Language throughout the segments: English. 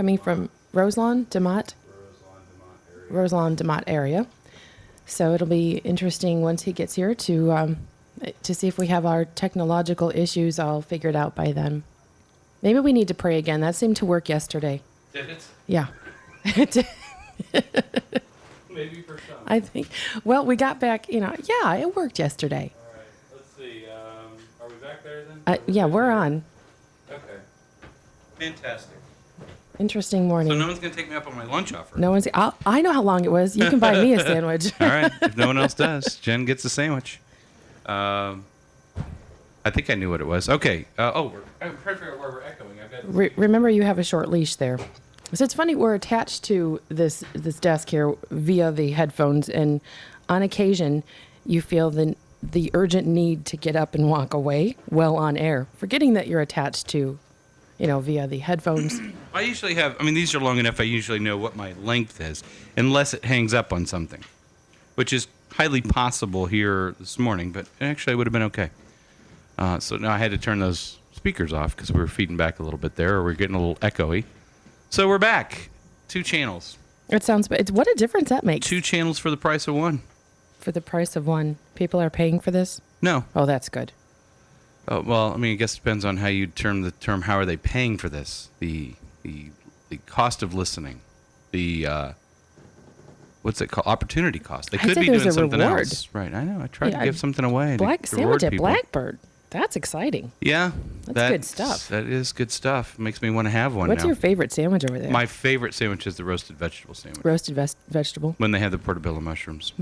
coming from Roselawn, DeMott area. So it'll be interesting once he gets here to see if we have our technological issues all figured out by then. Maybe we need to pray again. That seemed to work yesterday. Did it? Yeah. It did. Maybe for some. I think. Well, we got back, yeah, it worked yesterday. All right. Let's see. Are we back there then? Yeah, we're on. Okay. Fantastic. Interesting morning. So no one's going to take me up on my lunch offer? No one's. I know how long it was. You can buy me a sandwich. All right. If no one else does, Jen gets a sandwich. I think I knew what it was. Okay. I'm trying to figure out where we're echoing. Remember, you have a short leash there. So it's funny, we're attached to this desk here via the headphones, and on occasion, you feel the urgent need to get up and walk away while on air, forgetting that you're attached to, via the headphones. I usually have, these are long enough, I usually know what my length is, unless it hangs up on something, which is highly possible here this morning, but actually it would have been okay. So now I had to turn those speakers off because we were feeding back a little bit there, or we're getting a little echoey. So we're back. 2 channels. It sounds, what a difference that makes. 2 channels for the price of 1. For the price of 1. People are paying for this? No. Oh, that's good. Oh, well, I guess it depends on how you term the term. How are they paying for this? The cost of listening. The what's it called? Opportunity cost. They could be doing something reward. else. Right. I know. I tried to give something away. Sandwich at Blackbird. That's exciting. Yeah. That's good stuff. That is good stuff. Makes me want to have one What's now. your favorite sandwich over there? My favorite sandwich is the roasted vegetable sandwich. Roasted vegetable? When they have the portobello mushrooms.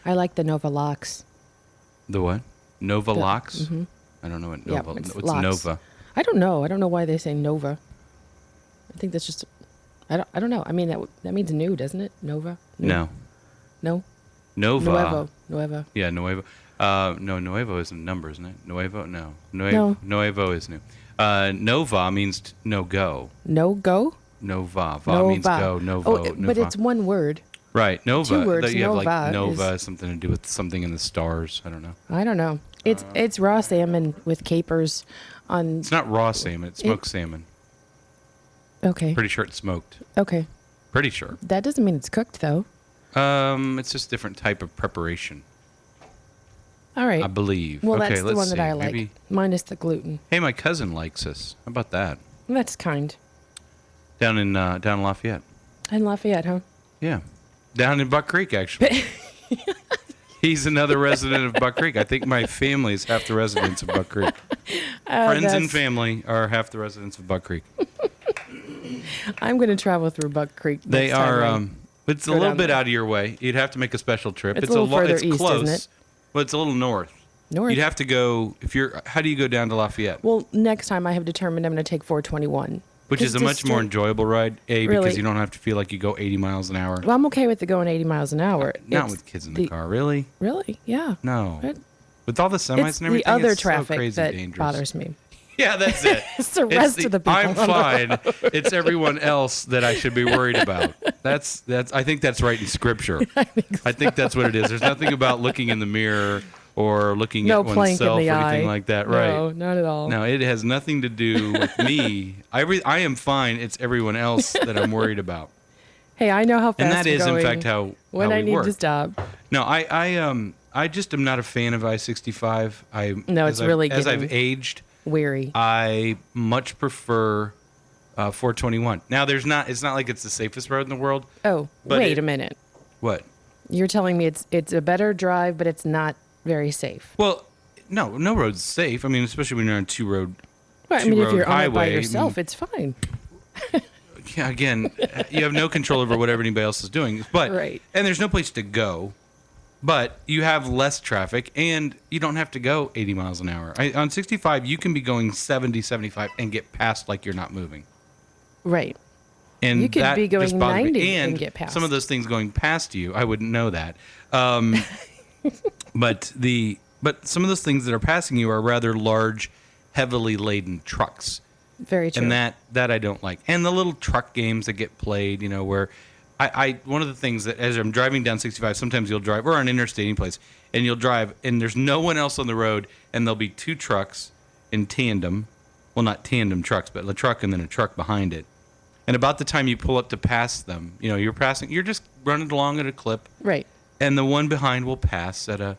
I like the Nova Lox. The what? Nova Lox? Mm-hmm. I don't know what Nova. It's What's Lox. Nova? I don't know. I don't know why they say Nova. I think that's just. I don't know. That means new, doesn't it? Nova. No. No. Nova. Nuevo. Yeah, Nuevo. No, Nuevo is a number, isn't it? Nuevo? No. Nuevo is new. Nova means no go. No go? Nova. Va means go. Novo. Oh, but it's one word. Right. Nova. 2 words. You have Nova Nova, something to do with something in the stars. I don't know. It's raw salmon with capers on. It's not raw salmon. It's smoked salmon. Okay. Pretty sure it's smoked. Okay. Pretty sure. That doesn't mean it's cooked, though. It's just a different type of preparation. All right. I believe. Well, okay, that's the one that I like. Maybe... Minus the gluten. Hey, my cousin likes us. How about that? That's kind. Down in Lafayette. In Lafayette, huh? Yeah. Down in Buck Creek, actually. He's another resident of Buck Creek. I think my family is half the residents of Buck Creek. Friends and family are half the residents of Buck Creek. I'm going to travel through Buck Creek. They are. It's a little bit out of your way. You'd have to make a special trip. It's a little further east, close. isn't it? Well, it's a little north. North. You'd have to go how do you go down to Lafayette? Well, next time I have determined I'm going to take 421. Which is a much more enjoyable ride, because you don't have to feel like you go 80 miles an hour. Well, I'm okay with going 80 miles an hour. Not with kids in the car, really? Really? Yeah. No. With all the semis and everything, it's the other it's traffic so crazy that dangerous. bothers me. Yeah, that's it. It's the rest of the people. I'm fine. It's everyone else that I should be worried about. That's. I think that's right in Scripture. I think that's what it is. There's nothing about looking in the mirror or looking at oneself or anything like that, right? No, not at all. No, it has nothing to do with me. I am fine. It's everyone else that I'm worried about. Hey, I know how fast and that we're is, going in fact, how when we I need work. to stop. No, I just am not a fan of I-65. As I've aged, weary. I much prefer 421. Now, it's not like it's the safest road in the world. Oh, wait a minute. What? You're telling me it's a better drive, but it's not very safe. Well, no road's safe. Especially when you're on two road if you're on it by yourself, it's fine. Yeah, again, you have no control over whatever anybody else is doing. But right. And there's no place to go. But you have less traffic, and you don't have to go 80 miles an hour. On 65, you can be going 70, 75, and get past like you're not moving. Right. And you could be going 90 and get past. Some of those things going past you, I wouldn't know that. But some of those things that are passing you are rather large, heavily laden trucks. Very true. And that I don't like. And the little truck games that get played, where one of the things that as I'm driving down 65, sometimes you'll drive, or on interstate any place, and you'll drive, and there's no one else on the road, and there'll be 2 trucks in tandem. Well, not tandem trucks, but a truck and then a truck behind it. And about the time you pull up to pass them, you're just running along at a clip, Right. and the one behind will pass at a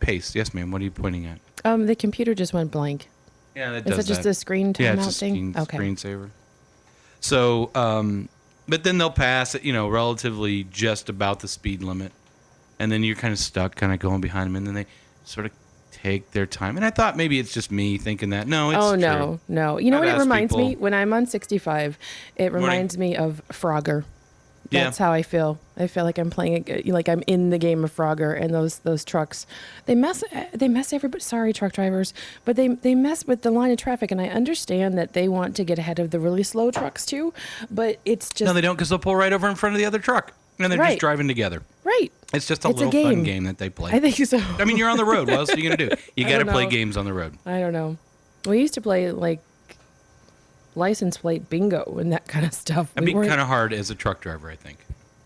pace. Yes, ma'am. What are you pointing at? The computer just went blank. Yeah, that Is does it just that. a screen Yeah, timeout it's a thing? Okay. screensaver. So, but then they'll pass it, relatively just about the speed limit, and then you're kind of stuck, kind of going behind them, and then they sort of take their time. And I thought maybe it's just me thinking that. No, it's true. No. You know I've what it asked reminds me? people- When I'm on 65, it reminds me of Frogger. Yeah. That's how I feel. I feel like I'm playing, like I'm in the game of Frogger, and those trucks, they mess everybody. Sorry, truck drivers, but they mess with the line of traffic, and I understand that they want to get ahead of the really slow trucks too, but it's just No, they don't, because they'll pull right over in front of the other truck, and they're Right. just driving together. right. It's just a It's a little fun game. game that they play. I think so. I mean, you're on the road. What else are you going to do? You I got to don't play know. games on the road. I don't know. We used to play like license plate bingo and that kind of stuff. That'd be weren't- kind of hard as a truck driver, I think,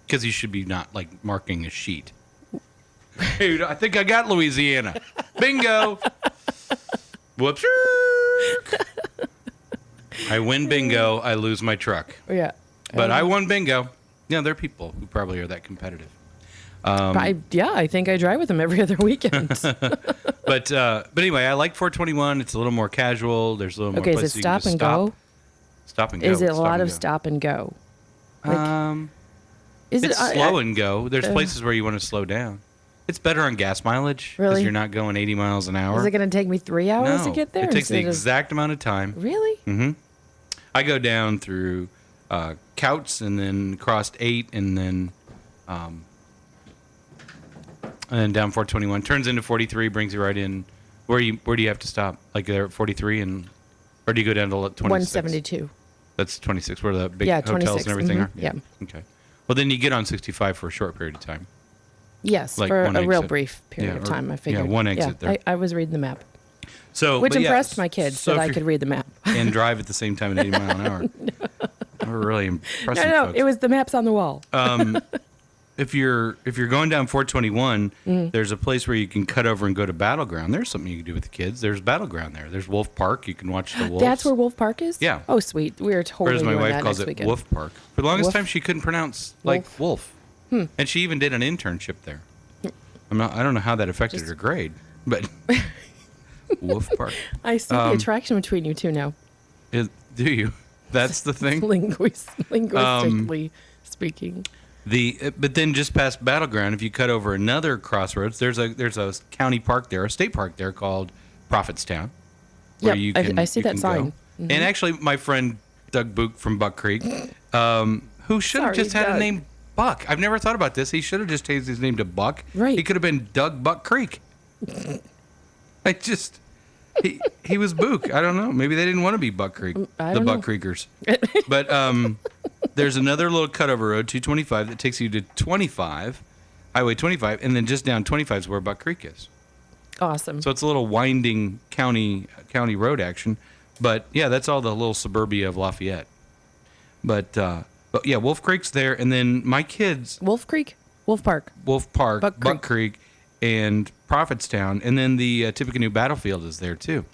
because you should be not like marking a sheet. Dude, I think I got Louisiana. Bingo. Whoops. I win bingo. I lose my truck. Yeah. But I won bingo. Yeah, there are people who probably are that competitive. I think I drive with them every other weekend. But anyway, I like 421. It's a little more casual. There's a little more Okay, is it places you can stop just and go? Stop and go. Is it a Stop lot and of go. stop and go? Like, is It's slow and go. There's places where you want to slow down. It's better on gas mileage because Really? you're not going 80 miles an hour. Is it going to take me 3 hours no, to get there? it takes the instead of- exact amount of time. Really? I go down through Couts and then crossed 8 and then down 421. Turns into 43, brings you right in. Where do you have to stop? Like there at 43 or do you go down to 26? 172. That's 26, where the big Yeah, hotels 26, and everything are? yeah. Okay. Well, then you get on 65 for a short period of time. Yes, Like for one a real exit. brief period Yeah, of or- time, I yeah, figured. one exit there. I was reading the map, So, which but yeah, impressed my kids so that if I you're- could read the map. and drive at the same time at 80 miles an hour. We're really impressive. No, folks. it was the maps on the wall. If you're going down 421, there's a place where you can cut over and go to Battleground. There's something you can do with the kids. There's Battleground there. There's Wolf Park. You can watch the wolves. That's where Wolf Park is? Yeah. Oh, sweet. We are totally Or as my doing wife that calls next it, weekend. Wolf Park. For the longest Wolf? time, she couldn't pronounce like wolf, and she even did an internship there. I don't know how that affected her grade, but Wolf Park. I see the attraction between you two now, Do you? That's the thing. linguistically speaking. But then just past Battleground, if you cut over another crossroads, there's a county park there, a state park there called Prophetstown. Where Yep, I see you that can sign. go. And actually, my friend Doug Book from Buck Creek, who should have Sorry, just had a Doug. name Buck. I've never thought about this. He should have just changed his name to Buck. Right. He could have been Doug Buck Creek. He was Book. I don't know. Maybe they didn't want to be Buck Creek. I The don't Buck know. Creekers. But there's another little cutover road, 225, that takes you to 25, Highway 25, and then just down 25 is where Buck Creek is. Awesome. So it's a little winding county road action. But yeah, that's all the little suburbia of Lafayette. But yeah, Wolf Creek's there, and then my kids, Wolf Creek? Wolf Park. Wolf Park, Buck Buck Creek, and Prophetstown, and then the Tippecanoe Battlefield is there too,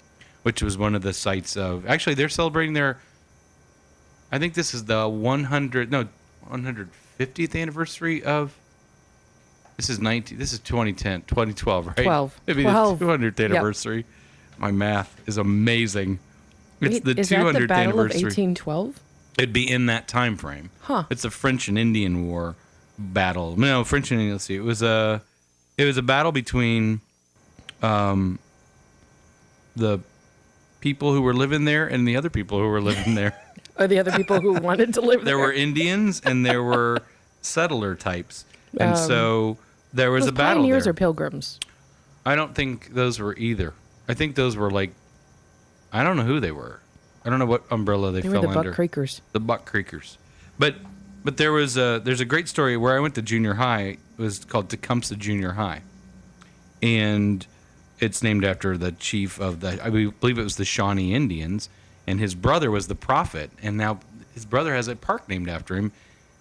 which was one of the sites of. Actually, they're celebrating their. I think this is the 150th anniversary of. This is 2010, 2012, right? 12. Maybe 12. the 200th Yep. anniversary. My math is amazing. It's Wait, the is 200th that the Battle anniversary. of 1812? It'd be in that time frame. Huh. It's a French and Indian War battle. No, French and Indian. Let's see. It was a battle between the people who were living there and the other people who were living there. Or the other people who wanted to live there? There were Indians and there were settler types, and so there was Those a battle pioneers there. or pilgrims? I don't think those were either. I think those were like, I don't know who they were. I don't know what umbrella they They fell were the under. Buck Creekers. The Buck Creekers. But there's a great story where I went to junior high. It was called Tecumseh Junior High, and it's named after the chief of the. I believe it was the Shawnee Indians, and his brother was the Prophet, and now his brother has a park named after him,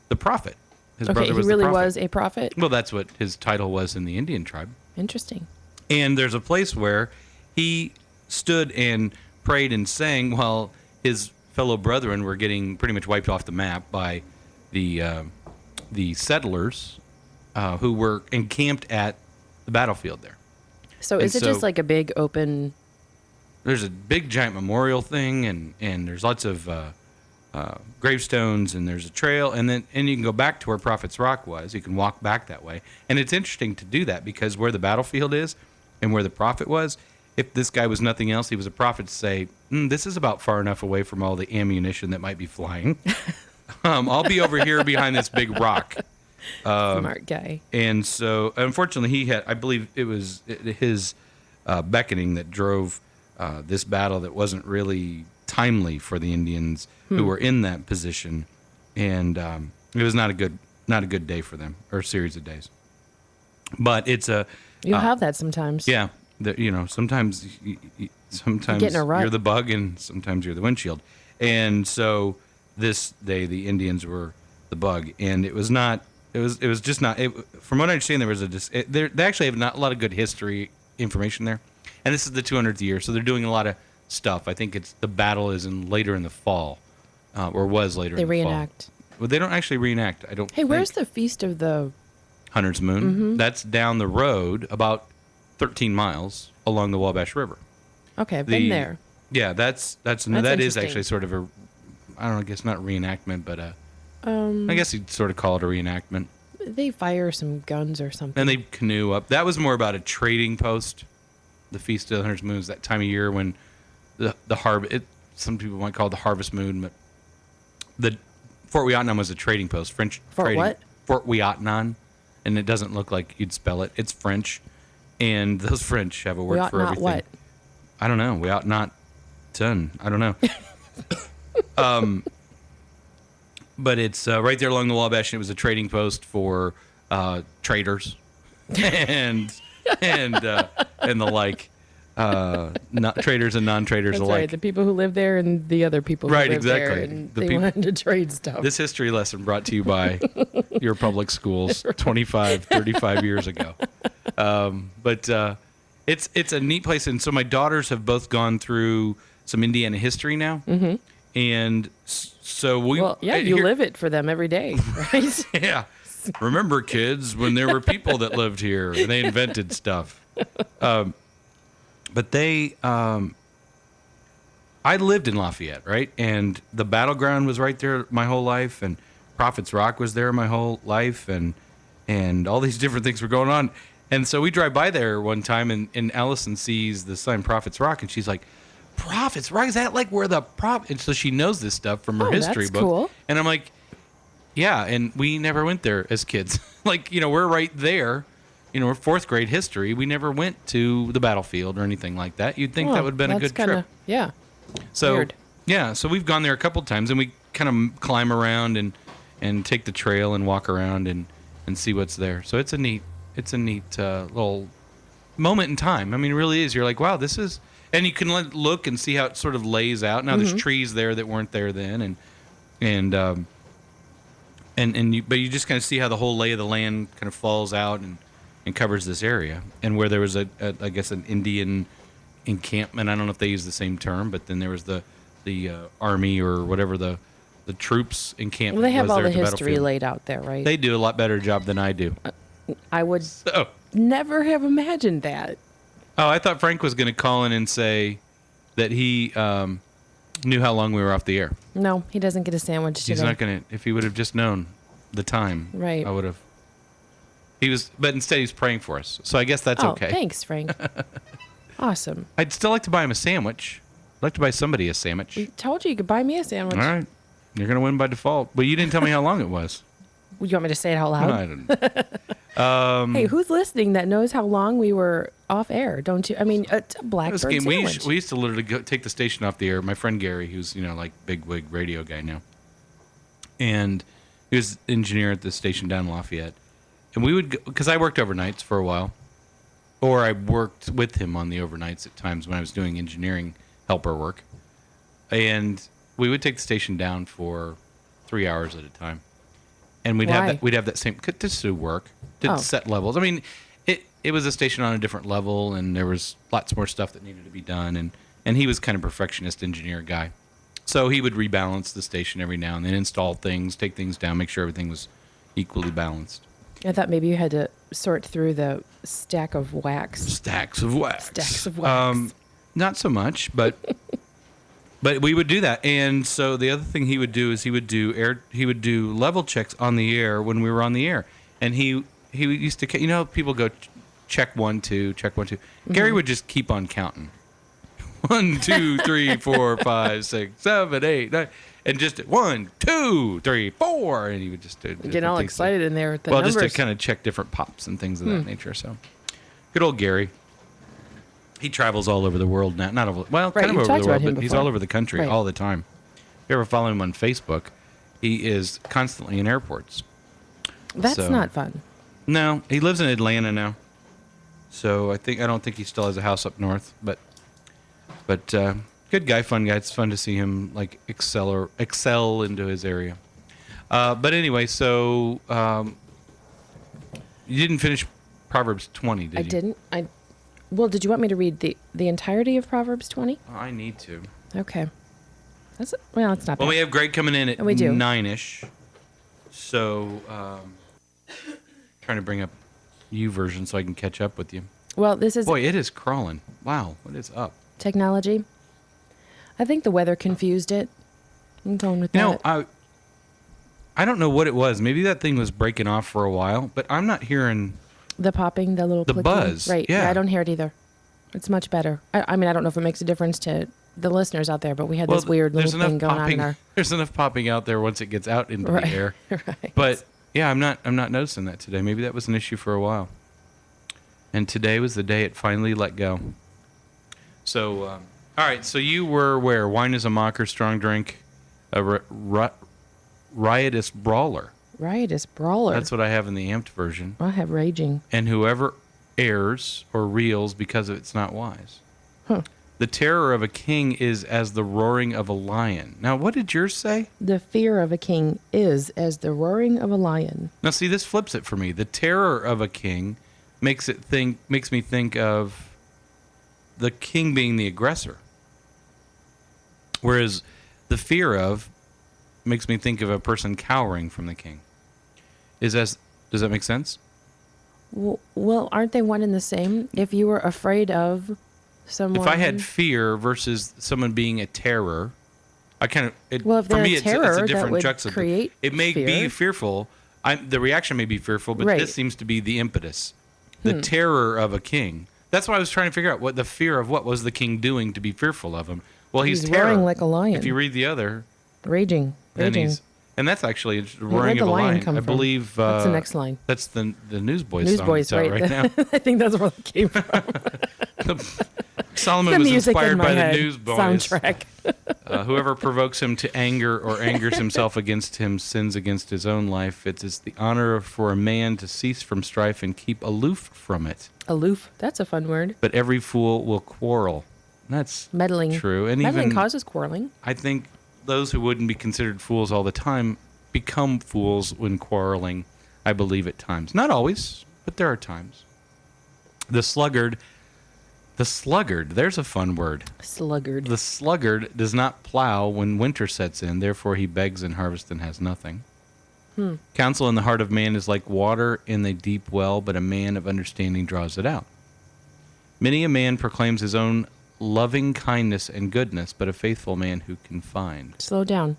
the Prophet. His Okay, brother he was really the prophet. was a prophet? Well, that's what his title was in the Indian tribe. Interesting. And there's a place where he stood and prayed and sang while his fellow brethren were getting pretty much wiped off the map by the settlers who were encamped at the battlefield there. So And is it just so- like a big open? There's a big giant memorial thing, and there's lots of gravestones, and there's a trail, and you can go back to where Prophet's Rock was. You can walk back that way, and it's interesting to do that because where the battlefield is and where the prophet was, if this guy was nothing else, he was a prophet to say, this is about far enough away from all the ammunition that might be flying. I'll be over here behind this big rock. Smart guy. And so, unfortunately, he had, I believe it was his beckoning that drove this battle that wasn't really timely for the Indians who were in that position. And it was not a good day for them, or a series of days. But it's a... You'll have that sometimes. Yeah. Sometimes sometimes get in a rut. you're the bug and sometimes you're the windshield. And so this day, the Indians were the bug. And it was not... It was just not. From what I understand, there was they actually have not a lot of good history information there, and this is the 200th year, so they're doing a lot of stuff. I think the battle is later in the fall, or was later. They in the reenact. fall. Well, they don't actually reenact. I don't. Hey, where's the Feast of the... Hunter's Moon? Mm-hmm. That's down the road about 13 miles along the Wabash River. Okay, I've been there. Yeah, that is interesting. actually sort of I don't know. I guess not reenactment, but I guess you'd sort of call it a reenactment. They fire some guns or something. And they canoe up. That was more about a trading post. The Feast of the Hunter's Moon is that time of year when the harvest. Some people might call it the Harvest Moon, but the Fort Ouiatenon was a trading post. French Fort trading. what? Fort Ouiatenon, and it doesn't look like you'd spell it. It's French, and those French have a word for everything. What? I don't know. Ouiatenon. I don't know. But it's right there along the Wabash, and it was a trading post for traders and the like, traders and non-traders That's alike. right. The people who live there and the other people who Right, live exactly. there, and The they peop- wanted to trade stuff. This history lesson brought to you by your public schools 25, 35 years ago. But it's a neat place, and so my daughters have both gone through some Indiana history now, and so we. Well, yeah, you here- live it for them every day, right? Yeah. Remember, kids, when there were people that lived here and they invented stuff. But I lived in Lafayette, right? And the battleground was right there my whole life, and Prophet's Rock was there my whole life, and all these different things were going on. And so we drive by there one time, and Allison sees the sign Prophet's Rock, and she's like, Prophet's Rock? Is that like where the prophet? And so she knows this stuff from her Oh, history that's book. cool. And I'm like, yeah, and we never went there as kids. Like, we're right there. We're fourth grade history. We never went to the battlefield or anything like that. You'd think that would have been a good trip. Yeah. So, weird. yeah, so we've gone there a couple times, and we kind of climb around and take the trail and walk around and see what's there. So it's a neat little moment in time. I mean, it really is. You're like, wow, this is, and you can look and see how it sort of lays out. Now there's trees there that weren't there then, but you just kind of see how the whole lay of the land kind of falls out and covers this area. And where there was I guess an Indian encampment. I don't know if they use the same term, but then there was the army or whatever the troops encampment. Well, they have was all there the at the history battlefield. laid out there, right? They do a lot better job than I do. I would So, never have imagined that. I thought Frank was going to call in and say that he knew how long we were off the air. No, he doesn't get a sandwich today. He's not going to. If he would have just known the time, Right. I would have. But instead he's praying for us. So I guess that's Oh, okay. thanks, Frank. Awesome. I'd still like to buy him a sandwich. I'd like to buy somebody a sandwich. We told you could buy me a sandwich. All right. You're going to win by default. But you didn't tell me how long it was. You want me to say it out loud? I don't know. Hey, who's listening that knows how long we were off air? Don't you? I mean, it's a Blackbird We sandwich. used to literally take the station off the air. My friend Gary, who's like big wig radio guy now, and he was engineer at the station down in Lafayette. And we would, because I worked overnights for a while, or I worked with him on the overnights at times when I was doing engineering helper work, and we would take the station down for 3 hours at a time, and we'd Why? have that same just to work, to Oh. set levels. I mean, it was a station on a different level, and there was lots more stuff that needed to be done, and he was kind of perfectionist engineer guy, So he would rebalance the station every now and then, install things, take things down, make sure everything was equally balanced. I thought maybe you had to sort through the stack of wax. Stacks of wax. Stacks of wax. Not so much, but we would do that. And so the other thing he would do is he would do level checks on the air when we were on the air. And he used to, people go check 1, 2, check 1, 2. Mm-hmm. Gary would just keep on counting. 1, 2, 3, 4, 5, 6, 7, 8, 9, and just 1, 2, 3, 4, and he would just get all excited in there with the numbers. numbers. Just to kind of check different pops and things of that nature. So, good old Gary. He travels all over the world now. Not over, well, Right, kind of you've over the talked about world, him but he's before. all over the country Right. all the time. If you ever follow him on Facebook, he is constantly in airports. That's So- not fun. No, he lives in Atlanta now. So I don't think he still has a house up north, but good guy, fun guy. It's fun to see him like excel into his area. But anyway, so you didn't finish Proverbs 20, did you? I didn't. Well, did you want me to read the entirety of Proverbs 20? I need to. Okay. It's not bad. Well, we have Greg coming in at And we do. 9-ish. So trying to bring up you version so I can catch up with you. Well, this is Boy, it is crawling. Wow, what is up? technology. I think the weather confused it. I'm going with You that. know, I don't know what it was. Maybe that thing was breaking off for a while, but I'm not hearing. The popping, the little The clicking. buzz, Right. yeah. I don't hear it either. It's much better. I mean, I don't know if it makes a difference to the listeners out there, but we had this weird there's little thing enough going popping, on in our. There's enough popping out there once it gets out into Right. the air. Right. But yeah, I'm not noticing that today. Maybe that was an issue for a while. And today was the day it finally let go. So, all right. So you were where? Wine is a mocker, strong drink, a riotous brawler. Riotous brawler. That's what I have in the amped version. I have raging. And whoever errs or reels because it's not wise. Huh. The terror of a king is as the roaring of a lion. Now, what did yours say? The fear of a king is as the roaring of a lion. Now, see, this flips it for me. The terror of a king makes me think of the king being the aggressor, whereas the fear of makes me think of a person cowering from the king. Does that make sense? Well, aren't they one and the same? If you were afraid of someone. If I had fear versus someone being a terror, Well, if for they're me a it's terror, a different that would juxtaposition. create It may be fear. fearful. The reaction may be fearful, but Right. this seems to be the impetus, the terror of a king. That's why I was trying to figure out what the fear of what was the king doing to be fearful of him. Well, he's terror. roaring like a lion. If you read the other, Raging. then Raging. and that's actually the Where'd roaring the of a lion lion. come I from? believe That's the next line. That's the Newsboys song Newsboys, that's out right? now. I think that's where it came from. Solomon The was music inspired in my by head. the Newsboys. Soundtrack. Whoever provokes him to anger or angers himself against him sins against his own life. It is the honor for a man to cease from strife and keep aloof from it. Aloof. That's a fun word. But every fool will quarrel. That's Meddling. true. And Meddling even causes quarreling. I think those who wouldn't be considered fools all the time become fools when quarreling, I believe, at times. Not always, but there are times. The sluggard, there's a fun word. Sluggard. The sluggard does not plow when winter sets in, therefore he begs in harvest and has nothing. Counsel in the heart of man is like water in the deep well, but a man of understanding draws it out. Many a man proclaims his own loving kindness and goodness, but a faithful man who can find. Slow down.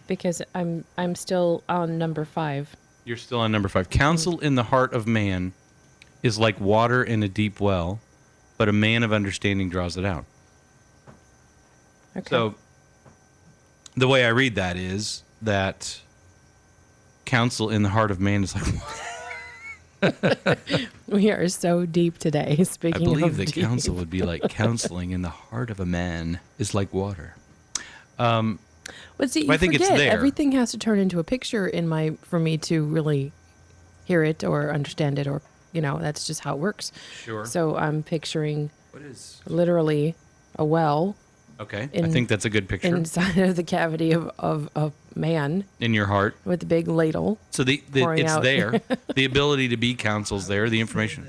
Because I'm still on number 5. You're still on number 5. Counsel in the heart of man is like water in a deep well, but a man of understanding draws it out. Okay. So the way I read that is that counsel in the heart of man is like We are so deep today. I Speaking believe of that deep. counsel would be like counseling in the heart of a man is like water. But see, you I think it's forget, there. everything has to turn into a picture for me to really hear it or understand it, or that's just how it works. Sure. So I'm picturing What is literally a well okay? I in- think that's a good picture inside of the cavity of a man in your heart. with a big ladle. So Pouring it's out. there. The ability to be counsel's there. The information.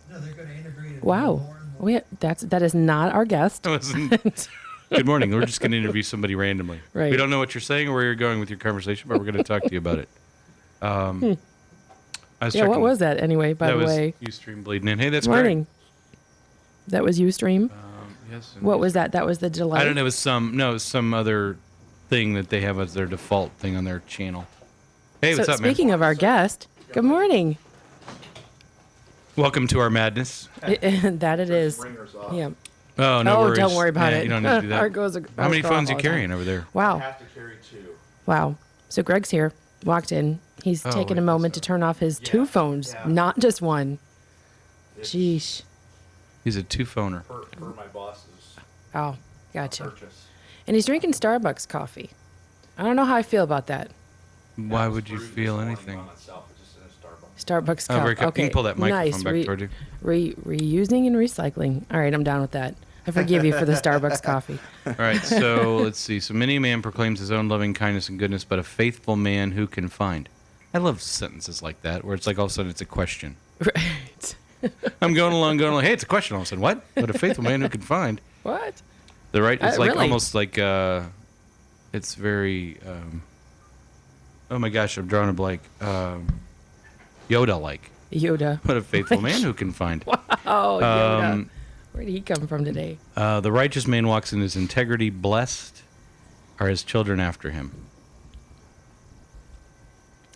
No, they're going to integrate it Wow. more and more. That is not our guest. I wasn't Good morning. We're just going to interview somebody randomly. Right. We don't know what you're saying or where you're going with your conversation, but we're going to talk to you about it. I was Yeah, checking. what was that anyway, by that the was way? Ustream bleeding in. Hey, that's Morning. That was Ustream? Yes. What was that? That was the delay? I don't know. It was some other thing that they have as their default thing on their channel. Hey, what's So up, man? speaking of our guest, good morning. Welcome to our madness. That it is. Yeah. Oh, no worries. Don't worry about Yeah, it. You don't need to do that. Our goes How many across phones you all the time. carrying over there? Wow. I have to carry 2. Wow. So Greg's here, walked in. He's taken a wait, moment to turn off his 2 phones, not just one. Sheesh. He's a 2-phoner. For my boss's Oh, gotcha. purchase. And he's drinking Starbucks coffee. I don't know how I feel about that. Why would you feel anything? On itself, it's just in a Starbucks. Starbucks Oh, cup. very good. Okay. You can pull that microphone nice. back toward you. Reusing and recycling. All right, I'm down with that. I forgive you for the Starbucks coffee. All right, so let's see. So many a man proclaims his own loving kindness and goodness, but a faithful man who can find. I love sentences like that, where it's like all of a sudden it's a question. Right. I'm going along, hey, it's a question. All of a sudden, what? But a faithful man who can find. What? The right, it's like really? almost like, it's very, oh my gosh, I'm drawing a blank. Yoda-like. Yoda. What a faithful man who can find. Oh, Yoda. Where did he come from today? The righteous man walks in his integrity. Blessed are his children after him.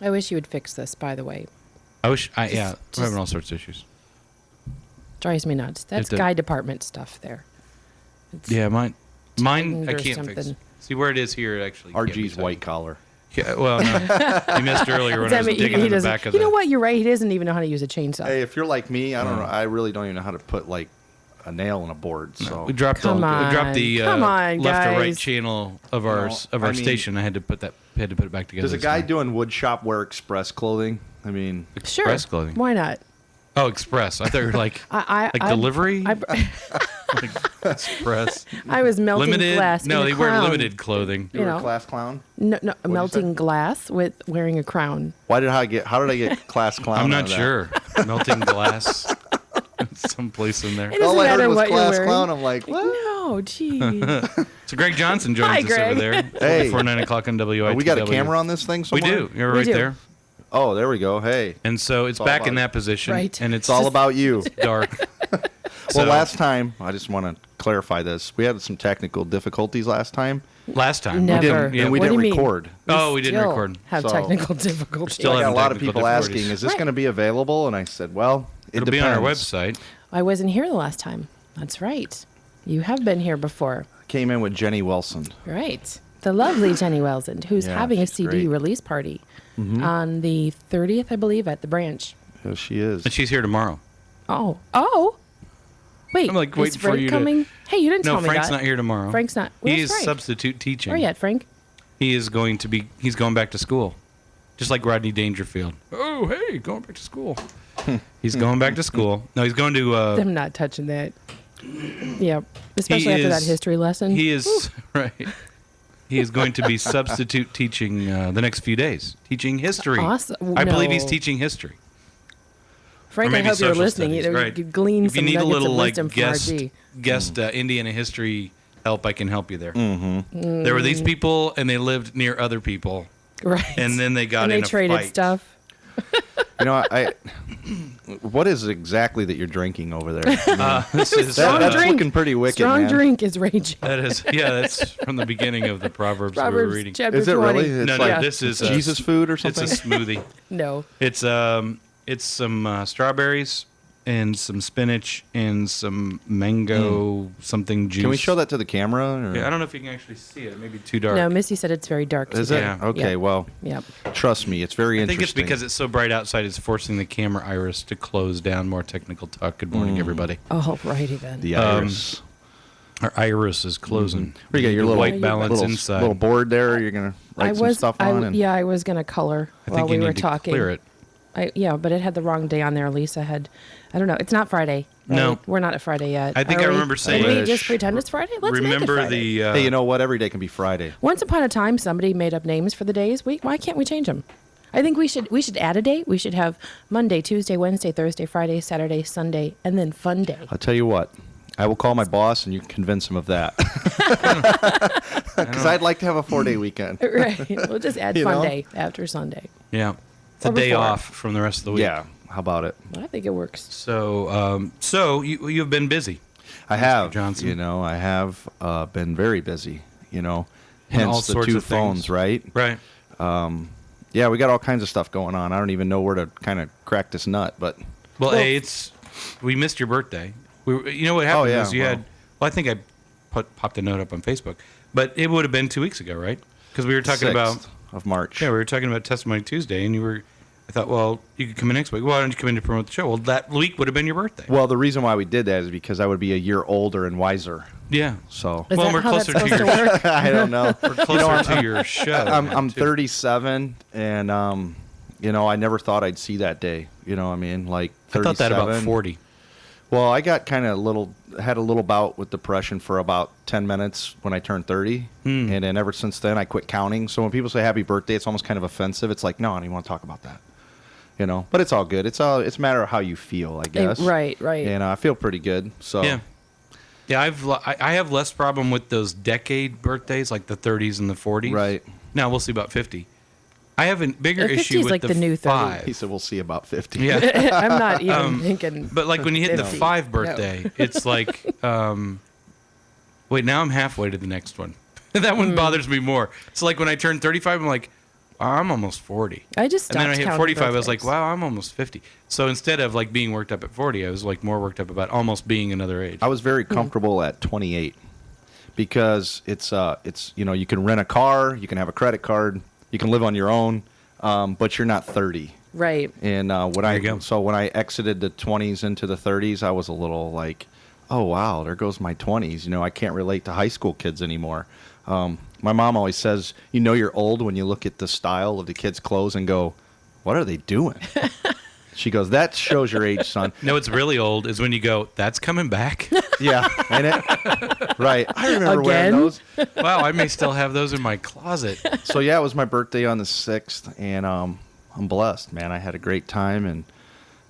I wish you would fix this, by the way. I'm having all sorts of issues. Drives me nuts. That's It- Guy Department stuff there. It's Yeah, mine, tightened I or can't fix. something. See where it is here. It actually can't be RG's tightened. white collar. Yeah, well, no, you missed earlier when I was digging in the doesn't- back of You know the. what? You're right. He doesn't even know how to use a chainsaw. Hey, if you're like me, I don't know. I really don't even know how to put like a nail in a board. So We dropped Come the on. we dropped the Come on, left or right guys. channel of our No, of our I mean- station. I had to put it back together. does a this guy time. doing wood shop wear express clothing? I mean, Sure. Express clothing? Why not? Oh, express. I thought you were like I delivery. I, Like express. I was melting Limited. glass. No, in a they wear crown. limited clothing. you were know. a class clown. No, you melting say? glass with wearing a crown. How did I get class clown? I'm out not of that? sure. Melting glass. Someplace in there. It doesn't All I matter heard was what you're class wearing. clown. I'm like, what? No, geez. So Greg Johnson joins Hi, us Greg. over there. Hey. Before 9 o'clock on WITW. We got a camera on this thing We somewhere? do. You're We right do. there. Oh, there we go. Hey, And so it's all back about in that position. Right. And it's it's all about you. dark. Well, last time, I just want to clarify this. We had some technical difficulties last time. last time. Never. Yeah, And we What do didn't you mean? record. Oh, we didn't Still record. Have So- technical difficulties. Still I got a having lot of technical people difficulties. asking, is this Right. going to be available? And I said, well, it It'll depends. be on our website. I wasn't here the last time. That's right. You have been here before. Came in with Jenny Wilson. Right. The lovely Jenny Welsand, who's Yeah, having a she's CD great. release party on the 30th, I believe, at the branch. Yes, she is. And she's here tomorrow. Oh. Wait, I'm, like, is waiting for Frank you to- coming? Hey, you didn't No, tell me Frank's that. not here tomorrow. Frank's not. He Where's is Frank? substitute teaching. Where you at, Frank? He is going to be. He's going back to school, just like Rodney Dangerfield. Oh, hey, going back to school. He's going back to school. No, he's going to. I'm not touching that. Yep. Especially after that is- history lesson. He is right. He is going to be substitute teaching the next few days, teaching history. Awesome. I believe he's No. teaching history. Frank, Or I maybe hope you're social listening. studies, Either right. you could glean If you some need a nuggets little of like wisdom from RG. guest Indiana history help, I can help you there. Mm-hmm. There were these people, and they lived near other people, Right. and then they got and they in a traded fight. stuff. You know, what is it exactly that you're drinking over there? This is That's drink. looking pretty wicked, Strong man. drink is raging. that is that's from the beginning of the Proverbs we were Proverbs reading. chapter Is it 20. really? It's No, like this is Jesus food or It's something? a smoothie. No. It's some strawberries and some spinach and some mango something juice. Can we show that to the camera? Or? Yeah, I don't know if you can actually see it. It may be too dark. No, Missy said it's very dark Is today. it? Yeah. Okay, Yeah. well, Yep. trust me, it's very I think interesting. it's because it's so bright outside. It's forcing the camera iris to close down. More technical talk. Good morning, everybody. Oh, righty then. the iris. Our iris is closing. Where you got your The little white balance little, inside. little board there. You're gonna write some stuff on. And yeah, I was gonna color I while think we you were need to talking. clear it. Yeah, but it had the wrong day on there. Lisa had, I don't know. It's not Friday. Right? No. We're not at Friday yet. I think Are I we? remember saying- Can we just Ish. pretend it's Friday? Let's make it Remember Friday. the? Hey, you know what? Every day can be Friday. Once upon a time, somebody made up names for the days. Why can't we change them? I think we should add a date. We should have Monday, Tuesday, Wednesday, Thursday, Friday, Saturday, Sunday, and then Fun Day. I'll tell you what. I will call my boss, and you can convince him of that. Because I'd like to have a 4-day weekend. Right. We'll just add You fun know? day after Sunday. Yeah. It's a Or day before. off from the rest of the week. Yeah. How about it? Well, I think it works. So you've been busy. I have. Johnson. You know, I have been very busy. You know, And all hence the sorts 2 of things. phones, right? Right. Yeah, we got all kinds of stuff going on. I don't even know where to kind of crack this nut, but Well, hey, we missed your birthday. You know what happened yeah, was you had. Well, I think I popped a note up on Facebook, but it would have been 2 weeks ago, right? Because we were talking 6th about. of March. Yeah, we were talking about Testimony Tuesday, and I thought, well, you could come in next week. Why don't you come in to promote the show? Well, that week would have been your birthday. Well, the reason why we did that is because I would be a year older and wiser. Yeah. So Is Well, that we're how that's closer to supposed your- to work? I don't know. We're closer to your show. I'm too. 37, and you know, I never thought I'd see that day. You know what I mean? Like I 37. thought that about 40. Well, I got had a little bout with depression for about 10 minutes when I turned 30. And then ever since then, I quit counting. So when people say happy birthday, it's almost kind of offensive. It's like, no, I don't even want to talk about that. You know, but it's all good. It's a matter of how you feel, I guess. Right. And I feel pretty good. So Yeah. Yeah, I have less problem with those decade birthdays, like the 30s and the 40s. Right. Now we'll see about 50. I have a bigger 50 issue is with like the new 30. 5. he said we'll see about 50. Yeah. I'm not even thinking. But like when you hit the 50. 5 birthday, it's like, wait, now I'm halfway to the next one. That one bothers me more. So like when I turn 35, I'm like, oh, I'm almost 40. I just And then I stopped hit counting 45, I was like, birthdays. wow, I'm almost 50. So instead of like being worked up at 40, I was like more worked up about almost being another age. I was very comfortable at 28 because it's you know, you can rent a car, you can have a credit card, you can live on your own, but you're not 30. Right. And There you go. when I exited the 20s into the 30s, I was a little like, oh wow, there goes my 20s. You know, I can't relate to high school kids anymore. My mom always says, you know, you're old when you look at the style of the kids' clothes and go, what are they doing? She goes, that shows your age, son. No, it's really old is when you go, that's coming back. Yeah, ain't it? Right. I remember wearing Again? those. Wow, I may still have those in my closet. So yeah, it was my birthday on the 6th, and I'm blessed, man. I had a great time and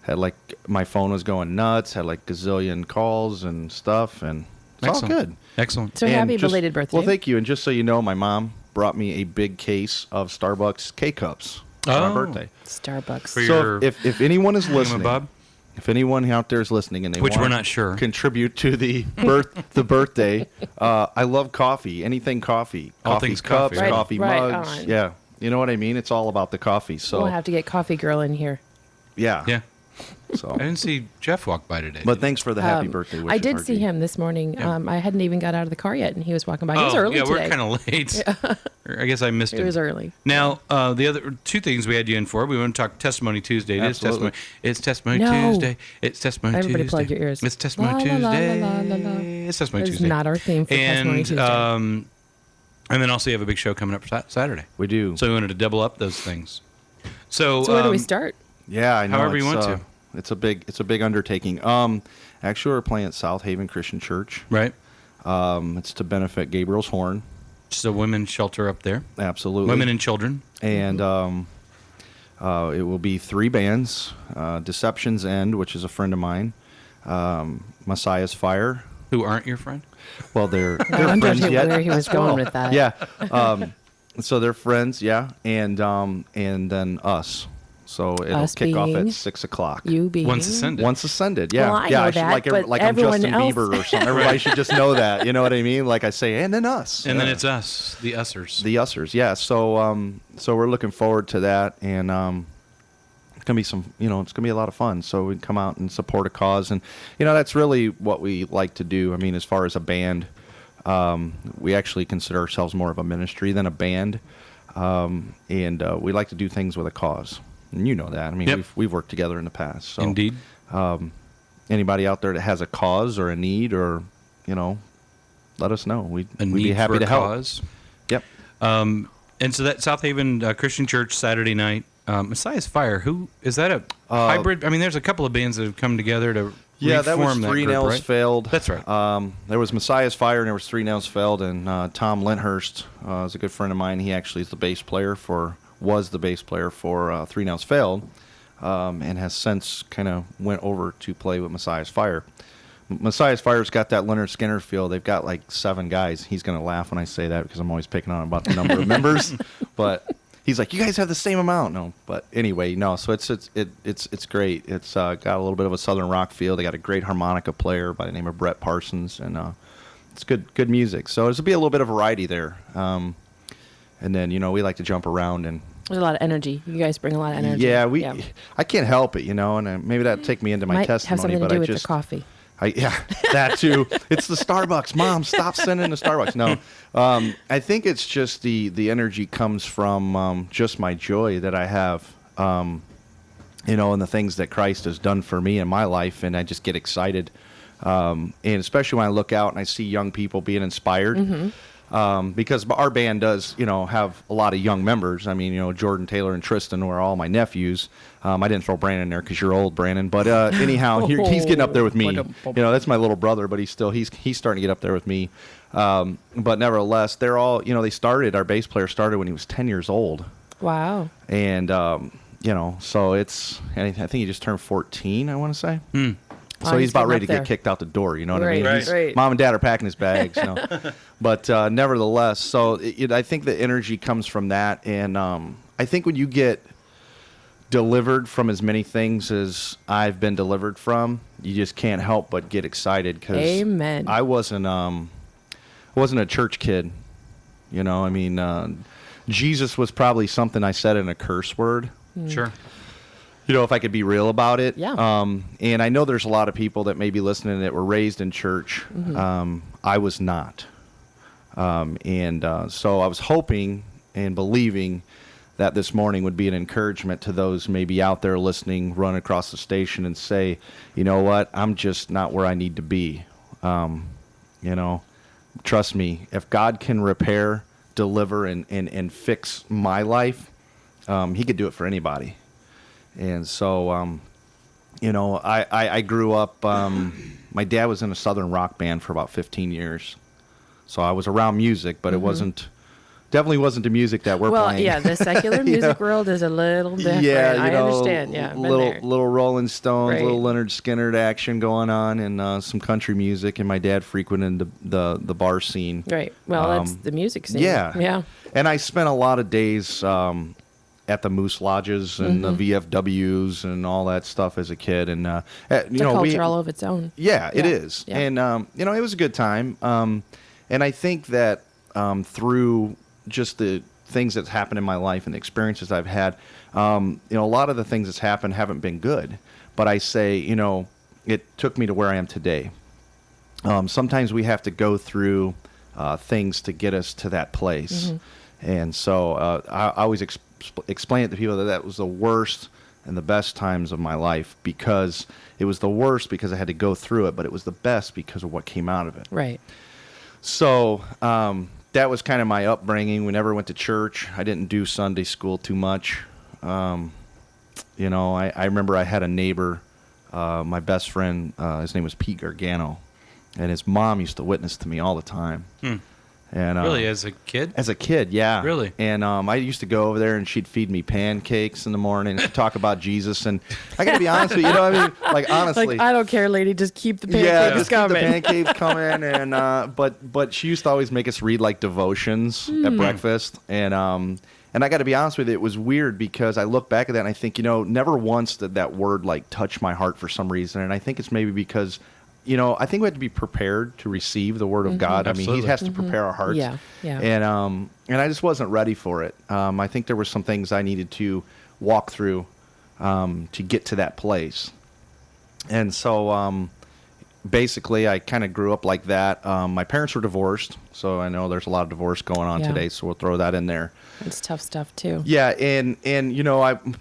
had like my phone was going nuts, had like gazillion calls and stuff, and it's all good. Excellent. So And happy just- belated birthday. Well, thank you. And just so you know, my mom brought me a big case of Starbucks K-Cups for my Oh. birthday. Starbucks. For So your if anyone is listening, Bob? if anyone out there is listening and they Which want we're to not sure. contribute to the birthday, I love coffee. Anything coffee. All Coffee things cups, coffee, right? coffee Right mugs. on. Yeah. You know what I mean? It's all about the coffee. So We'll have to get Coffee Girl in here. yeah. Yeah. So I didn't see Jeff walk by today. but thanks for the happy Um, birthday wishes. I did see RG. him this morning. Yeah. I hadn't even got out of the car yet, and he was walking by. He was oh, early yeah, today. we're kind of late. Or I guess I missed It him. was early. Now, the other 2 things we had you in for, we want to talk Testimony Tuesday. It is Absolutely. Testimony. It's Testimony No. Tuesday. It's Testimony Everybody Tuesday. plug your ears. It's Testimony La, la, la, Tuesday. la, la, la, la. It's Testimony That is Tuesday. not our theme for Testimony and, Tuesday. And then also you have a big show coming up Saturday. We do. So we wanted to double up those things. So, So where do we start? Yeah, I know. However you it's, want to. It's a big undertaking. Actually, we're playing at South Haven Christian Church. Right? It's to benefit Gabriel's Horn. Just a women's shelter up there. Absolutely. Women and children. And it will be 3 bands: Deception's End, which is a friend of mine; Messiah's Fire. Who aren't your friend? Well, they're I'm friends judging yet. where he was going with that. Yeah. So they're friends. Yeah. And then us. So it'll Us kick off being? at 6:00. You being Once ascended. Once ascended, yeah, Well, I yeah. know I should that, but like I'm everyone Justin else- Bieber or something. Everybody should just know that. You know what I mean? Like I say, and then us, And then Yeah. it's us, the Ussers. the Ussers. Yeah. So so we're looking forward to that, and it's gonna be it's gonna be a lot of fun. So we can come out and support a cause, and that's really what we like to do. I mean, as far as a band, we actually consider ourselves more of a ministry than a band, and we like to do things with a cause. And you know that. I mean, Yep. we've worked together in the past. So Indeed. anybody out there that has a cause or a need or let us know. We'd A be need happy for to a help. cause. Yep. And so that South Haven Christian Church Saturday night, Messiah's Fire. Who is that? A hybrid? I mean, there's a couple of bands that have come together to Yeah, that was reform Three group, Nails right? Failed. That's right. There was Messiah's Fire and there was Three Nails Failed, and Tom Linthurst is a good friend of mine. He actually is the bass player was the bass player for Three Nails Failed, and has since kind of went over to play with Messiah's Fire. Messiah's Fire's got that Leonard Skinner feel. They've got like 7 guys. He's going to laugh when I say that because I'm always picking on him about the number of members. But he's like, you guys have the same amount. No, but anyway, no. So it's great. It's got a little bit of a Southern rock feel. They got a great harmonica player by the name of Brett Parsons, and it's good music. So there's be a little bit of variety there. And then we like to jump around and. There's a lot of energy. You guys bring a lot of energy. Yeah, I can't help it, and maybe that'd take me into my Might testimony. have something to but do I with just the coffee. That too. It's the Starbucks. Mom, stop sending the Starbucks. No, I think it's just the energy comes from just my joy that I have, and the things that Christ has done for me in my life, and I just get excited, and especially when I look out and I see young people being inspired. Mm-hmm. Because our band does, have a lot of young members. I mean, Jordan, Taylor, and Tristan are all my nephews. I didn't throw Brandon in there because you're old, Brandon. But anyhow, he's getting up there with me. That's my little brother, but he's starting to get up there with me. But nevertheless, they're all, our bass player started when he was 10 years old. Wow. And, so I think he just turned 14, I want to say. Hmm. So he's about ready to get kicked out the door, you know what I mean? Right. Mom and Dad are packing his bags, But nevertheless, so I think the energy comes from that, and I think when you get delivered from as many things as I've been delivered from, you just can't help but get excited. Cause Amen. I wasn't a church kid, I mean, Jesus was probably something I said in a curse word. Sure. If I could be real about it. Yeah. And I know there's a lot of people that may be listening that were raised in church. Mm-hmm. I was not. So I was hoping and believing that this morning would be an encouragement to those maybe out there listening, run across the station and say, you know what, I'm just not where I need to be. Trust me, if God can repair, deliver, and fix my life, he could do it for anybody. And so, I grew up, my dad was in a Southern rock band for about 15 years. So I was around music, but it definitely wasn't the music that we're playing. Well, yeah, the secular music world is a little different. Yeah, I understand. Yeah, little Rolling Stones, Right. little Leonard Skinner action going on, and some country music. And my dad frequented the bar scene. Right. Well, that's the music scene. Yeah. Yeah. And I spent a lot of days at the Moose Lodges and the VFWs and all that stuff as a kid. And It's a culture all of its own. Yeah, it is. Yeah. And it was a good time. And I think that through just the things that's happened in my life and the experiences I've had, a lot of the things that's happened haven't been good. But I say, it took me to where I am today. Sometimes we have to go through things to get us to that place. Mm-hmm. And so I always explain it to people that was the worst and the best times of my life, because it was the worst because I had to go through it, but it was the best because of what came out of it. Right. So that was kind of my upbringing. We never went to church. I didn't do Sunday school too much. I remember I had a neighbor, my best friend, his name was Pete Gargano, and his mom used to witness to me all the time. And Really, as a kid? As a kid, yeah. Really? And I used to go over there, and she'd feed me pancakes in the morning and talk about Jesus. And I got to be honest with you, what I mean? Like, honestly. Like, I don't care, lady. Just keep the pancakes yeah, just coming. keep the pancakes coming. And but she used to always make us read like devotions at breakfast. And I got to be honest with you, it was weird because I look back at that and I think, never once did that word like touch my heart for some reason. And I think it's maybe because, I think we have to be prepared to receive the word of God. Absolutely. I mean, he has to prepare our hearts. Yeah. And I just wasn't ready for it. I think there were some things I needed to walk through to get to that place. And so basically I kind of grew up like that. My parents were divorced, so I know there's a lot of divorce going on today, so we'll throw that in there. It's tough stuff too. Yeah, and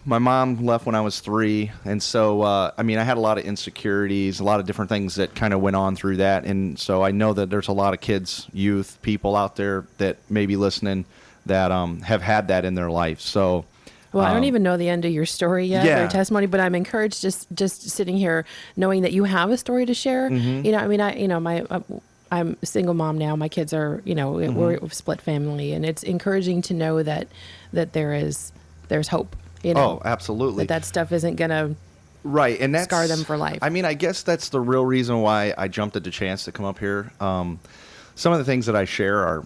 my mom left when I was 3, and so I had a lot of insecurities, a lot of different things that kind of went on through that, and so I know that there's a lot of kids, youth, people out there that may be listening that have had that in their life. So, well, I don't even know the end of your story yet, Yeah. your testimony, but I'm encouraged just sitting here knowing that you have a story to share. Mm-hmm. I'm a single mom now. My kids are, we're a split family, and it's encouraging to know that there's hope. Oh, absolutely. That stuff isn't gonna Right, and that's scar them for life. I mean, I guess that's the real reason why I jumped at the chance to come up here. Some of the things that I share are,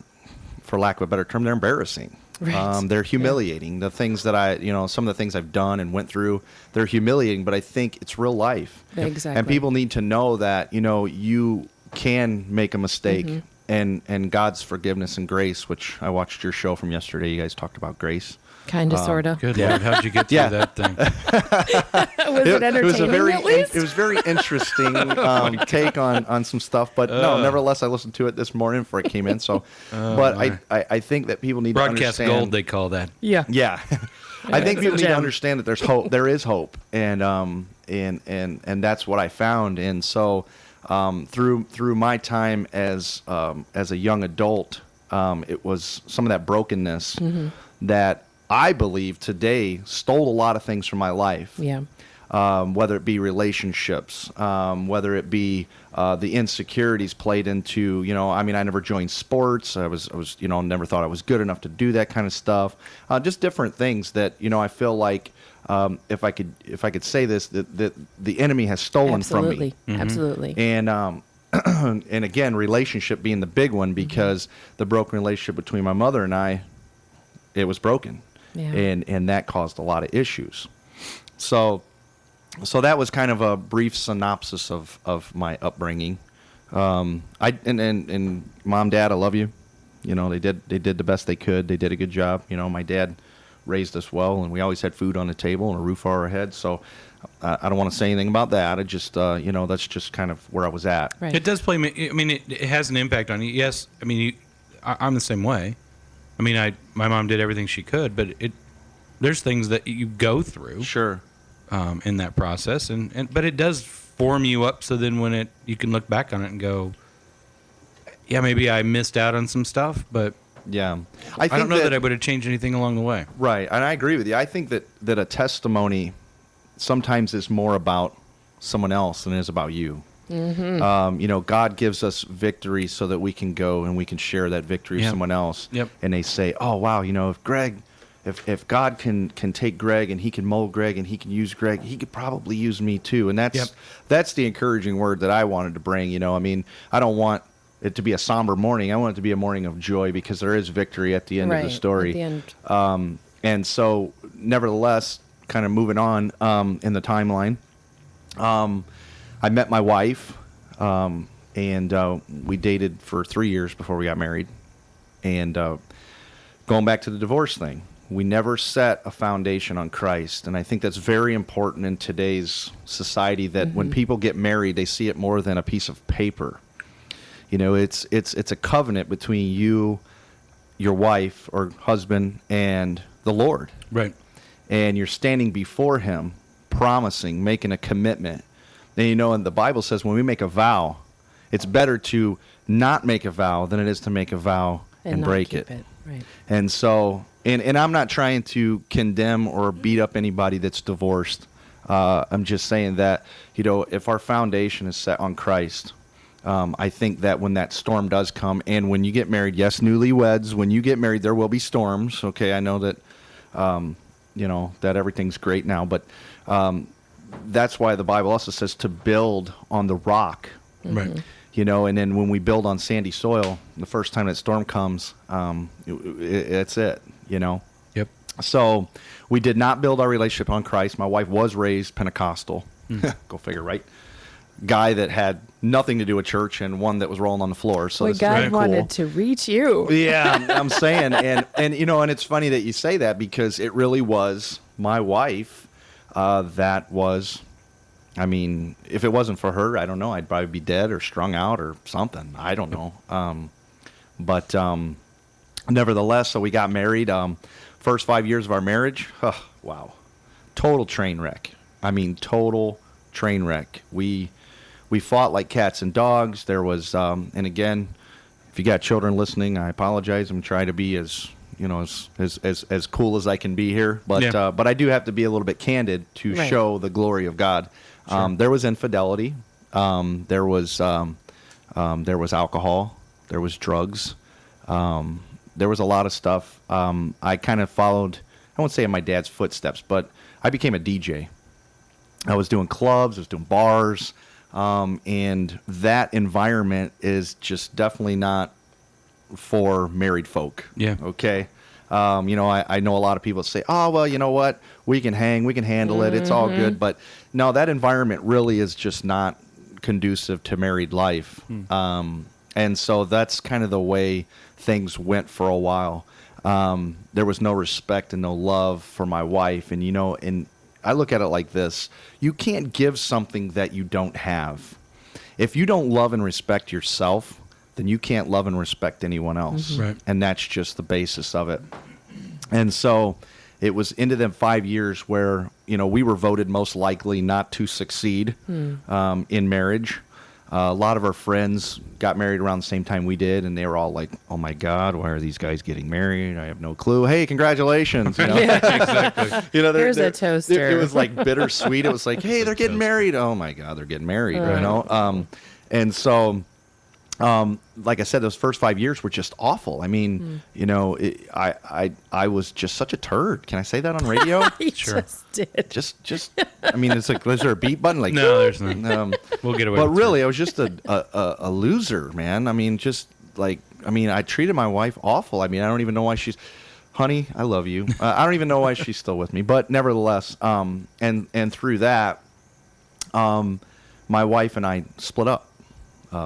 for lack of a better term, they're embarrassing. Right. They're humiliating. The things that some of the things I've done and went through, they're humiliating, but I think it's real life. Exactly. And people need to know that, you can make a mistake, and God's forgiveness and grace, which I watched your show from yesterday. You guys talked about grace. Kind of, sort of. Good Lord, how'd you get through that thing? Was it entertaining at least? It was very interesting take on some stuff, but no, nevertheless, I listened to it this morning before I came in. So, but I think that people need to Broadcast understand. gold, they call that. Yeah. Yeah, I think it's people a need to gem. understand that there's hope. There is hope, and that's what I found. And so, through my time as a young adult, it was some of that brokenness that I believe today stole a lot of things from my life. Yeah. Whether it be relationships, whether it be the insecurities played into, I never joined sports. I was never thought I was good enough to do that kind of stuff. Just different things that, I feel like, if I could say this, that the enemy has stolen from me. Absolutely. And, and again, relationship being the big one, because the broken relationship between my mother and I, it was broken. Yeah. And that caused a lot of issues. So that was kind of a brief synopsis of my upbringing. And mom, dad, I love you. They did the best they could. They did a good job. My dad raised us well, and we always had food on the table and a roof over our head. So I don't want to say anything about that. I just, that's just kind of where I was at. Right. It does play. It has an impact on you. Yes. I'm the same way. My mom did everything she could, but there's things that you go through. Sure. In that process, but it does form you up. So then when you can look back on it and go, yeah, maybe I missed out on some stuff, but yeah, I don't know that I would have changed anything along the way. Right, and I agree with you. I think that a testimony sometimes is more about someone else than it is about you. God gives us victory so that we can go and we can share that victory with someone else. Yep. And they say, oh, wow, if God can take Greg and he can mold Greg and he can use Greg, he could probably use me too. And that's the encouraging word that I wanted to bring. I don't want it to be a somber morning. I want it to be a morning of joy, because there is victory at the end of the story. At the end. And so, nevertheless, kind of moving on in the timeline, I met my wife, and we dated for 3 years before we got married. And going back to the divorce thing, we never set a foundation on Christ. And I think that's very important in today's society, that when people get married, they see it more than a piece of paper. It's a covenant between you, your wife or husband, and the Lord. Right. And you're standing before him, promising, making a commitment. And and the Bible says when we make a vow, it's better to not make a vow than it is to make a vow and not break keep it. Right. And so, and I'm not trying to condemn or beat up anybody that's divorced. I'm just saying that, if our foundation is set on Christ, I think that when that storm does come, and when you get married, yes, newlyweds, when you get married, there will be storms. Okay, I know that, that everything's great now, but that's why the Bible also says to build on the rock. Right. And then when we build on sandy soil, the first time that storm comes, it's it. Yep. So we did not build our relationship on Christ. My wife was raised Pentecostal. Go figure, right? Guy that had nothing to do with church, and one that was rolling on the floor. So this is God really wanted cool. to reach you. Yeah, I'm saying, and it's funny that you say that, because it really was my wife that was. If it wasn't for her, I don't know. I'd probably be dead or strung out or something. I don't know. But nevertheless, so we got married. First 5 years of our marriage, wow, total train wreck. Total train wreck. We fought like cats and dogs. There was, and again, if you got children listening, I apologize. I'm trying to be as cool as I can be here, but I do have to be a little bit candid to show the glory of God. Sure. There was infidelity. There was alcohol. There was drugs. There was a lot of stuff. I kind of followed, I won't say in my dad's footsteps, but I became a DJ. I was doing clubs, I was doing bars, and that environment is just definitely not for married folk. Yeah. Okay. I know a lot of people say, oh, well, you know what? We can hang, we can handle it. It's all good. But no, that environment really is just not conducive to married life. And so that's kind of the way things went for a while. There was no respect and no love for my wife. And, and I look at it like this. You can't give something that you don't have. If you don't love and respect yourself, then you can't love and respect anyone else. Right. And that's just the basis of it. And so it was into them 5 years where, we were voted most likely not to succeed in marriage. A lot of our friends got married around the same time we did, and they were all like, oh, my God, why are these guys getting married? I have no clue. Hey, congratulations. Exactly. Here's a toaster. It was like bittersweet. It was like, hey, they're getting married. Oh, my God, they're getting married, And so... like I said, those first 5 years were just awful. I mean, I was just such a turd. Can I say that on radio? You just did. Just. I mean, it's like, is there a beat button? Like, No, there's not. We'll get away. But with really, I was just a loser, man. I mean, I treated my wife awful. I mean, I don't even know why she's. Honey, I love you. I don't even know why she's still with me, but nevertheless, and through that, my wife and I split up.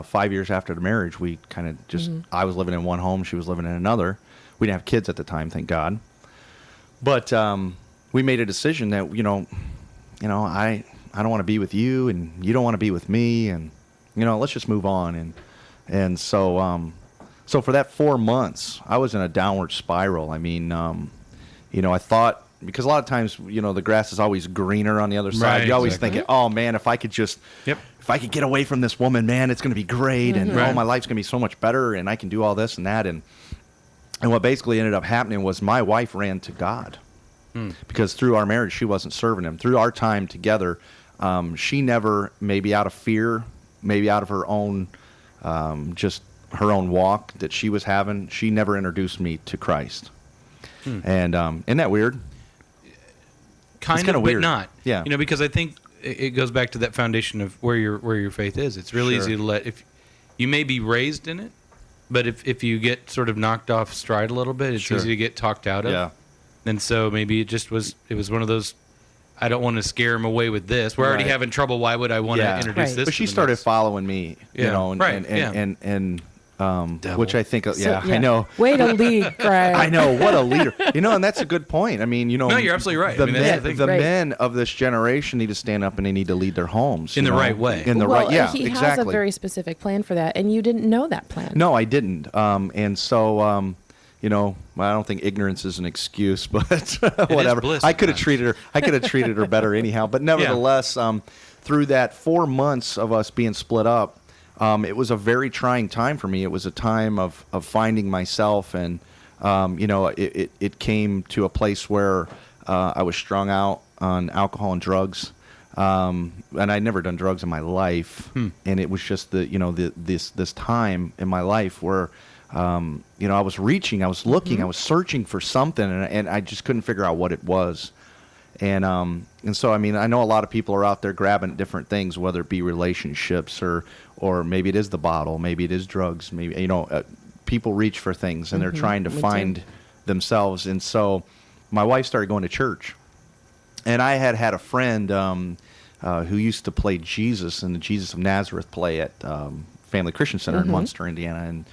5 years after the marriage, we kind of just, I was living in one home, she was living in another. We didn't have kids at the time, thank God. But we made a decision that, I don't want to be with you, and you don't want to be with me, and, let's just move on. And so for that 4 months, I was in a downward spiral. I mean, I thought, because a lot of times, the grass is always greener on the other side. Right, You always exactly. think, oh, man, if I could just... Yep. If I could get away from this woman, man, it's going to be great, and my life's going to be so much better, and I can do all this and that. And what basically ended up happening was my wife ran to God, because through our marriage, she wasn't serving him. Through our time together, she never, maybe out of fear, maybe out of her own, just her own walk that she was having, she never introduced me to Christ. And isn't that weird? Kind of, but weird. not. Yeah. Because I think it goes back to that foundation of where your faith is. It's really Sure. easy to if you may be raised in it, but if you get sort of knocked off stride a little bit, it's Sure. easy to get talked out of. Yeah. And so maybe it was one of those, I don't want to scare him away with this. We're already Right. having trouble. Why would I want to Yeah. introduce Right. this? But to she the started mix? following me, Yeah. Right. which I think, So, I know. Way to lead, Greg. I know, what a leader. And that's a good point. I mean, No, you're absolutely right. The, I mean, that's men, the thing. the Right. men of this generation need to stand up and they need to lead their homes. In you the know? right way. In the well, right, yeah, he exactly. has a very specific plan for that, and you didn't know that plan. No, I didn't. And so, well, I don't think ignorance is an excuse, but whatever. bliss I could have sometimes. treated her better anyhow. But nevertheless, through that 4 months of us being split up, it was a very trying time for me. It was a time of finding myself, and it came to a place where I was strung out on alcohol and drugs, and I'd never done drugs in my life, and it was just this time in my life where I was reaching, I was looking, I was searching for something, and I just couldn't figure out what it was. And so, I mean, I know a lot of people are out there grabbing different things, whether it be relationships or maybe it is the bottle, maybe it is drugs, maybe, people reach for things and they're trying to find themselves. And so my wife started going to church, and I had a friend who used to play Jesus in the Jesus of Nazareth play at Family Christian Center in Munster, Indiana. And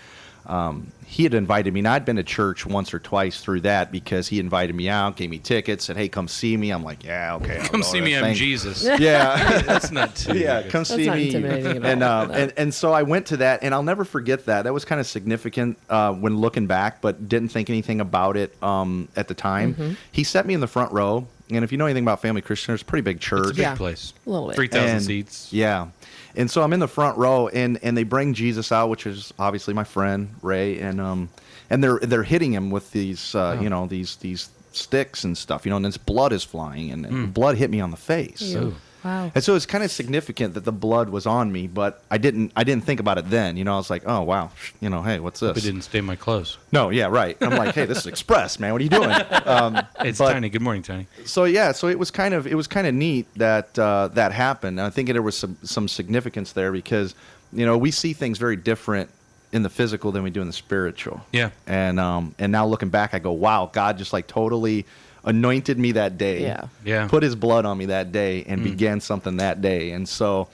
he had invited me, and I'd been to church once or twice through that because he invited me out, gave me tickets, said, hey, come see me. I'm like, yeah, okay. I'll Come go see to me, that I'm thing. Jesus. Yeah. That's not too. Yeah, good. come see not me. intimidating at all. And so I went to that, and I'll never forget that. That was kind of significant when looking back, but didn't think anything about it at the time. He set me in the front row, and if you know anything about Family Christian, it's a pretty big church. It's a big Yeah. place. A little bit. 3,000 And- seats. Yeah. And so I'm in the front row, and they bring Jesus out, which is obviously my friend Ray, and they're hitting him with these these sticks and stuff, and his blood is flying, and blood hit me on the face. Ew. Wow. And so it's kind of significant that the blood was on me, but I didn't think about it then. I was like, oh wow, hey, what's this? It didn't stain my clothes. No, yeah, right. I'm like, hey, this is Express, man. What are you doing? It's but- Tiny. Good morning, Tiny. So yeah, so it was kind of neat that that happened. I think there was some significance there because we see things very different in the physical than we do in the spiritual. Yeah. And now looking back, I go, wow, God just like totally anointed me that day. Yeah. Yeah. Put His blood on me that day and began something that day. And so,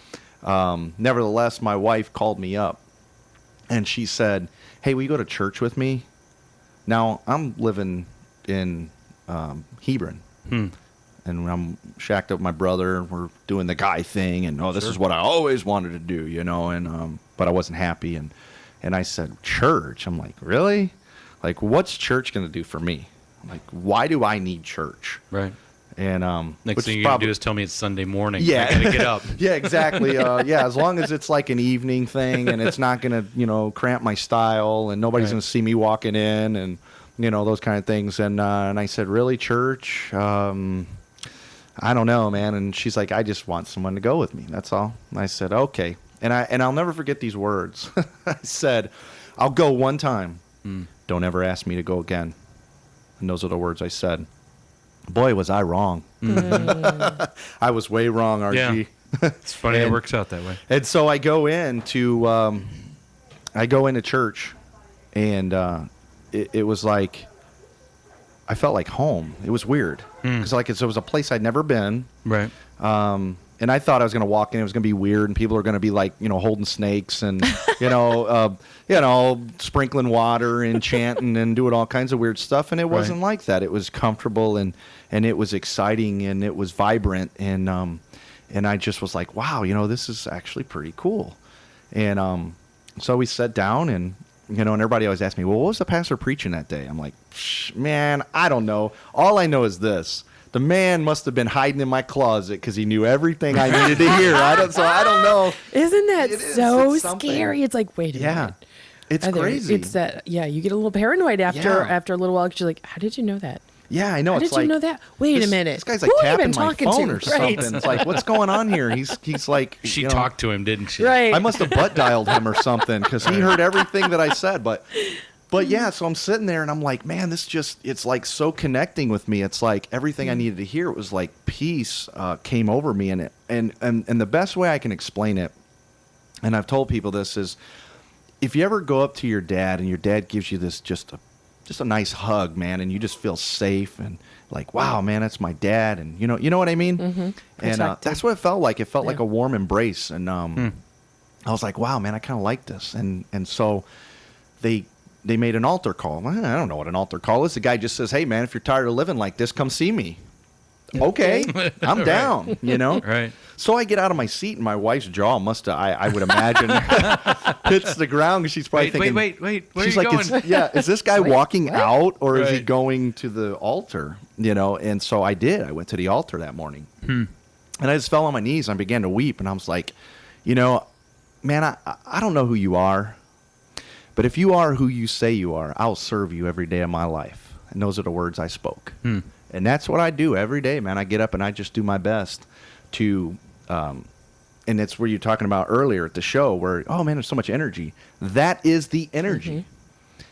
nevertheless, my wife called me up and she said, "Hey, will you go to church with me?" Now I'm living in Hebron. And I'm shacked up with my brother. We're doing the guy thing, and this is what I always wanted to do, and but I wasn't happy, and I said, church. I'm like, really? Like, what's church going to do for me? I'm like, why do I need church? Right. And Next which thing is you're going to do is tell me it's Sunday morning. Yeah. I got to get up. Yeah, exactly. Yeah, as long as it's like an evening thing and it's not going to, cramp my style and nobody's Right. going to see me walking in and, those kind of things. And I said, really, church? I don't know, man. And she's like, I just want someone to go with me. That's all. And I said, okay. And I'll never forget these words. I said, I'll go one time. Don't ever ask me to go again. And those are the words I said. Boy, was I wrong. I was way wrong, RG. Yeah. It's funny it And- works out that way. And so I go into church, and it was like I felt like home. It was weird because it was a place I'd never been. Right. And I thought I was going to walk in, it was going to be weird, and people are going to be like, holding snakes and, sprinkling water and chanting and doing all kinds of weird stuff. And it wasn't like that. It was comfortable and it was exciting and it was vibrant. And I just was like, wow, this is actually pretty cool. And so we sat down and everybody always asks me, well, what was the pastor preaching that day? I'm like, man, I don't know. All I know is this. The man must have been hiding in my closet because he knew everything I needed to hear. I don't know. Isn't that It is. so It's something. scary? It's like, wait a Yeah. minute. It's Are there- crazy. It's that, you get a little paranoid after Yeah. a little while because you're like, how did you know that? Yeah, I know. How it's did like, you know that? Wait this, a minute. This guy's like Who have you tapping been my talking phone to? or something. Right. It's like, what's going on here? He's like, She talked to him, didn't she? Right. I must have butt dialed him or something because he heard everything that I said. But yeah, so I'm sitting there and I'm like, man, it's like so connecting with me. It's like everything I needed to hear. It was like peace came over me. And the best way I can explain it, and I've told people this, is if you ever go up to your dad and your dad gives you this just a nice hug, man, and you just feel safe and like, wow, man, that's my dad. And you know what I mean? Mm-hmm. And Protected. that's what it felt like. It felt like a warm embrace. And I was like, wow, man, I kind of like this. And so they made an altar call. I don't know what an altar call is. The guy just says, hey, man, if you're tired of living like this, come see me. Okay, I'm down, Right. So I get out of my seat, and my wife's jaw must have, I would imagine, hits the ground because she's probably thinking, Wait. Where she's are you like, going? is this guy walking out or is he Right. going to the altar? And so I did. I went to the altar that morning. And I just fell on my knees and I began to weep. And I was like, man, I don't know who you are. But if you are who you say you are, I'll serve you every day of my life. And those are the words I spoke. And that's what I do every day, man. I get up and I just do my best to, and it's where you're talking about earlier at the show where, oh man, there's so much energy. That is the energy.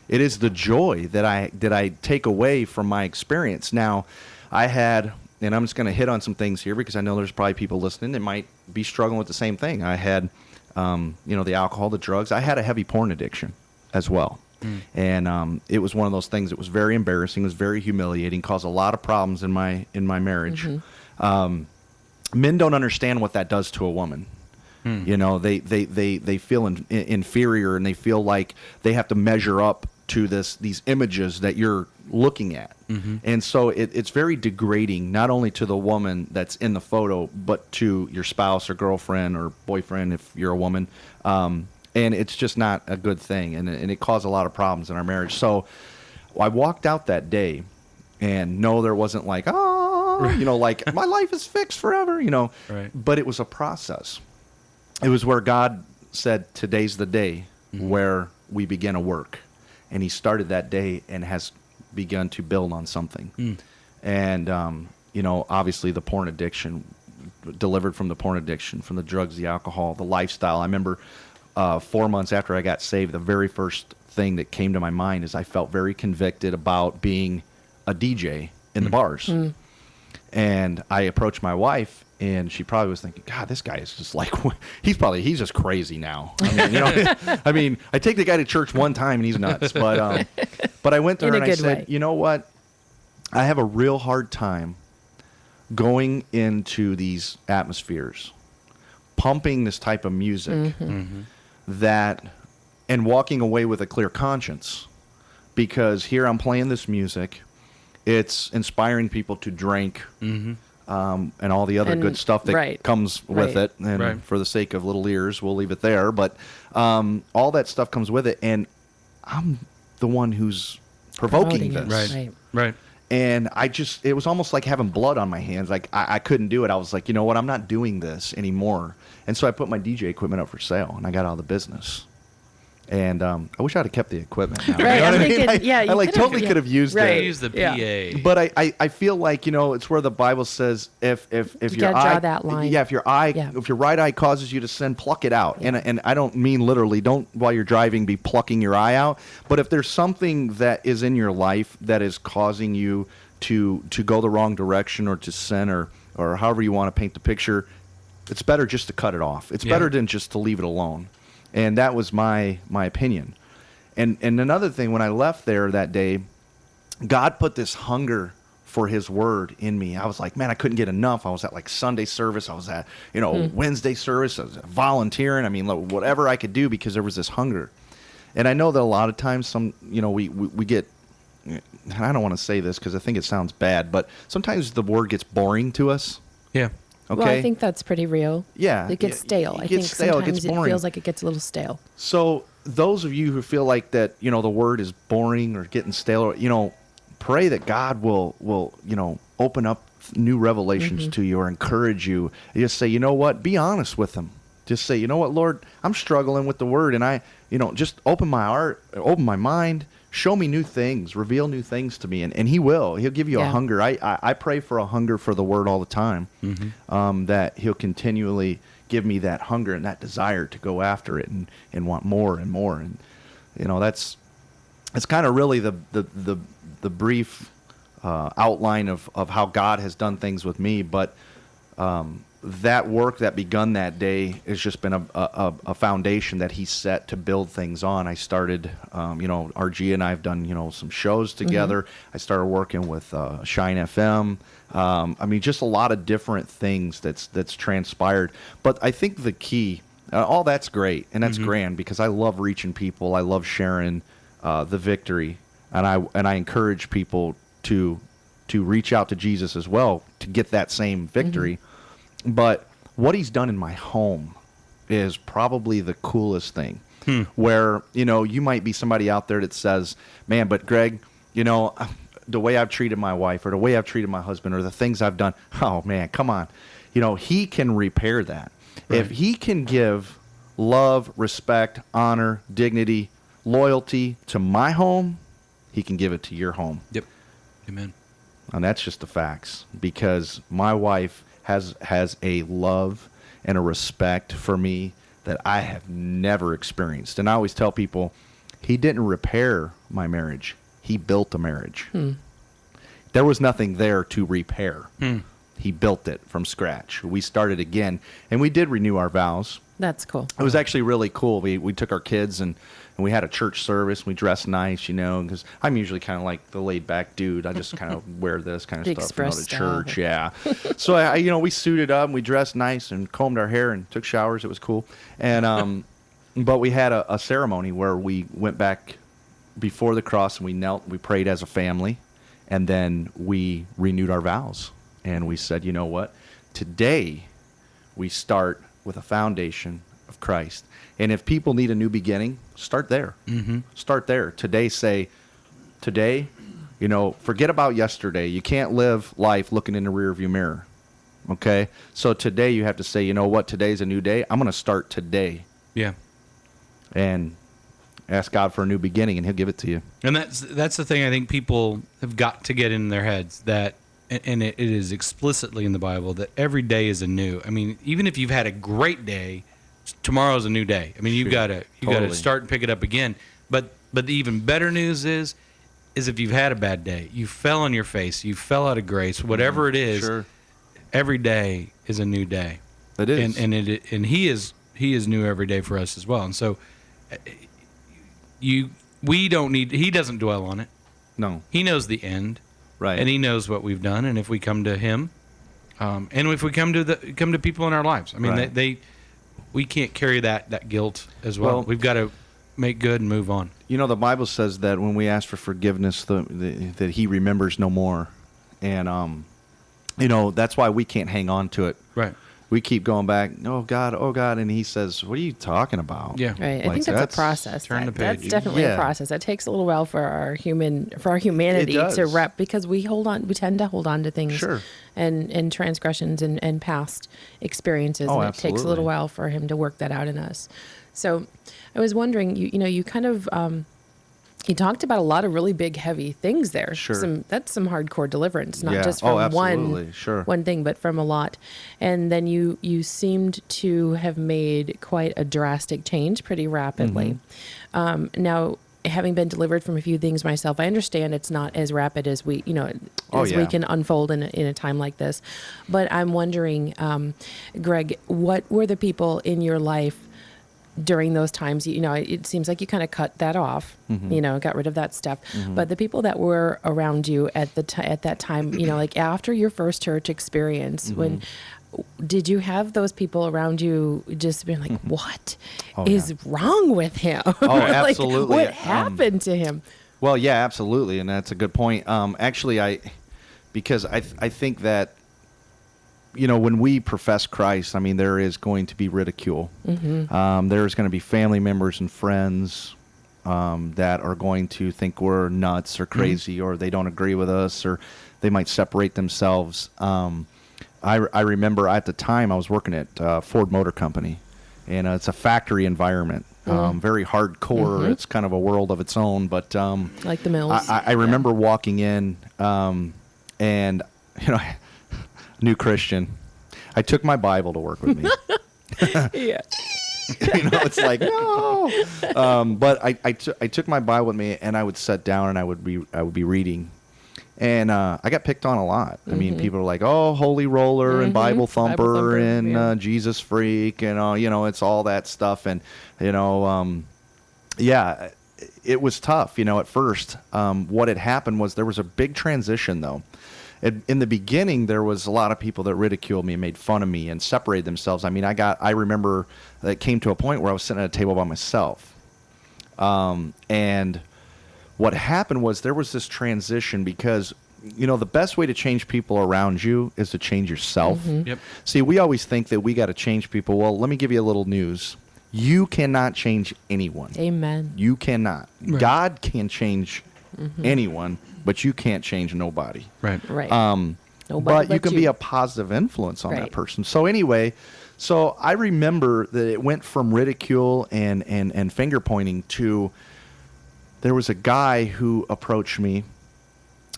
It is the joy that I take away from my experience. Now, I had, and I'm just going to hit on some things here because I know there's probably people listening that might be struggling with the same thing. I had, the alcohol, the drugs. I had a heavy porn addiction as well. And it was one of those things that was very embarrassing, was very humiliating, caused a lot of problems in my marriage. Men don't understand what that does to a woman. They feel inferior and they feel like they have to measure up to these images that you're looking at. And so it's very degrading, not only to the woman that's in the photo, but to your spouse or girlfriend or boyfriend if you're a woman. And it's just not a good thing. And it caused a lot of problems in our marriage. So I walked out that day and no, there wasn't like, like my life is fixed forever, Right. But it was a process. It was where God said, today's the day where we begin a work. And he started that day and has begun to build on something. And, obviously the porn addiction delivered from the porn addiction, from the drugs, the alcohol, the lifestyle. I remember 4 months after I got saved, the very first thing that came to my mind is I felt very convicted about being a DJ in the bars. And I approached my wife, and she probably was thinking, God, this guy is just like, he's just crazy now. I mean, I mean, I take the guy to church one time and he's nuts. But I went to her and I said, you know what? I have a real hard time going into these atmospheres, pumping this type of music that, and walking away with a clear conscience, because here I'm playing this music. It's inspiring people to drink and all the other good stuff that comes with it. And for the sake of little ears, we'll leave it there. But all that stuff comes with it. And I'm the one who's provoking this. Right. And it was almost like having blood on my hands. Like I couldn't do it. I was like, you know what? I'm not doing this anymore. And so I put my DJ equipment up for sale, and I got out of the business. And I wish I'd have kept the equipment. Now. Right, You know I'm what I mean? thinking, I like totally could have used it. Use the PA. But I feel like, it's where the Bible says if You your gotta eye, draw that line. if your right eye causes you to sin, pluck it out. Yeah. And I don't mean literally. Don't while you're driving be plucking your eye out. But if there's something that is in your life that is causing you to go the wrong direction or to sin or however you want to paint the picture, it's better just to cut it off. It's better than just to leave it alone. And that was my opinion. And another thing, when I left there that day, God put this hunger for his word in me. I was like, man, I couldn't get enough. I was at like Sunday service. I was at, Wednesday service. I was volunteering. I mean, whatever I could do because there was this hunger. And I know that a lot of times we get, I don't want to say this because I think it sounds bad, but sometimes the word gets boring to us. Yeah. Okay. Well, I think that's pretty real. Yeah. It gets stale. I think sometimes it feels like it gets a little stale. So those of you who feel like that, the word is boring or getting stale, or, pray that God will open up new revelations to you or encourage you. You just say, you know what? Be honest with him. Just say, you know what, Lord, I'm struggling with the word, and I, just open my heart, open my mind, show me new things, reveal new things to me, and he will. He'll give you a hunger. I pray for a hunger for the word all the time, that he'll continually give me that hunger and that desire to go after it and want more and more. And, it's kind of really the brief outline of how God has done things with me. But that work that begun that day has just been a foundation that he set to build things on. I started, RG and I have done, some shows together. I started working with Shine FM. Just a lot of different things that's transpired. But I think the key, all that's great and that's grand because I love reaching people. I love sharing the victory, and I encourage people to reach out to Jesus as well to get that same victory. But what he's done in my home is probably the coolest thing. Where, you might be somebody out there that says, man, but Greg, the way I've treated my wife or the way I've treated my husband or the things I've done, oh, man, come on. He can repair that. Right. If he can give love, respect, honor, dignity, loyalty to my home, he can give it to your home. Yep. Amen. And that's just the facts, because my wife has a love and a respect for me that I have never experienced. And I always tell people, he didn't repair my marriage. He built a marriage. There was nothing there to repair. He built it from scratch. We started again, and we did renew our vows. That's cool. It was actually really cool. We took our kids and we had a church service. We dressed nice, because I'm usually kind of like the laid back dude. I just kind of wear this kind of stuff to church. Yeah. So we suited up and we dressed nice and combed our hair and took showers. It was cool. And but we had a ceremony where we went back before the cross and we knelt. We prayed as a family, and then we renewed our vows. And we said, you know what? Today we start with a foundation of Christ. And if people need a new beginning, start there. Start there. Today, forget about yesterday. You can't live life looking in the rearview mirror. Okay? So today you have to say, you know what? Today's a new day. I'm going to start today. Yeah. And ask God for a new beginning, and he'll give it to you. And that's the thing I think people have got to get in their heads, that and it is explicitly in the Bible that every day is anew. I mean, even if you've had a great day, tomorrow's a new day. I mean, you got to Totally. start and pick it up again. But the even better news is if you've had a bad day, you fell on your face, you fell out of grace, whatever it is. Sure. Every day is a new day. It is. And he is new every day for us as well. And so we don't need, he doesn't dwell on it. No. He knows the end. Right. And he knows what we've done. And if we come to him, and if we come to people in our lives, I mean, Right. we can't carry that guilt as well. We've got to make good and move on. You know, the Bible says that when we ask for forgiveness, that he remembers no more. And, you know, that's why we can't hang on to it. Right. We keep going back, oh, God, and he says, what are you talking about? Yeah. Right. I Like, think that's a process. turn the That's page. definitely Yeah. a process. That takes a little while for our humanity It to does. rep, because we tend to hold on to things Sure. and transgressions and past experiences. Oh, and it takes a absolutely. little while for him to work that out in us. So I was wondering, you kind of you talked about a lot of really big, heavy things there. Sure. That's some hardcore deliverance, not Yeah. just Oh, from absolutely. Sure. one thing, but from a lot. And then you seemed to have made quite a drastic change pretty rapidly. Mm-hmm. Now, having been delivered from a few things myself, I understand it's not as rapid as we yeah. can unfold in a time like this. But I'm wondering, Greg, what were the people in your life during those times? It seems like you kind of cut that off, got rid of that stuff. But the people that were around you at that time, like after your first church experience, when did you have those people around you just being like, what is wrong with him? Oh, Like, absolutely. what happened to him? Well, yeah, absolutely, and that's a good point. Actually, because I think that, when we profess Christ, I mean, there is going to be ridicule. There's going to be family members and friends that are going to think we're nuts or crazy, or they don't agree with us, or they might separate themselves. I remember at the time I was working at Ford Motor Company, and it's a factory environment, very hardcore. It's kind of a world of its own. But Like the mills. I remember walking in, and new Christian, I took my Bible to work with me. Yeah. It's like no. But I took my Bible with me, and I would sit down and I would be reading. And I got picked on a lot. I mean, people are like, "Oh, holy roller and Bible thumper and yeah. Jesus freak," and it's all that stuff. And yeah, it was tough. At first, what had happened was there was a big transition, though. In the beginning, there was a lot of people that ridiculed me and made fun of me and separated themselves. I mean, I remember that it came to a point where I was sitting at a table by myself, and what happened was there was this transition because, the best way to change people around you is to change yourself. Yep. See, we always think that we got to change people. Well, let me give you a little news. You cannot change anyone. Amen. You cannot. Right. God can change anyone, but you can't change nobody. Right. Right. Nobody But you but can be a positive influence on that Right. person. So anyway, I remember that it went from ridicule and finger pointing to, there was a guy who approached me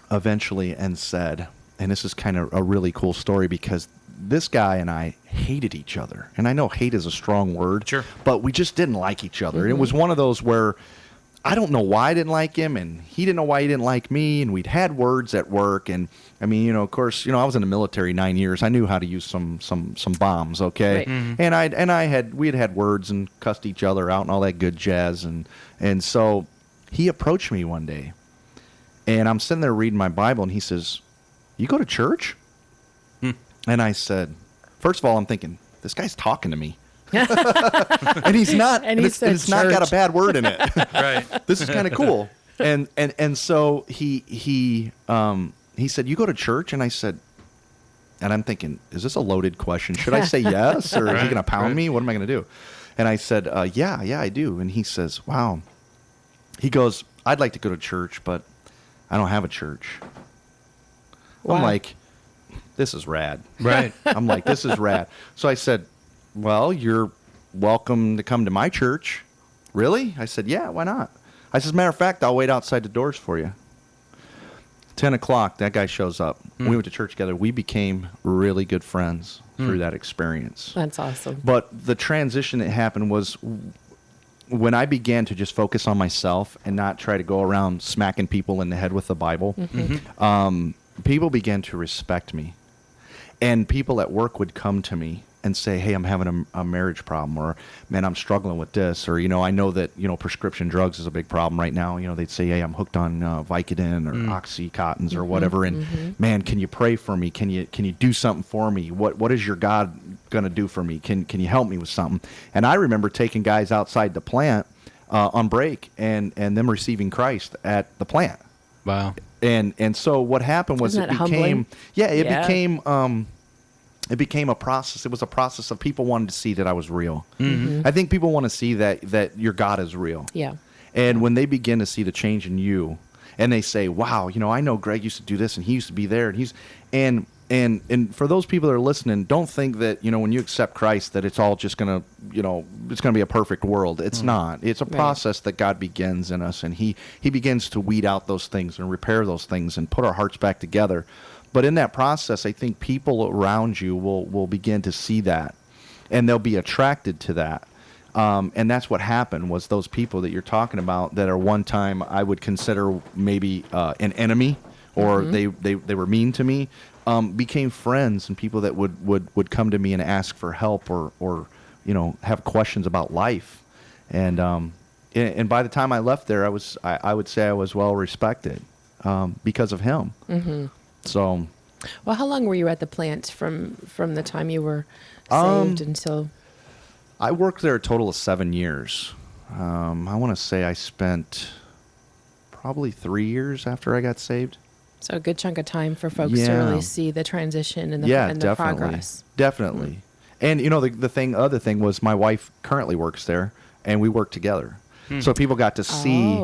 eventually and said, and this is kind of a really cool story because this guy and I hated each other. And I know hate is a strong word, Sure. but we just didn't like each other. It was one of those where I don't know why I didn't like him, and he didn't know why he didn't like me, and we'd had words at work. And I mean, of course, I was in the military 9 years. I knew how to use some bombs, okay? Right. And we had words and cussed each other out and all that good jazz. And so he approached me one day, and I'm sitting there reading my Bible, and he says, "You go to church?" And I said, first of all, I'm thinking, this guy's talking to me. And he's not. And he it's said not got church. a bad word in it. Right. This is kind of cool. And so he said, "You go to church?" And I said, and I'm thinking, is this a loaded question? Should I say yes, or is he Right, going to pound right. me? What am I going to do? And I said, yeah, I do. And he says, wow. He goes, "I'd like to go to church, but I don't have a church." Wow. I'm like, this is rad. Right. I'm like, this is rad. So I said, "Well, you're welcome to come to my church." "Really?" I said, "Yeah, why not?" I said, "As a matter of fact, I'll wait outside the doors for you." 10 o'clock, that guy shows up. We went to church together. We became really good friends through that experience. That's awesome. But the transition that happened was when I began to just focus on myself and not try to go around smacking people in the head with the Bible, people began to respect me. And people at work would come to me and say, hey, I'm having a marriage problem, or, man, I'm struggling with this, or, I know that, prescription drugs is a big problem right now. They'd say, hey, I'm hooked on Vicodin or Oxycontins or whatever, and, man, can you pray for me? Can you do something for me? What is your God going to do for me? Can you help me with something? And I remember taking guys outside the plant on break and them receiving Christ at the plant. Wow. And so what happened was Isn't that humbling? it became a process. It was a process of people wanting to see that I was real. I think people want to see that your God is real. Yeah. And when they begin to see the change in you, and they say, "Wow, I know Greg used to do this, and he used to be there, and and for those people that are listening, don't think that when you accept Christ that it's all just gonna it's gonna be a perfect world. It's not. It's a process that God begins in us, and He begins to weed out those things and repair those things and put our hearts back together. But in that process, I think people around you will begin to see that, and they'll be attracted to that. And that's what happened, was those people that you're talking about that are one time I would consider maybe an enemy, or they were mean to me, became friends, and people that would come to me and ask for help or have questions about life. And by the time I left there, I would say I was well respected because of him. So, Well, how long were you at the plant from the time you were saved until? I worked there a total of 7 years. I want to say I spent probably 3 years after I got saved. So a good chunk of time for folks to really see the transition and the definitely, progress. Definitely. And the other thing was my wife currently works there, and we work together. So people got to see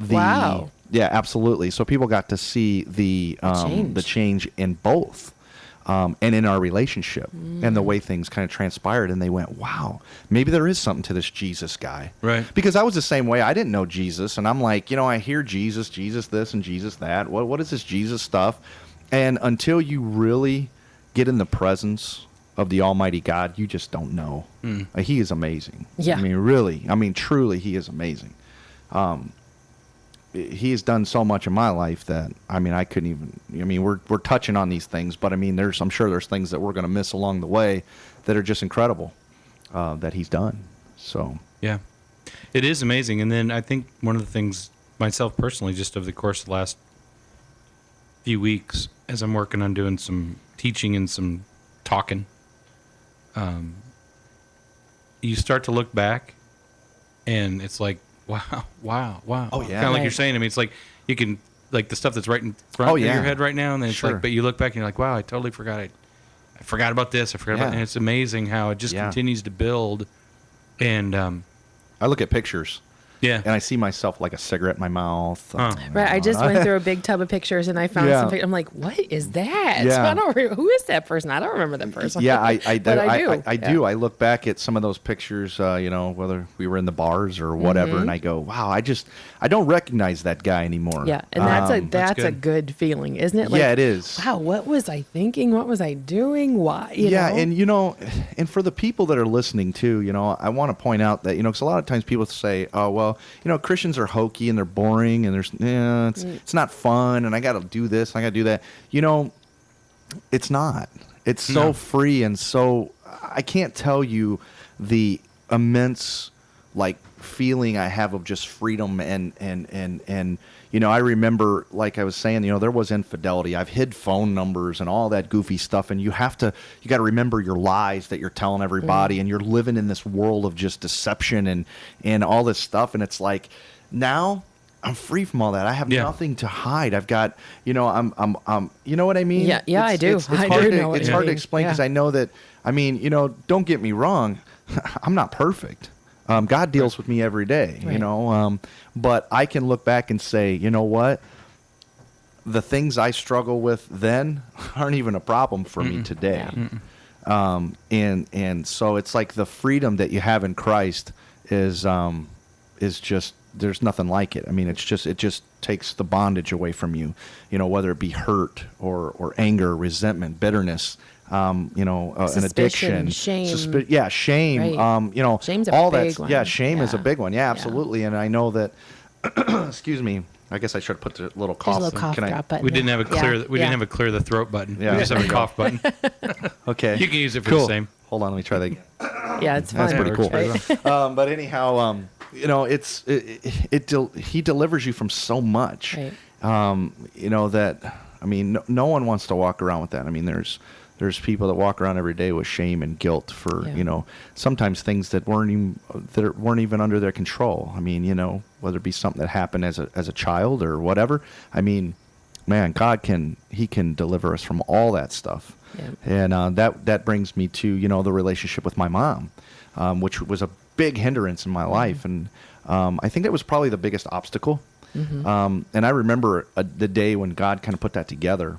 wow. Yeah, absolutely. So people got to see the change in both, and in our relationship, and the way things kind of transpired. And they went, "Wow, maybe there is something to this Jesus guy." Right. Because I was the same way. I didn't know Jesus, and I'm like, I hear Jesus this and Jesus that. What is this Jesus stuff? And until you really get in the presence of the Almighty God, you just don't know. He is amazing. Yeah. Truly, He is amazing. He has done so much in my life that I couldn't even. We're touching on these things, but I'm sure there's things that we're going to miss along the way that are just incredible that He's done. So yeah, it is amazing. And then I think one of the things myself personally, just over the course of the last few weeks, as I'm working on doing some teaching and some talking, you start to look back, and it's like, wow. Oh, yeah. Kind of like you're saying. It's like you can, like the stuff that's right in front of your head right now, and then it's like, but you look back and you're like, wow, I totally forgot. I forgot about this. I forgot about, and it's amazing how it just continues to build. And I look at pictures. Yeah. And I see myself like a cigarette in my mouth. Right. I just went through a big tub of pictures, and I found some. I'm like, what is that? Yeah. I don't who is that person? I don't remember that person. Yeah, I But I do. I do. I look back at some of those pictures, whether we were in the bars or whatever, and I go, wow, I don't recognize that guy anymore. Yeah, and that's a good feeling, isn't it? Like, yeah, it is. Wow, what was I thinking? What was I doing? Why? You know? And and for the people that are listening too, I want to point out that because a lot of times people say, oh well, Christians are hokey and they're boring and it's not fun and I got to do this, I got to do that. It's not. It's so free and so I can't tell you the immense feeling I have of just freedom and I remember, like I was saying, there was infidelity. I've hid phone numbers and all that goofy stuff, and you got to remember your lies that you're telling everybody, and you're living in this world of just deception and all this stuff, and it's like now I'm free from all that. I have nothing to hide. I've got, I'm you know what I mean? Yeah, I do. It's hard to explain because I know that, don't get me wrong, I'm not perfect. God deals with me every day, but I can look back and say, you know what? The things I struggle with then aren't even a problem for me today. And so it's like the freedom that you have in Christ is just there's nothing like it. I mean, it just takes the bondage away from you, whether it be hurt or anger, resentment, bitterness, an addiction, shame. Shame. Right. Shame's a all big that's one. yeah, shame is a Yeah. big one. Yeah, Yeah. absolutely. And I know that. Excuse me. I guess I should have put the little There's cough. a little cough Can I- drop button. We didn't have a clear. Yeah. We didn't have a clear the throat button. Yeah. We just have There a you go. cough button. Okay. You can use it for cool. the same. Hold on. Let me try that again. Yeah, it's fun. That's pretty cool. Right? But anyhow, he delivers you from so much. Right. That I mean, no one wants to walk around with that. I mean, there's people that walk around every day with shame and guilt for Yeah. sometimes things that weren't even under their control. I mean, whether it be something that happened as a child or whatever. I mean, man, God can deliver us from all that stuff. Yeah. And that brings me to the relationship with my mom, which was a big hindrance in my life, and I think that was probably the biggest obstacle. And I remember the day when God kind of put that together.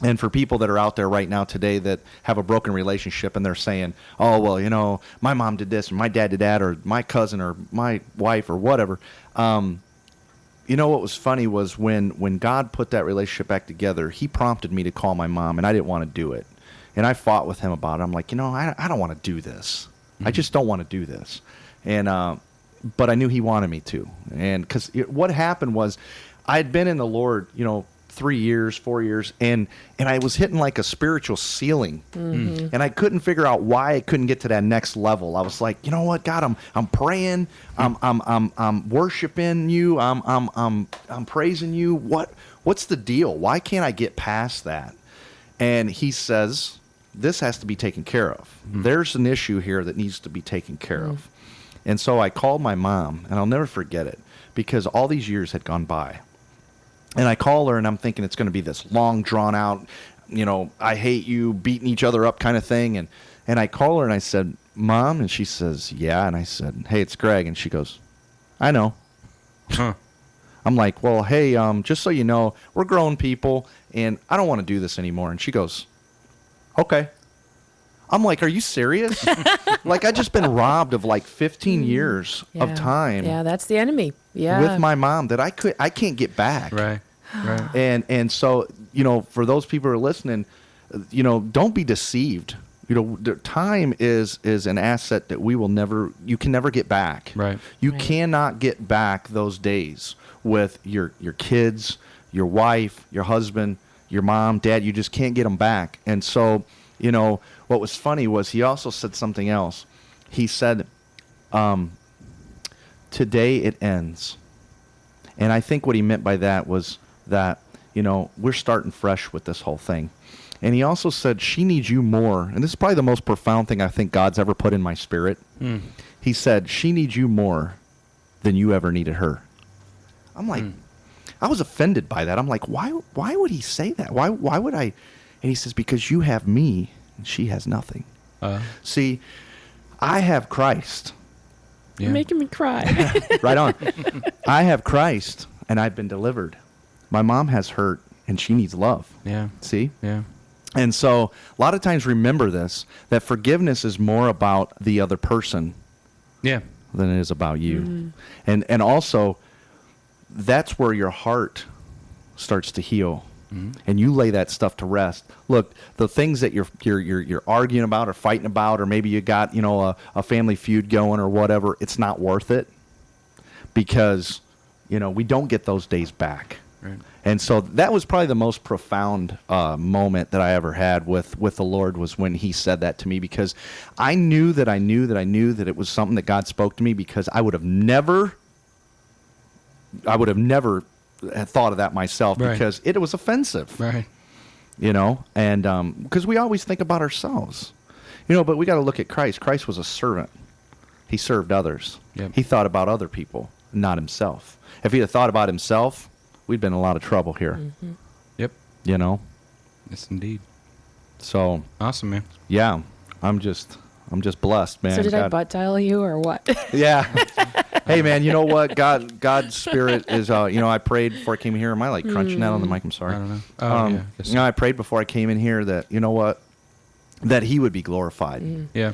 And for people that are out there right now today that have a broken relationship and they're saying, oh, well, my mom did this, or my dad did that, or my cousin, or my wife, or whatever. What was funny was when God put that relationship back together, he prompted me to call my mom, and I didn't want to do it. And I fought with him about it. I'm like, I don't want to do this. I just don't want to do this. And but I knew he wanted me to. And because what happened was I had been in the Lord, 3 years, 4 years, and I was hitting like a spiritual ceiling, and I couldn't figure out why I couldn't get to that next level. I was like, you know what, God, I'm praying, I'm worshiping you, I'm praising you. What's the deal? Why can't I get past that? And he says, this has to be taken care of. There's an issue here that needs to be taken care of. And so I called my mom, and I'll never forget it because all these years had gone by. And I call her, and I'm thinking it's going to be this long, drawn-out, I hate you, beating each other up kind of thing. And I call her, and I said, Mom? And she says, yeah. And I said, hey, it's Greg. And she goes, I know. Huh. I'm like, well, hey, just so you know, we're grown people, and I don't want to do this anymore. And she goes, okay. I'm like, are you serious? Like, I just been robbed of like 15 years of time. Yeah, that's the enemy. Yeah. With my mom that I can't get back. Right. And so, for those people who are listening, don't be deceived. The time is an asset that you can never get back. Right. You Right. cannot get back those days with your kids, your wife, your husband, your mom, dad. You just can't get them back. And so, what was funny was he also said something else. He said, today it ends. And I think what he meant by that was that, we're starting fresh with this whole thing. And he also said, she needs you more. And this is probably the most profound thing I think God's ever put in my spirit. He said, she needs you more than you ever needed her. I'm like, I was offended by that. I'm like, why would he say that? Why would I? And he says, because you have me and she has nothing. See, I have Christ. Yeah. You're making me cry. Right on. I have Christ and I've been delivered. My mom has hurt and she needs love. Yeah. See? Yeah. And so a lot of times remember this, that forgiveness is more about the other person Yeah. than it is about you. And also that's where your heart starts to heal. And you lay that stuff to rest. Look, the things that you're arguing about or fighting about, or maybe you got a family feud going or whatever, it's not worth it because we don't get those days back. Right. And so that was probably the most profound moment that I ever had with the Lord was when he said that to me, because I knew that it was something that God spoke to me, because I would have never had thought of that myself. Right. Because it was offensive. Right. And because we always think about ourselves, but we got to look at Christ. Christ was a servant. He served others. Yep. He thought about other people, not himself. If he had thought about himself, we'd been in a lot of trouble here. Yep. Yes, indeed. So Awesome, man. yeah, I'm just blessed, man. So did I God- butt dial you or what? Yeah. Hey, man, you know what? God's spirit is. I prayed before I came here. Am I like crunching that on the mic? I'm sorry. I don't know. Oh, yeah. I guess so. I prayed before I came in here that, you know what? that he would be glorified. Yeah.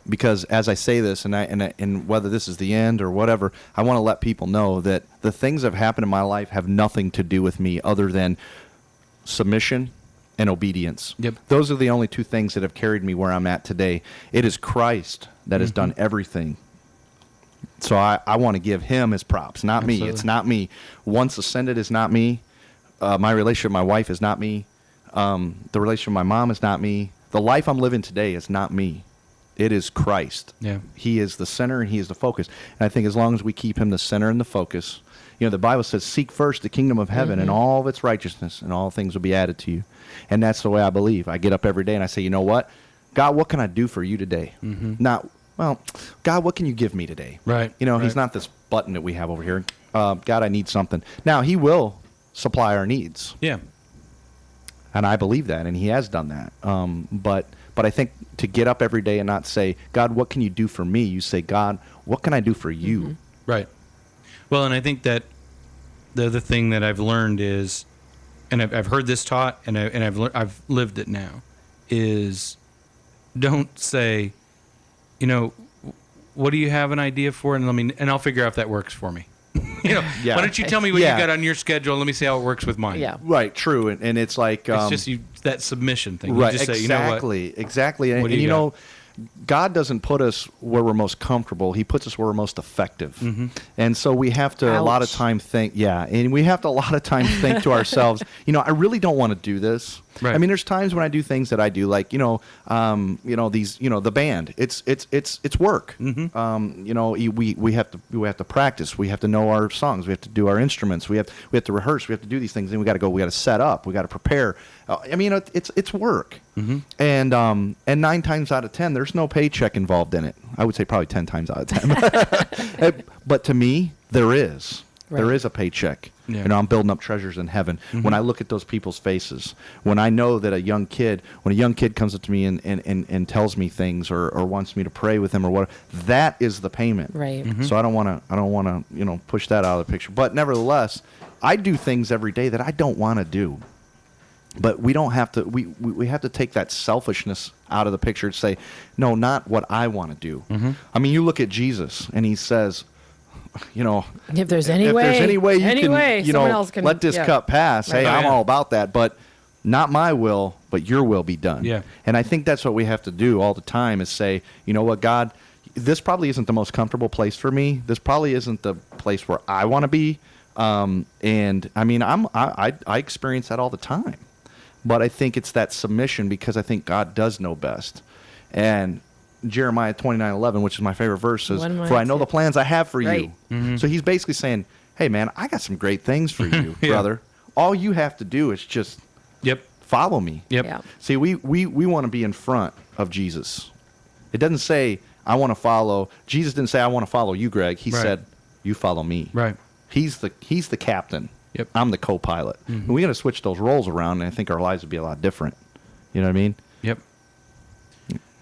Because as I say this, and whether this is the end or whatever, I want to let people know that the things that have happened in my life have nothing to do with me other than submission and obedience. Yep. Those are the only two things that have carried me where I'm at today. It is Christ that has done everything. So I want to give him his props, not me. Absolutely. It's not me. Once ascended is not me. My relationship with my wife is not me. The relationship with my mom is not me. The life I'm living today is not me. It is Christ. Yeah. He is the center and he is the focus. And I think as long as we keep him the center and the focus, the Bible says, seek first the kingdom of heaven and all of its righteousness, and all things will be added to you. And that's the way I believe. I get up every day and I say, you know what? God, what can I do for you today? Not, well, God, what can you give me today? Right. He's right. not this button that we have over here. God, I need something. Now, he will supply our needs. Yeah. And I believe that, and he has done that. But I think to get up every day and not say, God, what can you do for me? You say, God, what can I do for you? Right. Well, and I think that the other thing that I've learned is, and I've heard this taught, and I've lived it now, is don't say, what do you have an idea for, and I'll figure out if that works for me. Yeah. Why don't you tell me what Yeah. you got on your schedule? Let me see how it works with mine. Yeah. Right, true. And it's like... It's just that submission thing. right, You just say, exactly, exactly. And, What do and you got? God doesn't put us where we're most comfortable. He puts us where we're most effective. And so we have to a lot of Ouch. time think, and we have to a lot of time think to ourselves, I really don't want to do this. Right. I mean, there's times when I do things that I do, like, these, the band, it's work. We have to practice. We have to know our songs. We have to do our instruments. We have to rehearse. We have to do these things. Then we got to set up. We got to prepare. It's work. And 9 times out of 10, there's no paycheck involved in it. I would say probably 10 times out of 10. But to me, there is. There Right. is a paycheck. Yeah. I'm building up treasures in heaven. When I look at those people's faces, when I know that when a young kid comes up to me and tells me things or wants me to pray with him or what, that is the payment. Right. So I don't want to push that out of the picture. But nevertheless, I do things every day that I don't want to do. But we don't have to. We have to take that selfishness out of the picture and say, no, not what I want to do. I mean, you look at Jesus, and he says, If there's any way you someone can, else can let this cup pass. Right. Hey, Oh, I'm yeah. all about that, but not my will, but your will be done. Yeah. And I think that's what we have to do all the time is say, you know what, God, this probably isn't the most comfortable place for me. This probably isn't the place where I want to be. And I mean, I experience that all the time. But I think it's that submission because I think God does know best. And Jeremiah 29:11, which is my favorite verse, says, One "For I know mindset. the plans I have for Right. you." So he's basically saying, hey, man, I got some great things for you, Yeah. brother. All you have to do is just Yep. follow me. Yep. Yeah. See, we want to be in front of Jesus. It doesn't say, I want to follow. Jesus didn't say, I want to follow you, Greg. He Right. said, you follow me. Right. He's the captain. Yep. I'm the co-pilot. And we got to switch those roles around, and I think our lives would be a lot different. You know what I mean? Yep.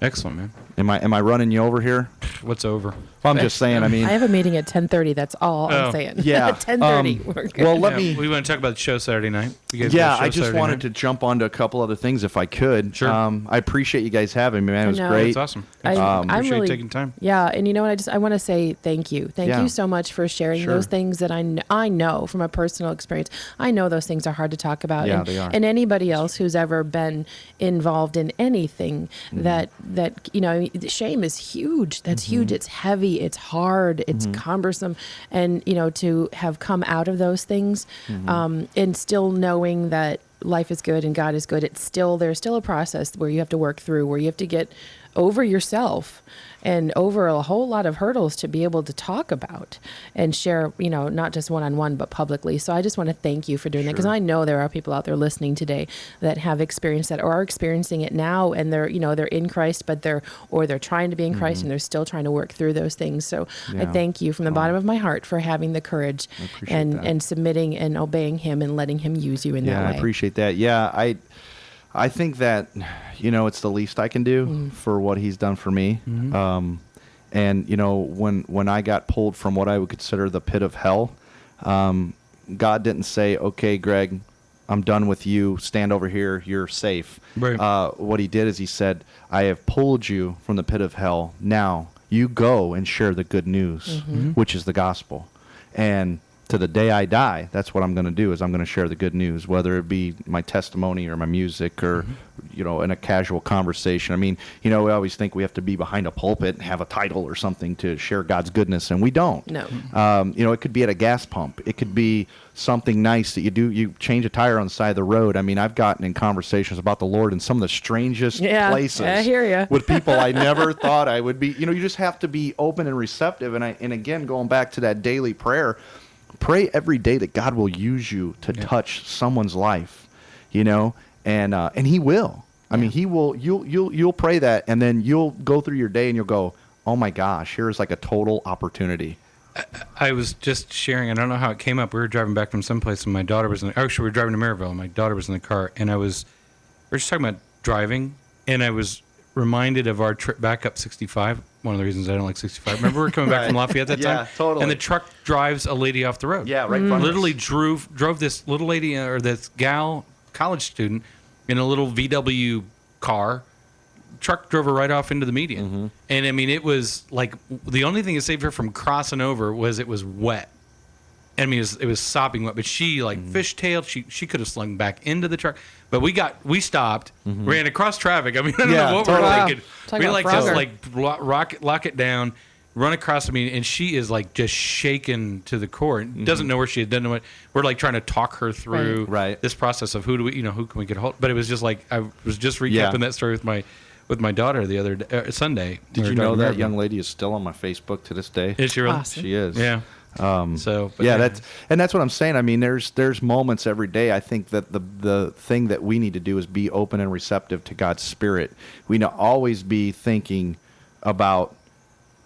Excellent, man. Am I running you over here? What's over? Well, I'm just saying, I mean, I have a meeting at 10:30. That's all Oh. I'm saying. Yeah. 10:30. We're good. well, let Yeah, me. we want to talk about the show Saturday night. You guys Yeah, got a show I just Saturday wanted night? to jump onto a couple other things if I could. Sure. I appreciate you guys having me, man. It was know. great. That's awesome. I'm Appreciate really you taking time. Yeah, and you know what? I want to say thank you. Thank Yeah. you so much for sharing Sure. those things that I know from a personal experience. I know those things are hard to talk about. Yeah, and, they are. And anybody else who's ever been involved in anything Mm-hmm. that shame is huge. That's Mm-hmm. huge. It's heavy. It's hard. It's cumbersome. And to have come out of those things, Mm-hmm. and still knowing that life is good and God is good. There's still a process where you have to work through, where you have to get over yourself and over a whole lot of hurdles to be able to talk about and share, not just one-on-one, but publicly. So I just want to thank you for doing that, because I know there are people out there listening today that have experienced that or are experiencing it now, and they're in Christ, but they're trying to be in Christ and they're still trying to work through those things. So I Yeah. thank you from the bottom of my heart for having the courage appreciate that. and submitting and obeying him and letting him use you in that way. I appreciate that. Yeah, I think that it's the least I can do for what he's done for me. And when I got pulled from what I would consider the pit of hell, God didn't say, "Okay, Greg, I'm done with you. Stand over here. You're safe. Right. What he did is he said, I have pulled you from the pit of hell. Now you go and share the good news, which is the gospel. And to the day I die, that's what I'm going to do, is I'm going to share the good news, whether it be my testimony or my music or, in a casual conversation. I mean, we always think we have to be behind a pulpit and have a title or something to share God's goodness, and we don't. No. It could be at a gas pump. It could be something nice that you do. You change a tire on the side of the road. I mean, I've gotten in conversations about the Lord in some of the strangest places. I hear you. With people I never thought I would be. You just have to be open and receptive. And again, going back to that daily prayer, pray every day that God will use you to touch someone's life, and He will. I mean, He will. You'll pray that, and then you'll go through your day, and you'll go, "Oh my gosh, here's like a total opportunity." I was just sharing. I don't know how it came up. We were driving back from someplace, and my daughter was in. Actually, we were driving to Maryville, and my daughter was in the car, and we were just talking about driving, and I was reminded of our trip back up 65. One of the reasons I don't like 65. Remember, we were coming back from Lafayette that time? Yeah, totally. And the truck drives a lady off the road. Yeah, right in front of us. Literally drove this little lady, or this gal, college student, in a little VW car. Truck drove her right off into the median. And I mean, it was like, the only thing that saved her from crossing over was it was wet. I mean, it was sopping wet, but she fishtailed. She could have slung back into the truck, but we stopped, ran across traffic. I mean, I don't know what we were thinking. Talk We about just Frogger. lock it down, run across. I mean, and she is just shaken to the core. Doesn't know where she is. Doesn't know what. We're trying to talk her through Right. this process of who can we get a hold. But it was just I was just recapping that story with my daughter the other day, Sunday. Did you know that young lady is still on my Facebook to this day? Is she really? Awesome. She is. Yeah. That's what I'm saying. I mean, there's moments every day. I think that the thing that we need to do is be open and receptive to God's Spirit. We need to always be thinking about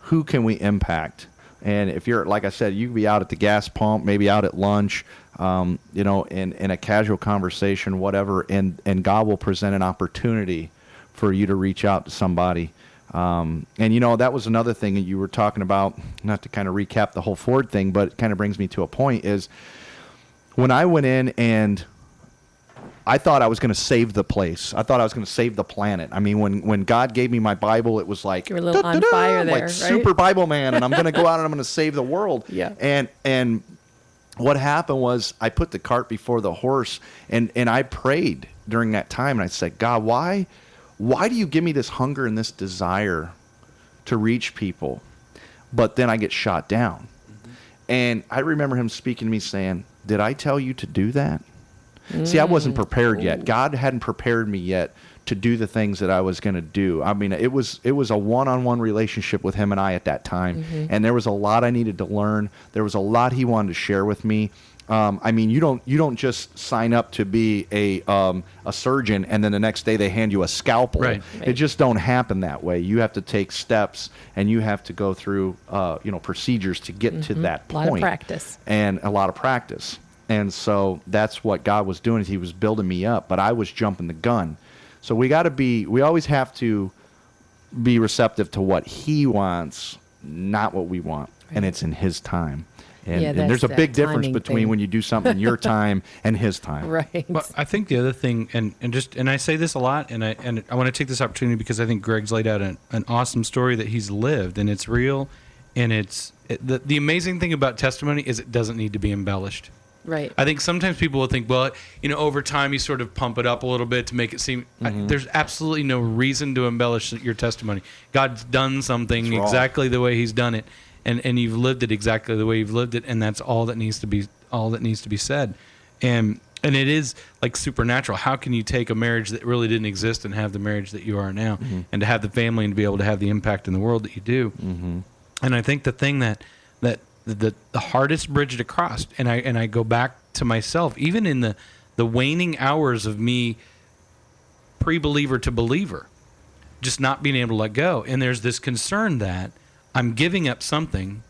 who can we impact. And if you're, like I said, you can be out at the gas pump, maybe out at lunch, in a casual conversation, whatever, and God will present an opportunity for you to reach out to somebody. And that was another thing that you were talking about, not to kind of recap the whole Ford thing, but it kind of brings me to a point, is when I went in and I thought I was going to save the place. I thought I was going to save the planet. I mean, when God gave me my Bible, it was like, you were a little on fire there, like right? super Bible man, and I'm going to go out and I'm going to save the world. Yeah. And what happened was I put the cart before the horse, and I prayed during that time, and I said, God, why do you give me this hunger and this desire to reach people, but then I get shot down? And I remember him speaking to me saying, did I tell you to do that? See, I wasn't prepared yet. God hadn't prepared me yet to do the things that I was going to do. I mean, it was a one-on-one relationship with him and I at that time. And there was a lot I needed to learn. There was a lot he wanted to share with me. I mean, you don't just sign up to be a surgeon and then the next day they hand you a scalpel. Right. It just don't happen that way. You have to take steps, and you have to go through procedures to get to that point. A lot of practice. And a lot of practice. And so that's what God was doing, is he was building me up, but I was jumping the gun. So we always have to be receptive to what he wants, not what we want. Right. And it's in his time. And there's a big difference between when you do something in your time and his time. Right. Well, I think the other thing, and I say this a lot, and I want to take this opportunity because I think Greg's laid out an awesome story that he's lived, and it's real, and the amazing thing about testimony is it doesn't need to be embellished. Right. I think sometimes people will think, well, over time you sort of pump it up a little bit to make it seem. There's absolutely no reason to embellish your testimony. God's done something exactly the way He's done it, and you've lived it exactly the way you've lived it, and that's all that needs to be said. And it is like supernatural. How can you take a marriage that really didn't exist and have the marriage that you are now, and to have the family and to be able to have the impact in the world that you do? And I think the thing that the hardest bridge to cross, and I go back to myself, even in the waning hours of me pre-believer to believer, just not being able to let go. And there's this concern that I'm giving up something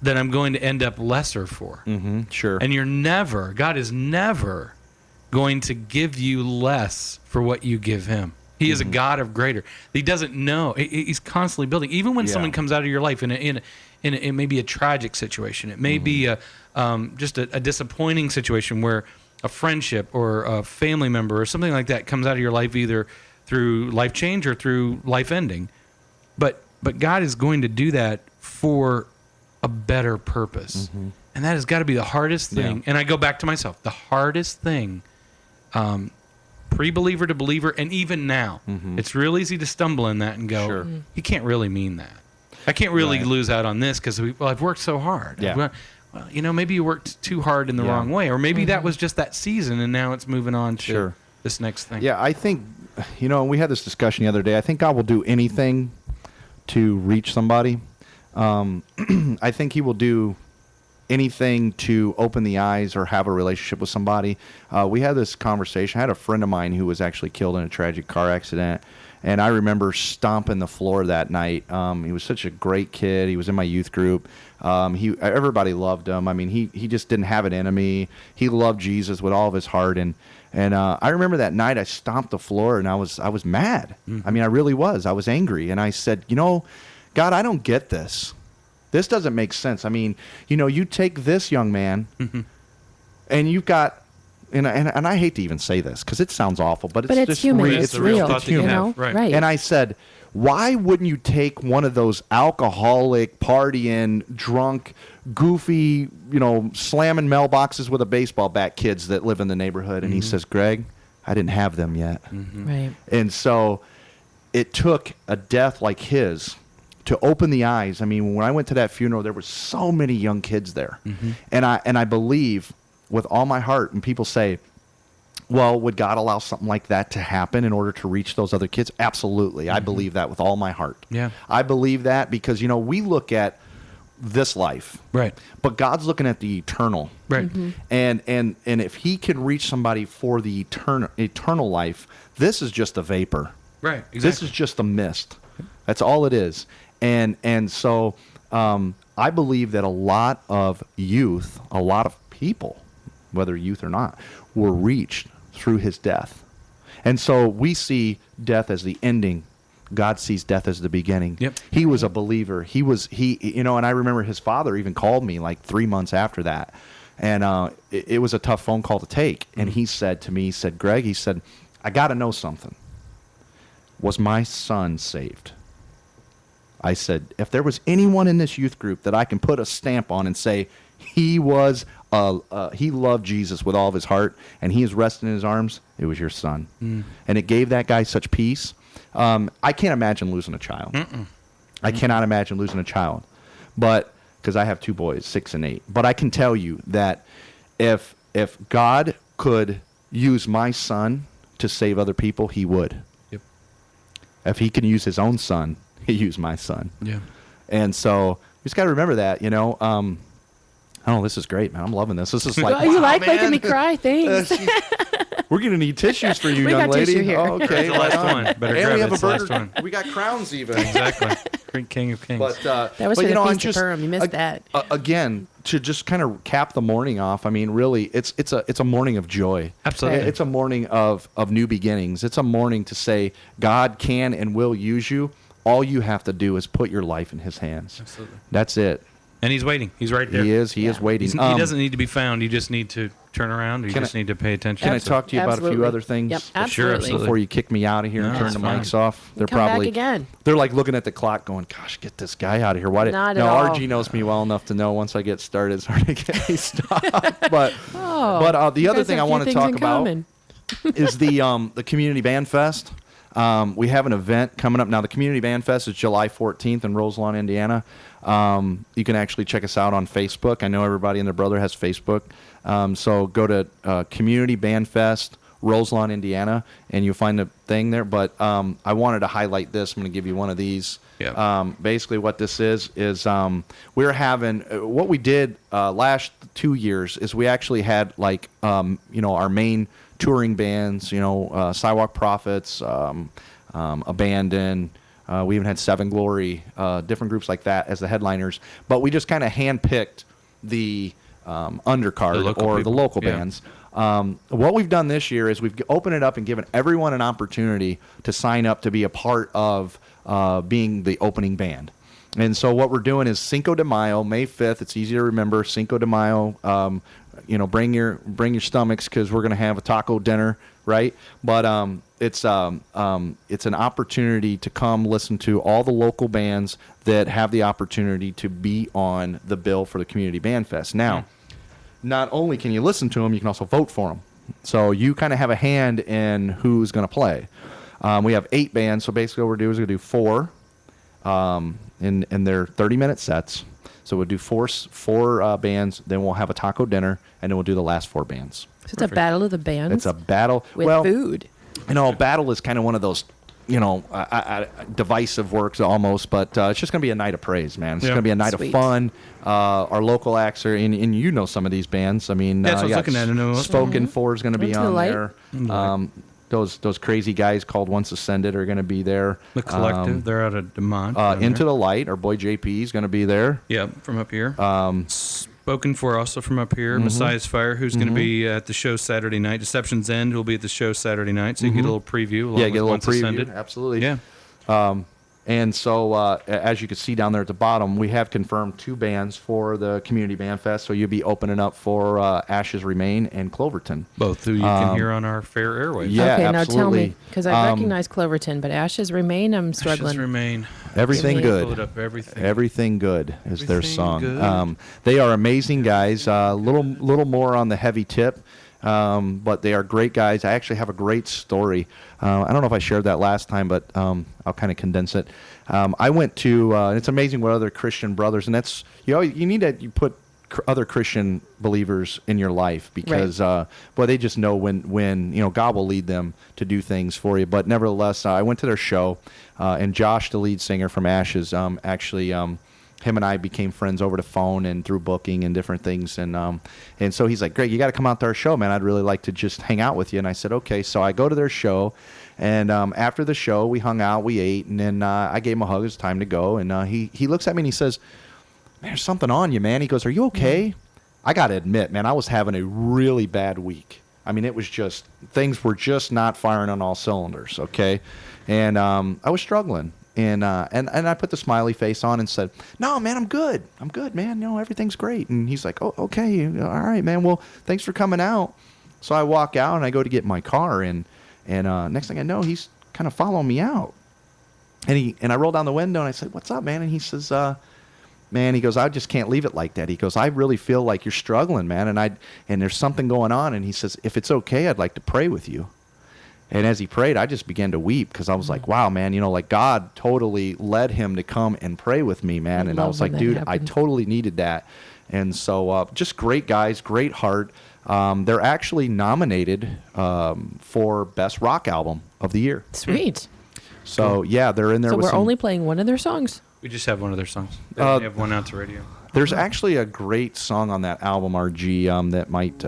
that I'm going to end up lesser for. Sure. And God is never going to give you less for what you give Him. He is a God of greater. He doesn't know. He's constantly building. Even when someone comes out of your life it may be a tragic situation. It may be just a disappointing situation where a friendship or a family member or something like that comes out of your life either through life change or through life ending. But God is going to do that for a better purpose. And that has got to be the hardest thing. Yeah. And I go back to myself. The hardest thing, pre-believer to believer, and even now, it's real easy to stumble in that and go, Sure. you can't really mean that. I can't really Right. lose out on this because I've worked so hard. Yeah. Well, maybe you worked too hard in the Yeah. wrong way. Or maybe that was just that season and now it's moving on to Sure. this next thing. Yeah, I think, we had this discussion the other day. I think God will do anything to reach somebody. I think he will do anything to open the eyes or have a relationship with somebody. We had this conversation. I had a friend of mine who was actually killed in a tragic car accident. And I remember stomping the floor that night. He was such a great kid. He was in my youth group. Everybody loved him. I mean, he just didn't have an enemy. He loved Jesus with all of his heart. And I remember that night I stomped the floor and I was mad. I mean, I really was. I was angry. And I said, God, I don't get this. This doesn't make sense. I mean, you take this young man and you've got, and I hate to even say this because it sounds awful, but it's just human. real. It's the real real. thought that you have. Right. And I said, why wouldn't you take one of those alcoholic, partying, drunk, goofy, slamming mailboxes with a baseball bat kids that live in the neighborhood? And he says, Greg, I didn't have them yet. Right. And so it took a death like his to open the eyes. I mean, when I went to that funeral, there were so many young kids there. And I believe with all my heart, and people say, well, would God allow something like that to happen in order to reach those other kids? Absolutely. I believe that with all my heart. Yeah. I believe that because, we look at this life. Right. But God's looking at the eternal. Right. And if he can reach somebody for the eternal life, this is just a vapor. Right. Exactly. This is just a mist. That's all it is. And so I believe that a lot of youth, a lot of people, whether youth or not, were reached through his death. And so we see death as the ending. God sees death as the beginning. Yep. He was a believer. And I remember his father even called me like 3 months after that. And it was a tough phone call to take. And he said to me, Greg, I got to know something. Was my son saved? I said, if there was anyone in this youth group that I can put a stamp on and say he loved Jesus with all of his heart and he is resting in his arms, it was your son. And it gave that guy such peace. I can't imagine losing a child. I cannot imagine losing a child, but because I have 2 boys, 6 and 8. But I can tell you that if God could use my son to save other people, he would. Yep. If he can use his own son, he used my son. Yeah. And so you just got to remember that, Oh, this is great, man. I'm loving this. This is like, Oh, you wow, like man. making me cry? Thanks. We're going to need tissues for you, We young got lady. tissue here. Oh, okay. That's the last right on. one. Better And grab we it. have a It's the last burger. one. We got crowns even. Exactly. Great King of Kings. But That was but, for the I'm Feast of Purim. You missed that. Again, to just kind of cap the morning off. I mean, really, it's a morning of joy. Absolutely. It's a morning of new beginnings. It's a morning to say God can and will use you. All you have to do is put your life in His hands. Absolutely. That's it. And He's waiting. He's right there. He is waiting. He doesn't need to be found. You just need to turn around. You just need to pay attention. Can I talk to you about a few Absolutely. other things? Yep, Sure, absolutely. absolutely. Before you kick me out of here and No, turn it's the fine. mics off, they're Come back probably again. They're like looking at the clock, going, "Gosh, get this guy out of here." Why did Not no? at all. RG knows me well enough to know once I get started, it's hard to get me stopped. But the You other guys thing I have a few want to things talk in about common. is the Community Band Fest. We have an event coming up now. The Community Band Fest is July 14th in Roselawn, Indiana. You can actually check us out on Facebook. I know everybody and their brother has Facebook. So go to Community Band Fest, Roselawn, Indiana, and you'll find the thing there. But I wanted to highlight this. I'm going to give you one of these. Yeah. Basically, what this is we're having what we did last 2 years is we actually had like our main touring bands, Sidewalk Prophets, Abandon. We even had Seven Glory, different groups like that as the headliners. But we just kind of handpicked the undercard the local bands. What we've done this year is we've opened it up and given everyone an opportunity to sign up to be a part of being the opening band. And so what we're doing is Cinco de Mayo, May 5th. It's easy to remember. Cinco de Mayo. bring your stomachs because we're gonna have a taco dinner, right? But it's an opportunity to come listen to all the local bands that have the opportunity to be on the bill for the Community Band Fest. Now, not only can you listen to them, you can also vote for them. So you kind of have a hand in who's going to play. We have 8 bands, so basically what we're going to do is we're going to do 4 in their 30-minute sets. So we'll do four bands, then we'll have a taco dinner, and then we'll do the last 4 bands. So it's a battle of the bands. It's a battle with food. Battle is kind of one of those, divisive works almost, but it's just going to be a night of praise, man. It's going to be a night Sweet. of fun. Our local acts are, and some of these bands. I mean, That's what I was looking at. I know. Spoken For is going to be Into the on Light. there. Those crazy guys called Once Ascended are going to be there. The Collective, they're out of DeMont. Into the Light, our boy JP is going to be there. Yeah, from up here. Spoken For also from up here. Messiah's Fire, who's going to be at the show Saturday night. Deception's End will be at the show Saturday night, so you get a little preview. Along with Get a little Once preview. Ascended. Absolutely. Yeah. And so, as you can see down there at the bottom, we have confirmed 2 bands for the Community Band Fest. So you'll be opening up for Ashes Remain and Cloverton. Both who you can hear on our fair airwaves. Yeah, okay, now tell absolutely. me, because I recognize Cloverton, but Ashes Remain, I'm struggling. Ashes Remain. Everything Really? good. Pull it up, everything. Everything good is their Everything song. Good. They are amazing guys. Little more on the heavy tip, but they are great guys. I actually have a great story. I don't know if I shared that last time, but I'll kind of condense it. I went to. It's amazing what other Christian brothers, and that's you need to put other Christian believers in your life because they just know when God will lead them to do things for you. But nevertheless, I went to their show, and Josh, the lead singer from Ashes, him and I became friends over the phone and through booking and different things. And so he's like, Greg, you got to come out to our show, man. I'd really like to just hang out with you. And I said, okay. So I go to their show. And after the show, we hung out, we ate, and then I gave him a hug. It was time to go. And he looks at me and he says, man, there's something on you, man. He goes, are you okay? I got to admit, man, I was having a really bad week. I mean, it was just, things were just not firing on all cylinders, okay? And I was struggling. And I put the smiley face on and said, no, man, I'm good. I'm good, man. Everything's great. And he's like, oh, okay. All right, man. Well, thanks for coming out. So I walk out and I go to get in my car. And next thing I know, he's kind of following me out. And I roll down the window and I said, what's up, man? And he says, man, he goes, I just can't leave it like that. He goes, I really feel like you're struggling, man. And there's something going on. And he says, if it's okay, I'd like to pray with you. And as he prayed, I just began to weep because I was like, wow, man, like God totally led him to come and pray with me, man. And I was like, dude, I totally needed that. And so just great guys, great heart. They're actually nominated for Best Rock Album of the Year. Sweet. So, yeah, they're in there So with we're only playing one of their songs? We just have one of their songs. They only have one out to radio. There's actually a great song on that album, RG, that might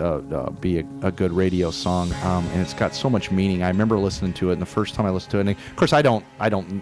be a good radio song, and it's got so much meaning. I remember listening to it, and the first time I listened to it, and of course I don't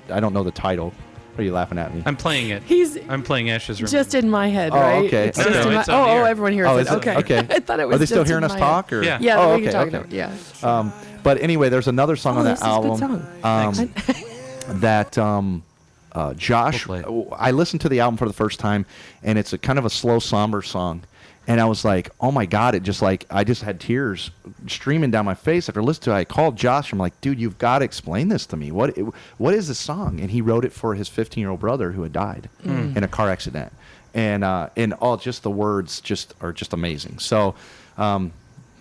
know the title. What are you laughing at me? I'm playing it. I'm playing Ashes Remain. Just in my head, Oh, right? okay. It's No, just no, in it's my, on the air. everyone hears it. Is it? Okay. Okay. I thought it was Are they still just hearing in us my talk? head. Or? Yeah. Yeah, Oh, we can okay, talk okay. about it. Yeah. But anyway, there's another song on this that is a album good song. that Josh. We'll play I listened to the album for the first time, and it's a kind of a slow, somber song. And I was like, oh my God, it just like, I just had tears streaming down my face after listening to it. I called Josh. I'm like, dude, you've got to explain this to me. What is this song? And he wrote it for his 15-year-old brother who had died in a car accident. And all just the words are just amazing. So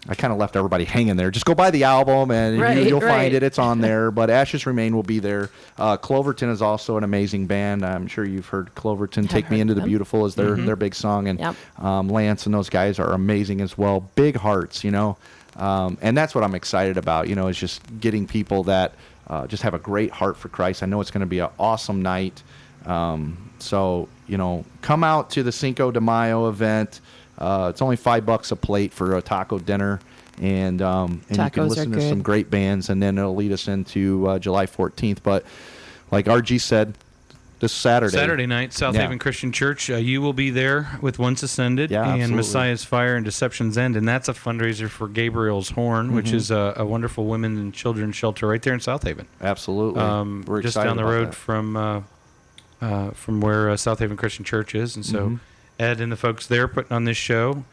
I kind of left everybody hanging there. Just go buy the album and you'll find it. It's on there. But Ashes Remain will be there. Cloverton is also an amazing band. I'm sure you've heard Cloverton. Take Me Into the Beautiful is their big song. And Lance and those guys are amazing as well. Big hearts, and that's what I'm excited about, is just getting people that just have a great heart for Christ. I know it's going to be an awesome night. So, come out to the Cinco de Mayo event. It's only $5 a plate for a taco dinner, and you can listen to some great bands, and then it'll lead us into July 14th. But like RG said, this Saturday night, South Haven Christian Church, you will be there with Once Ascended and absolutely. Messiah's Fire and Deception's End, and that's a fundraiser for Gabriel's Horn, which is a wonderful women and children's shelter right there in South Haven. Absolutely, we're just excited down the about road that. from where South Haven Christian Church is, and so Ed and the folks there putting on this show,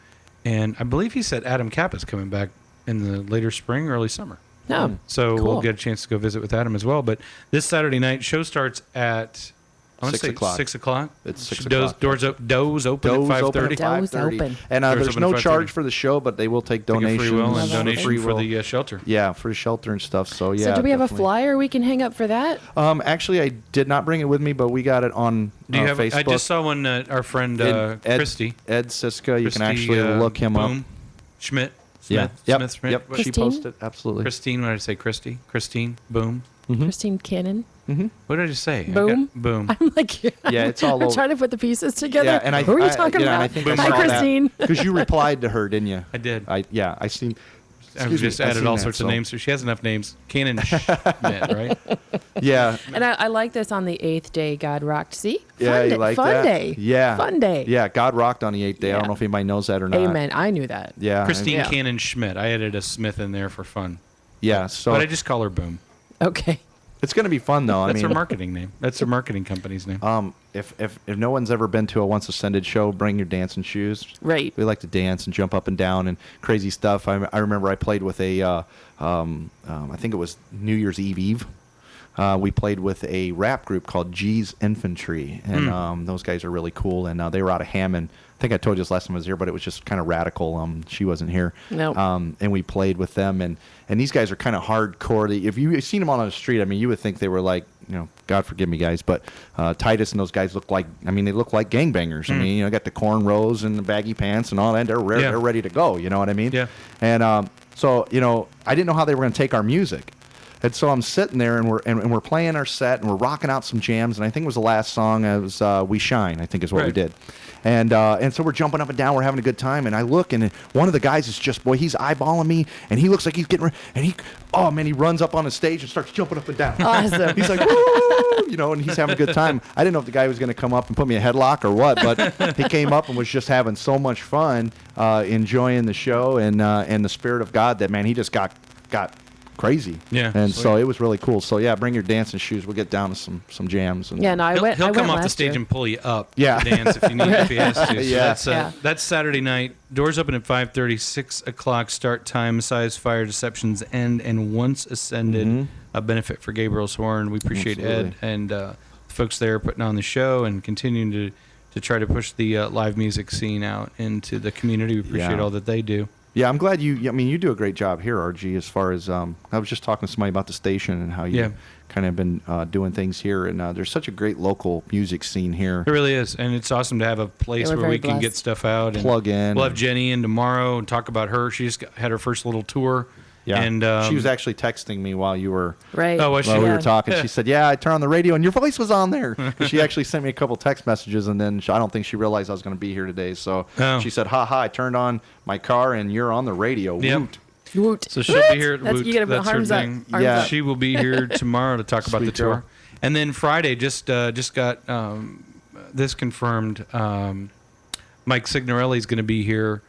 And I believe he said Adam Kappa's coming back in the later spring, early summer. No. So Cool. we'll get a chance to go visit with Adam as well. But this Saturday night, show starts at 6 o'clock. 6 o'clock. It's 6 Doors, o'clock. doors open Doors at open 5:30. at Doors 5:30. open. And Doors there's open no at charge 5:30. for the show, but they will take Take a donations. free will and Love donation free for will. the shelter. Yeah, for the shelter and stuff. So yeah. So do we have a definitely. flyer we can hang up for that? Actually, I did not bring it with me, but we got it on Do you have? Facebook. I just saw one. Our friend Ed- Christy. Ed Siska. You can Christy, actually look him up. Boom. Schmidt. Yeah. Smith. Yep. Smith. Schmidt. Yep. What- She Christine? posted. Absolutely. Christine. What did I say? Christy. Christine. Boom. Christine Cannon. What did I just say? Boom? Boom. I'm like, Yeah, it's all I'm over. trying to put the pieces together. Yeah, and Who are you talking yeah, and about? I think I Hi, saw Christine. Because you replied to her, didn't you? I did. I seen. I've excuse me, just I added seen all that, sorts so- of names. So she has enough names. Cannon Schmidt, right? Yeah. And I like this on the 8th day God rocked. See? Yeah, Fun you day. like Fun that? day. Yeah. Fun day. Yeah, God rocked on the 8th day. I Yeah. don't know if anybody knows that or not. Amen. I knew that. Yeah. Christine Yeah. Cannon Schmidt. I added a Smith in there for fun. Yeah. So But I just call her Boom. Okay. it's going to be fun though. That's I her mean, marketing name. That's her marketing company's name. if no one's ever been to a Once Ascended show, bring your dancing shoes. Right. We like to dance and jump up and down and crazy stuff. I remember I played with I think it was New Year's Eve. We played with a rap group called G's Infantry, and those guys are really cool. And they were out of Hammond. I think I told you this last time I was here, but it was just kind of radical. She wasn't here. Nope. And we played with them, and these guys are kind of hardcore. If you've seen them on the street, I mean, you would think they were like, God forgive me, guys, but Titus and those guys look like, they look like gangbangers. I mean, got the cornrows and the baggy pants and all that. They're Yeah. they're ready to go. You know what I mean? Yeah. And so I didn't know how they were going to take our music. And so I'm sitting there, and we're playing our set, and we're rocking out some jams. And I think it was the last song. It was "We Shine." I think is what we Right. did. And so we're jumping up and down. We're having a good time. And I look, and one of the guys is just he's eyeballing me, and he looks like he's getting. And he runs up on the stage and starts jumping up and down. Awesome. He's like, woo, and he's having a good time. I didn't know if the guy was going to come up and put me a headlock or what, but he came up and was just having so much fun, enjoying the show and the Spirit of God that, man, he just got crazy. Yeah, And sweet. so it was really cool. So yeah, bring your dancing shoes. We'll get down to some jams. And Yeah, no, I He'll went. I come went off the last stage year. and pull you up Yeah. to dance if you need if he has to. So Yeah. Yeah. that's Saturday night. Doors open at 5:30, 6 o'clock start time. Messiah's Fire Deceptions End and Once Ascended, a benefit for Gabriel's Horn. We appreciate Absolutely. Ed and the folks there putting on the show and continuing to try to push the live music scene out into the community. We appreciate Yeah. all that they do. Yeah, I'm glad you do a great job here, RG, as far as, I was just talking to somebody about the station and how you Yeah. kind of been doing things here. And there's such a great local music scene here. It really is, and it's awesome to have a place Yeah, we're where we very can get blessed. stuff out and Plug in We'll have and- Jenny in tomorrow and talk about her. She just had her first little tour. Yeah. And she was actually texting me while you were Right. Oh, was she? while we Yeah. were talking. She said, "Yeah, I turned on the radio and your voice was on there." She actually sent me a couple text messages, and then I don't think she realized I was going to be here today. So Oh. she said, "Ha ha! I turned on my car and you're on the radio." Yep. Woot. Woot. So she'll be here. That's, Woot, you gotta put that's her arms up. thing. Arms Yeah. up. She will be here tomorrow to talk about the Sweet tour. girl. And then Friday, just got this confirmed. Mike Signorelli is going to be here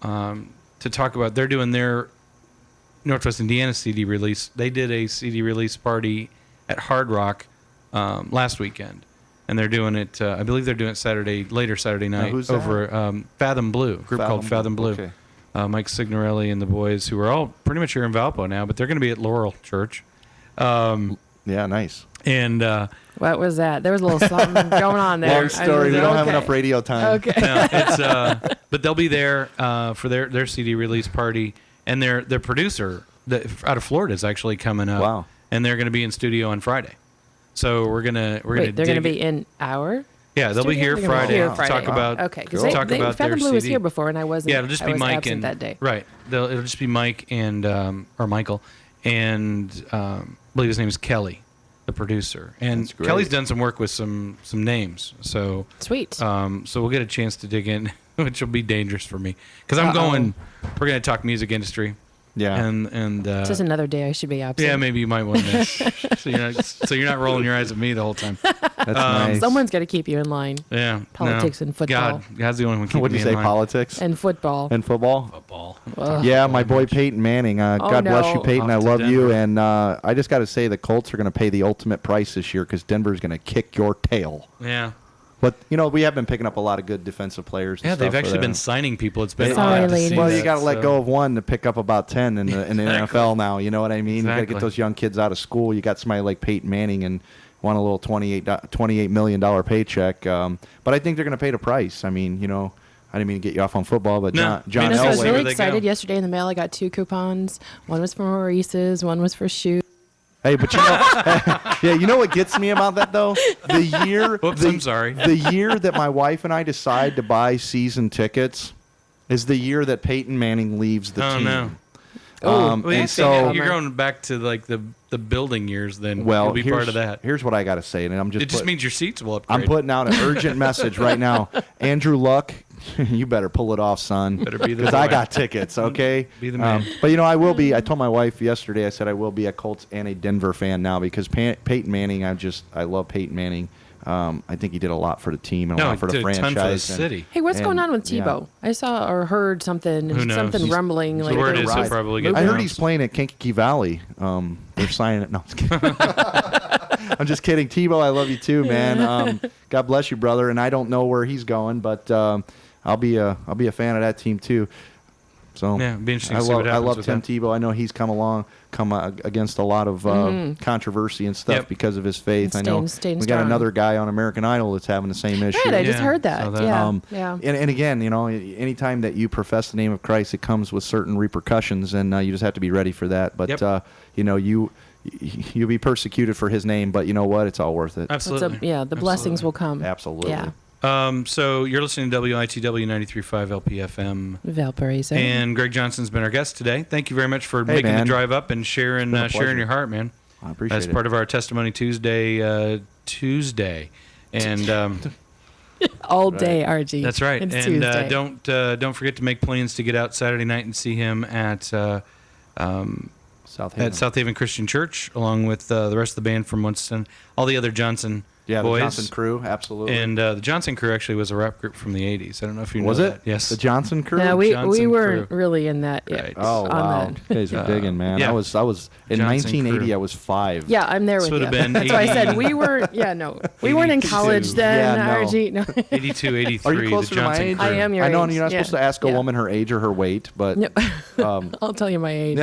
to talk about. They're doing their Northwest Indiana CD release. They did a CD release party at Hard Rock last weekend, and they're doing it. I believe they're doing it later Saturday night who's that? over Fathom Blue, a group called Fathom Blue. Okay. Mike Signorelli and the boys, who are all pretty much here in Valpo now, but they're going to be at Laurel Church. Yeah, nice. And What was that? There was a little something going on there. Long story. We don't have enough radio time. Okay. no, it's but they'll be there for their CD release party, and their producer out of Florida is actually coming up. Wow. And they're going to be in studio on Friday. So we're gonna Wait, they're going to be in our. Yeah, they'll be studio? here They're gonna be Friday. here to Friday. talk about Okay, because Cool. talk about their Fathom Blue was CD. here before, and I wasn't. Yeah, it'll just be I was Mike absent and that day. right. It'll just be Mike and or Michael and I believe his name is Kelly, the producer. And That's great. Kelly's done some work with some names. So Sweet. so we'll get a chance to dig in, which will be dangerous for me because I'm going. We're going to talk music industry. Yeah. And Just another day I should be absent. yeah, maybe you might want to. so you're not rolling your eyes at me the whole time. That's nice. Someone's got to keep you in line. Yeah. Politics no. and football. God's the only one keeping What do me you say? in line. Politics And football. and football. Football. Ugh. Yeah, my boy Peyton Manning. God bless you, no. Peyton. I Off to love you. Denver. And I just got to say, the Colts are going to pay the ultimate price this year because Denver's going to kick your tail. Yeah. But we have been picking up a lot of good defensive players. And Yeah, stuff they've for actually there. been signing people. It's been Sorry, odd to see ladies. Well, you that, got to let so- go of one to pick up about 10 in the NFL now. You know what I mean? You got to Exactly. get those young kids out of school. You got somebody like Peyton Manning and want a little $28 million paycheck. But I think they're going to pay the price. I mean, I didn't mean to get you off on football, but No. John I So I was Elway. Elway. Where really they excited go. yesterday in the mail. I got 2 coupons. One was for Maurice's, one was for shoes. Hey, but yeah, you know what gets me about that though? The year, Whoops, I'm sorry. The year that my wife and I decide to buy season tickets is the year that Peyton Manning leaves the team. No. Um, Well, and so, you're going back to like the building years. Then well, you'll be part of that. Here's what I got to say, and I'm just It just put- means your seats will upgrade. I'm putting out an urgent message right now. Andrew Luck, you better pull it off, son. Better be the because I boy. got tickets, okay? Be the man. But I will be. I told my wife yesterday. I said I will be a Colts and a Denver fan now because Peyton Manning. I love Peyton Manning. I think he did a lot for the team and a No, lot for he the did a ton franchise. for the city. Hey, what's and- going on with yeah. Tebow? I saw or heard something, Who knows? something He's- rumbling. the Like word they're is he'll right. probably get I heard bounced. he's playing at Kankakee Valley. They're signing it. No, I'm just kidding. I'm just kidding. Tebow, I love you too, man. God bless you, brother. And I don't know where he's going, but I'll be a fan of that team too. So Yeah, it'd be interesting I to see love what I happens love with Tim that. Tebow. I know he's come against a lot of controversy and stuff Yep. because of his faith. I know Staying we got strong. another guy on American Idol that's having the same issue. Right, I just Yeah, heard that. saw that. Yeah, yeah. And again, anytime that you profess the name of Christ, it comes with certain repercussions, and you just have to be ready for that. But Yep. you'll be persecuted for His name, but you know what? It's all worth it. Absolutely. The blessings will come. Absolutely. Yeah. So you're listening to WITW 93.5 LPFM. Valparaiso. And Greg Johnson's been our guest today. Thank you very much for Hey, making the man. drive up and sharing been a sharing pleasure. your heart, man. I appreciate That's it. part of our Testimony Tuesday. And all day, RG. that's right. It's and Tuesday. don't forget to make plans to get out Saturday night and see him at South Haven. South Haven Christian Church, along with the rest of the band from Winston, all the other Johnson the boys. Johnson crew, absolutely. And the Johnson crew actually was a rap group from the 80s. I don't know if you was know it? that. Yes. The Johnson crew. No, we Johnson weren't crew. really in that yet. Right. Oh on wow, that. you guys are digging, man. yeah. I was in Johnson 1980. crew. I was 5. Yeah, I'm there This with would you. have been That's why I said 80. we weren't. Yeah, no, we weren't in 82. college then. Yeah, no. RG, no. 82, 83. Are you closer the to my Johnson age? crew. I am your I know age. you're not Yeah. supposed to ask a Yeah. woman her age or her weight, but No. I'll tell you my age.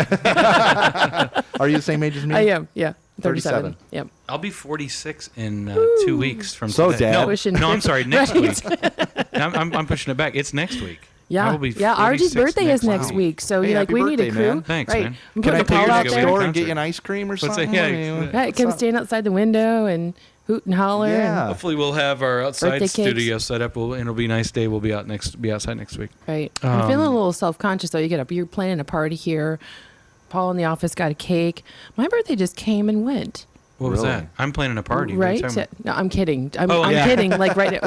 are you the same age as me? I am. Yeah, 37. 37. Yep. I'll be 46 in 2 weeks from So, today. Dad. No, Pushing- no, I'm sorry, next Right. week. I'm pushing it back. It's next week. I Yeah, will be yeah. RG's 46 birthday is next week. week, so Hey, you're like, happy we need a birthday, crew. man. Thanks, right. man. I'm Can putting I a take you call to out the go to there. store a and get you concert. an ice cream or What's that? something? Yeah, I mean, yeah. Right, come what's up? stand outside the window and hoot and holler. Yeah. And, Hopefully we'll have our outside Birthday cakes. studio set up, and it'll be a nice day. We'll be outside next week. right. I'm feeling a little self-conscious though. You get up, you're planning a party here. Paul in the office got a cake. My birthday just came and went. What was Really? that? I'm planning a party. What are you Right? talking about? No, I'm kidding. I'm yeah. kidding. Like right now.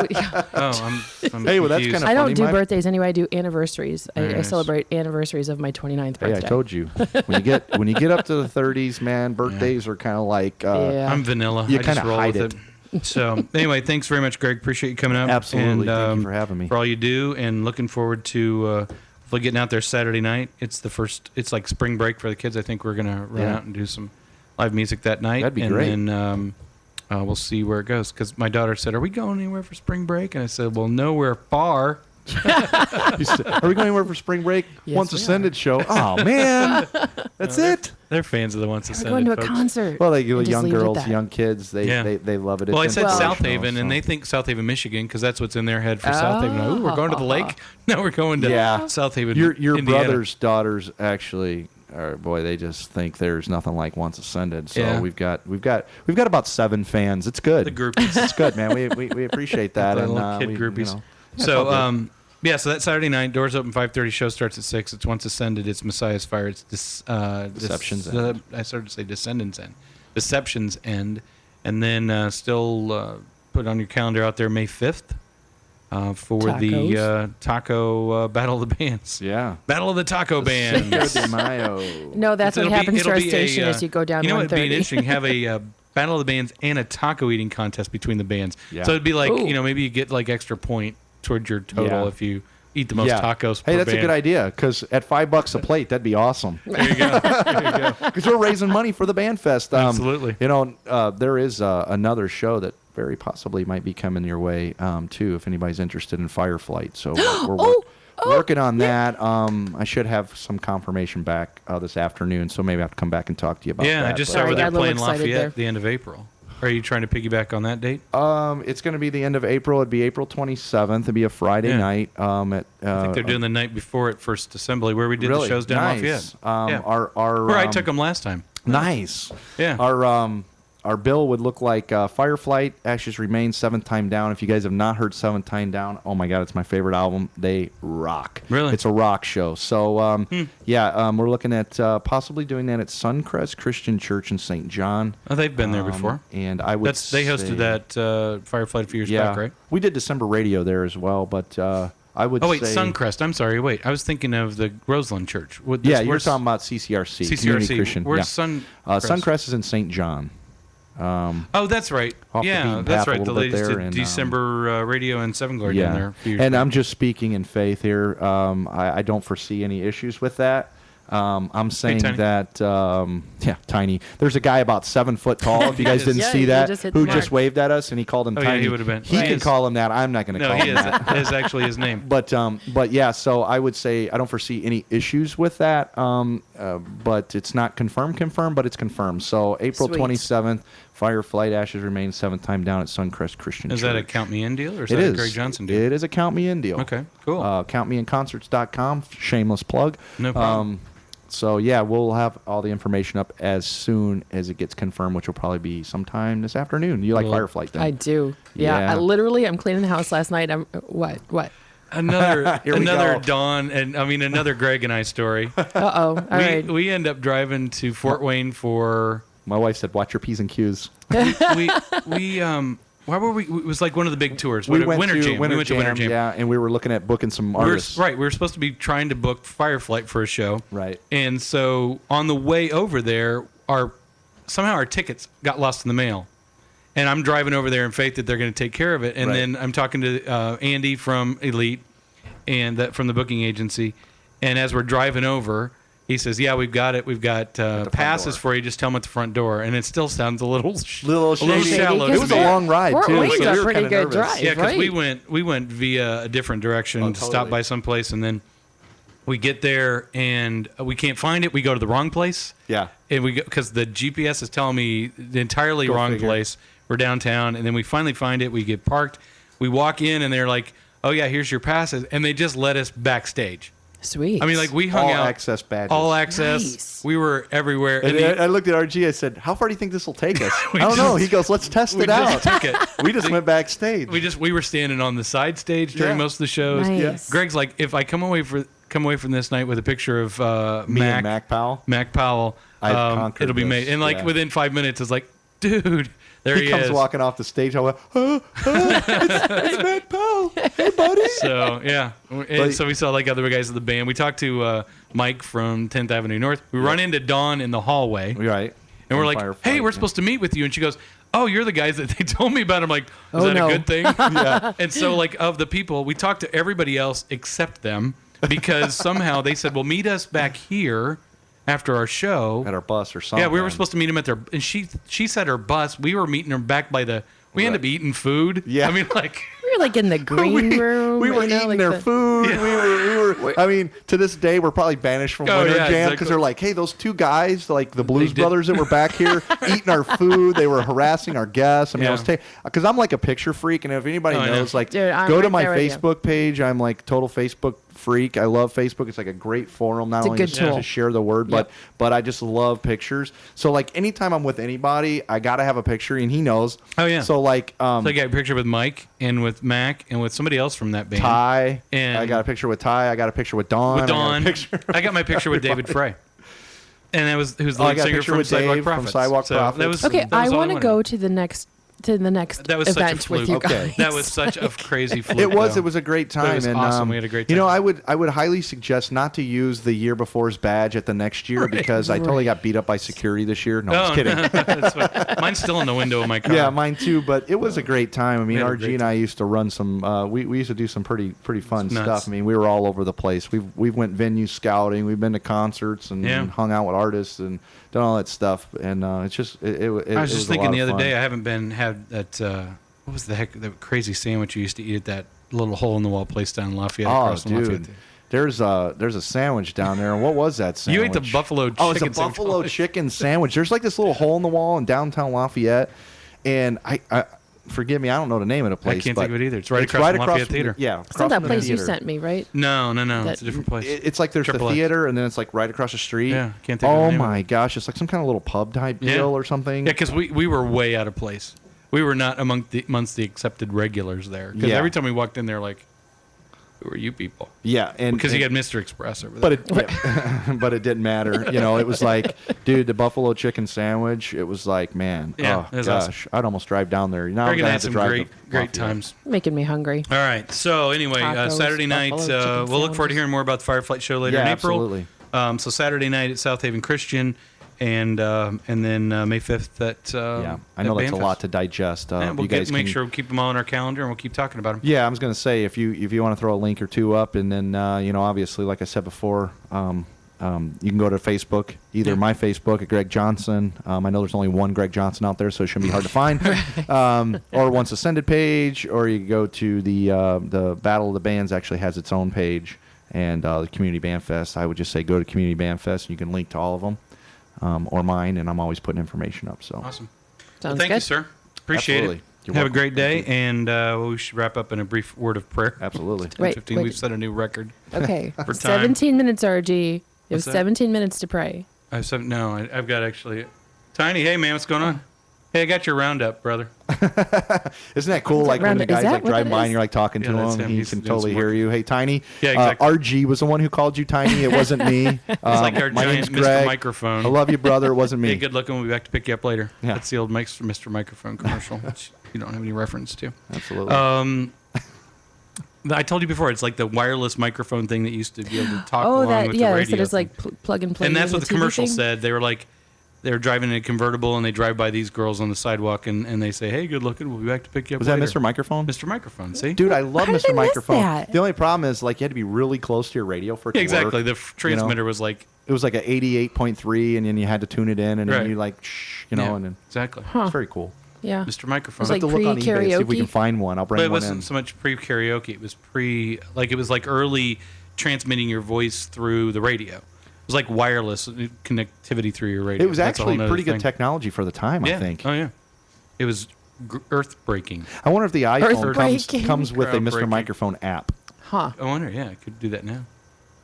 Oh, I'm Hey, well, that's confused. kinda I don't funny, do my- birthdays anyway. I do anniversaries. I Nice. celebrate anniversaries of my 29th birthday. Hey, I told you. When you get up to the 30s, man, birthdays are kind of like Yeah. I'm vanilla. You I just kinda roll hide with it. So anyway, thanks very much, Greg. Appreciate you coming up. Absolutely. And, Thank you for having me. For all you do, and looking forward to hopefully getting out there Saturday night. It's the first. It's like spring break for the kids. I think we're gonna run Yeah. out and do some live music that night. That'd be and great. then we'll see where it goes. Because my daughter said, "Are we going anywhere for spring break?" And I said, "Well, nowhere far." You said, are we going anywhere for spring break? Yes, Once we Ascended show. Oh man, that's it. They're fans of the Once We're Ascended going to a folks. concert. Well, and just young leave it at girls, that. young kids, they Yeah. they love it. Well, I It's said inspirational, South Haven, and so. they think South Haven, Michigan, because that's what's in their head for South Haven. Ooh, we're going to the lake. No, we're going to Yeah. South Haven. Your Indiana. brother's daughters actually are, boy, they just think there's nothing like Once Ascended. So Yeah. we've got about 7 fans. It's good. The groupies. It's good, man. We appreciate that. The and little kid we, groupies. it's all good. Yeah, so that Saturday night, doors open 5:30, show starts at 6. It's Once Ascended, it's Messiah's Fire, it's Deception's End. I started to say Descendants End. Deception's End. And then still put on your calendar out there May 5th for the Tacos. Taco Battle of the Bands. Yeah. Battle of the Taco Bands. Cinco de Mayo. No, that's what It'll be- happens to it'll our be station a, as you go down You know what would be 130. interesting? Have a Battle of the Bands and a taco eating contest between the bands. Yeah. So it'd be like, Ooh. maybe you get like extra point towards your total Yeah. if you eat the most tacos. Hey, per that's a band. good idea because at $5 a plate, that'd be awesome. There you go. There you go. Because we're raising money for the band fest. Absolutely. There is another show that very possibly might be coming your way too, if anybody's interested in Fireflight. So we're working on that. I should have some confirmation back this afternoon, so maybe I have to come back and talk to you about that. Yeah, I just But, saw where I they're got a little playing excited Lafayette there. at the end of April. Are you trying to piggyback on that date? it's going to be the end of April. It'd be April 27th. It'd be a Friday Yeah. night. I I think they're doing the night before at First Assembly, where we did the shows down nice. Lafayette. Our Where I took them last time. nice. Yeah. Our bill would look like Fireflight, Ashes Remain, Seventh Time Down. If you guys have not heard Seventh Time Down, oh my God, it's my favorite album. They rock. Really? It's a rock show. So, we're looking at possibly doing that at Suncrest Christian Church in St. John. Oh, they've been there before. And I would They hosted that Fireflight a few years back, right? We did December radio there as well, but I would Oh, wait, say... Suncrest. I'm sorry. Wait, I was thinking of the Roseland Church. You're talking about CCRC, Community Christian. Where's Suncrest? Suncrest is in St. John. Oh, that's right. Off the Yeah, beaten that's path a right. The little bit ladies there, did and, December radio and Seven Glory down there. A few years And back. I'm just speaking in faith here. I don't foresee any issues with that. I'm saying Tiny. that, Tiny. There's a guy about 7 foot tall. If you guys didn't Yeah, see you that, just hit the who mark. just waved at us, and he called him Oh, yeah, Tiny. he would have been. He Right. can call him that. I'm not going to No, call he him is. that. That is actually his name. But yeah, so I would say I don't foresee any issues with that. But it's not confirmed, but it's confirmed. So April Sweet. 27th, Fireflight, Ashes Remain, Seventh Time Down at Suncrest Christian Is Church. that a Count Me In deal, or is It that is. a Greg Johnson deal? It is a Count Me In deal. Okay, cool. CountMeInConcerts.com. Shameless plug. No problem. So yeah, we'll have all the information up as soon as it gets confirmed, which will probably be sometime this afternoon. You like Well, Fireflight then? I do. Yeah. Yeah. I'm cleaning the house last night. What? Another Here we go. Dawn, and I mean another Greg and I story. Uh-oh. All right. We end up driving to Fort Wayne for My wife said, "Watch your P's and Q's." why were we? It was like one of the big tours. We went Winter to Jam. Winter We went to Winter Jam. yeah, and we were looking at booking some We were, artists. right. We were supposed to be trying to book Fireflight for a show. Right. And so on the way over there, somehow our tickets got lost in the mail. And I'm driving over there in faith that they're going to take care of it. And Right. then I'm talking to Andy from Elite and from the booking agency. And as we're driving over, he says, "Yeah, we've got it. We've got front passes door. for you. Just tell them at the front door." And it still sounds a little Little shady. shallow. It to was me. a long ride Fort too. Wayne's so a we were pretty kinda good nervous. drive. Yeah, because right. we went via a different direction to stop totally. by someplace, and then we get there and we can't find it. We go to the wrong place. Yeah. And we go because the GPS is telling me the entirely Go wrong figure. place. We're downtown, and then we finally find it. We get parked. We walk in, and they're like, "Oh yeah, here's your passes," and they just let us backstage. Sweet. I mean, like we hung All out access badges. all access. Nice. We were everywhere. And the- I looked at RG. I said, "How far do you think this will take us?" We I don't know. just- He goes, "Let's test we it out." just took it. We just went backstage. We were standing on the side stage during Yeah. most of the shows. Nice. Greg's like, if I come away from this night with a picture of Me and Mac Powell. Mac Powell, I've conquered it'll be this, made. And like yeah. within 5 minutes, it's like, dude, there he, He comes is. walking off the stage. I went, it's Mac Powell. Hey, buddy. So yeah, and so we saw like other guys of the band. We talked to Mike from 10th Avenue North. We run into Dawn in the hallway, Right. and we're On like, Fireflight, "Hey, we're yeah. supposed to meet with you." And she goes, "Oh, you're the guys that they told me about." I'm like, "Is Oh, that no. a good thing?" Yeah. And so, like, of the people, we talked to everybody else except them because somehow they said, "Well, meet us back here after our show." At our bus or something. Yeah, we were supposed to meet them at their, and she said her bus. We were meeting her back by the. We ended up eating food. Yeah. I mean, like, we were like in the green room. We were you know, eating like their the- food. We were. I mean, to this day, we're probably banished from Oh, Winter yeah, Jam because exactly. they're like, "Hey, those two guys, like the Blues did- Brothers, that were back here eating our food. They were harassing our guests." I mean, I was Yeah. because I'm like a picture freak, and if anybody Oh, I know. knows, like, Dude, I'm go to right my there with you. Facebook page. I'm like total Facebook freak. I love Facebook. It's like a great forum, not It's a only good just tool. to share the word, but I just love pictures. So like anytime I'm with anybody, I gotta have a picture, and he knows. Oh, yeah. So like so I got a picture with Mike and with Mac and with somebody else from that band. Ty, And- I got a picture with Ty. I got a picture with Dawn. With I got a Dawn. picture- I got my picture with David Frey. And that was who's the Oh, I lead got a singer picture from with Sidewalk Dave from Prophets. Sidewalk So Prophets. That was, Okay, that was I all want to wanted. go to the next to the next That was such a event with fluke. you Okay. guys. That was such a crazy fluke. It was. though. It was a great But time. it was and, awesome. We had a great You know, time. I would highly suggest not to use the year before's badge at the next year because I totally got beat up by security this year. No, I'm just kidding. That's what, mine's still in the window of my car. Yeah, mine too. But it was a great time. I mean, had a RG great and I used to run some. We used to do some pretty fun It's nuts. stuff. I mean, we were all over the place. We went venue scouting. We've been to concerts and, Yeah. and hung out with artists and done all that stuff. And it's just it I was just thinking the other day, I I haven't had that. What was the heck? The crazy sandwich you used to eat at that little hole in the wall place down in Lafayette. Oh, across from Lafayette. dude. There's a sandwich down there. And what was that You sandwich? ate the buffalo Oh, it's a chicken sandwich. buffalo chicken sandwich. There's like this little hole in the wall in downtown Lafayette, and I forgive me, I don't know the name of the place. can't but think of it either. It's right across from Lafayette from- Theater. Yeah, It's not across that from the place you theater. sent me, right? No, That- it's a different place. It's like there's Triple the X. theater, and then it's like right across the street. Yeah, can't think of the Oh name of my it. gosh, it's like some kind of little pub type Yeah. deal or something. Yeah, because we were way out of place. We were not amongst the accepted regulars there. Because Yeah. every time we walked in there, like, who are you people? Yeah, and Because you and- had Mr. Express over there. But but it didn't matter. You know, it was like, dude, the buffalo chicken sandwich. It was like, man, Yeah, oh it was gosh, awesome. I'd almost drive down there. Now I'm Greg and gonna I have had to some drive great to great Lafayette. times. Making me hungry. All right. So anyway, Tacos, Saturday night, buffalo chicken we'll look forward to sandwiches. hearing more about the Fireflight show later Yeah, in April. absolutely. So Saturday night at South Haven Christian, and then May 5th at Yeah, I know that's a lot to digest. Yeah, we'll you guys make can- sure we keep them all on our calendar, and we'll keep talking about them. Yeah, I was gonna say if you want to throw a link or two up, and then you know, obviously, like I said before, you can go to Facebook, either Yeah. my Facebook at Greg Johnson. I know there's only one Greg Johnson out there, so it shouldn't be hard to find. Or Once Ascended page, or you go to the Battle of the Bands actually has its own page, and the Community Band Fest. I would just say go to Community Band Fest, and you can link to all of them, or mine, and I'm always putting information up. So Awesome. Sounds Thank you, good. sir. Appreciate Absolutely. it. You're Have a welcome. great day, Thank you. and we should wrap up in a brief word of prayer. Absolutely. 10:15. Wait. We've set a new record. Okay. For time. 17 minutes, RG. You have What's that? 17 minutes to pray. I've got actually. Tiny, hey man, what's going on? Hey, I got your roundup, brother. Isn't that cool? Like when Round- the is guys that like what drive that by is? and you're like talking Yeah, to that's him, him. he He's can doing totally some hear work. you. Hey, Tiny. Yeah, exactly. RG was the one who called you Tiny. It wasn't me. It's like our my giant name's Mr. Greg. Microphone. I love you, brother. It wasn't me. Hey, good looking. We'll be back to pick you up later. Yeah. That's the old Mr. Microphone commercial, which you don't have any reference to. Absolutely. I told you before, it's like the wireless microphone thing that used to be able to talk Oh, along that with yeah. the They radio. said it's thing. like plug and play. And that's with what the TV commercial thing? said. They were like, they were driving in a convertible, and they drive by these girls on the sidewalk, and they say, "Hey, good looking. We'll be back to pick you up." Was that later." Mr. Microphone? Mr. Microphone. See, Dude, I love How did Mr. I miss Microphone. that? The only problem is like you had to be really close to your radio for it to Yeah, exactly. work. The transmitter was like, It was like a 88.3, and then you had to tune it in, and Right. then you like, shh, you know, yeah, and then exactly. it's very cool. Yeah. Mr. Microphone. It's I'll have like to look on eBay and see if we pre-karaoke? can find one. I'll bring But it one in. wasn't so much pre-karaoke. It was it was like early transmitting your voice through the radio. It was like wireless connectivity through your radio. It was That's a whole actually nother pretty good thing. technology for the time, Yeah. I think. Oh yeah. It was earth-breaking. I wonder if the iPhone Earthbreaking. comes with a Mr. Groundbreaking. Microphone app. Huh. I wonder. Yeah, I could do that now.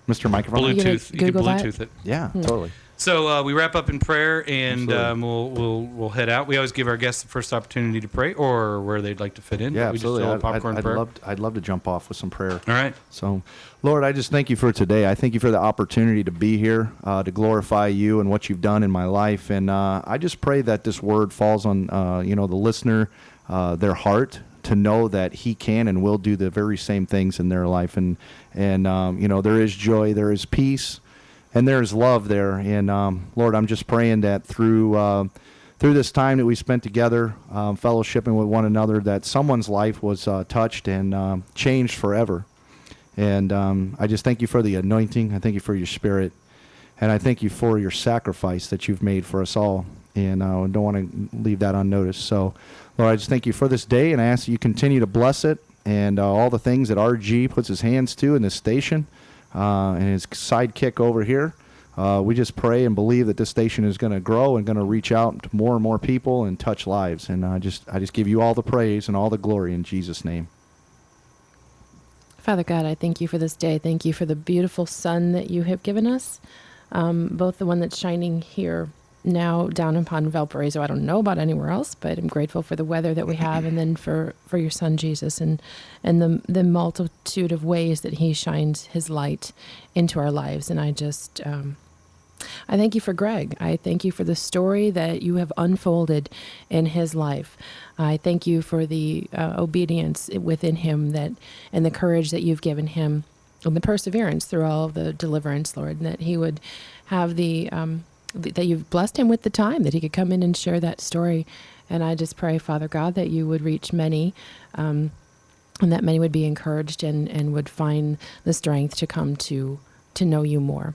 Mr. Microphone? you gonna Bluetooth. You could Google that? Bluetooth it. Yeah, totally. So we wrap up in prayer, and Absolutely. we'll head out. We always give our guests the first opportunity to pray, or where they'd like to fit in. Yeah, we absolutely. Just do a popcorn prayer. I'd love to jump off with some prayer. All right. So, Lord, I just thank you for today. I thank you for the opportunity to be here, to glorify you and what you've done in my life. And I just pray that this word falls on, the listener, their heart, to know that he can and will do the very same things in their life. And there is joy, there is peace, and there is love there. And Lord, I'm just praying that through this time that we spent together, fellowshipping with one another, that someone's life was touched and changed forever. And I just thank you for the anointing. I thank you for your spirit. And I thank you for your sacrifice that you've made for us all. And I don't want to leave that unnoticed. So, Lord, I just thank you for this day, and I ask that you continue to bless it and all the things that RG puts his hands to in this station and his sidekick over here. We just pray and believe that this station is going to grow and going to reach out to more and more people and touch lives. And I just give you all the praise and all the glory in Jesus' name. Father God, I thank you for this day. Thank you for the beautiful sun that you have given us, both the one that's shining here now down upon Valparaiso. I don't know about anywhere else, but I'm grateful for the weather that we have, and then for your son Jesus and the multitude of ways that he shines his light into our lives. And I just I thank you for Greg. I thank you for the story that you have unfolded in his life. I thank you for the obedience within him and the courage that you've given him and the perseverance through all of the deliverance, Lord, and that he would have that you've blessed him with the time that he could come in and share that story. And I just pray, Father God, that you would reach many, and that many would be encouraged and would find the strength to come to know you more.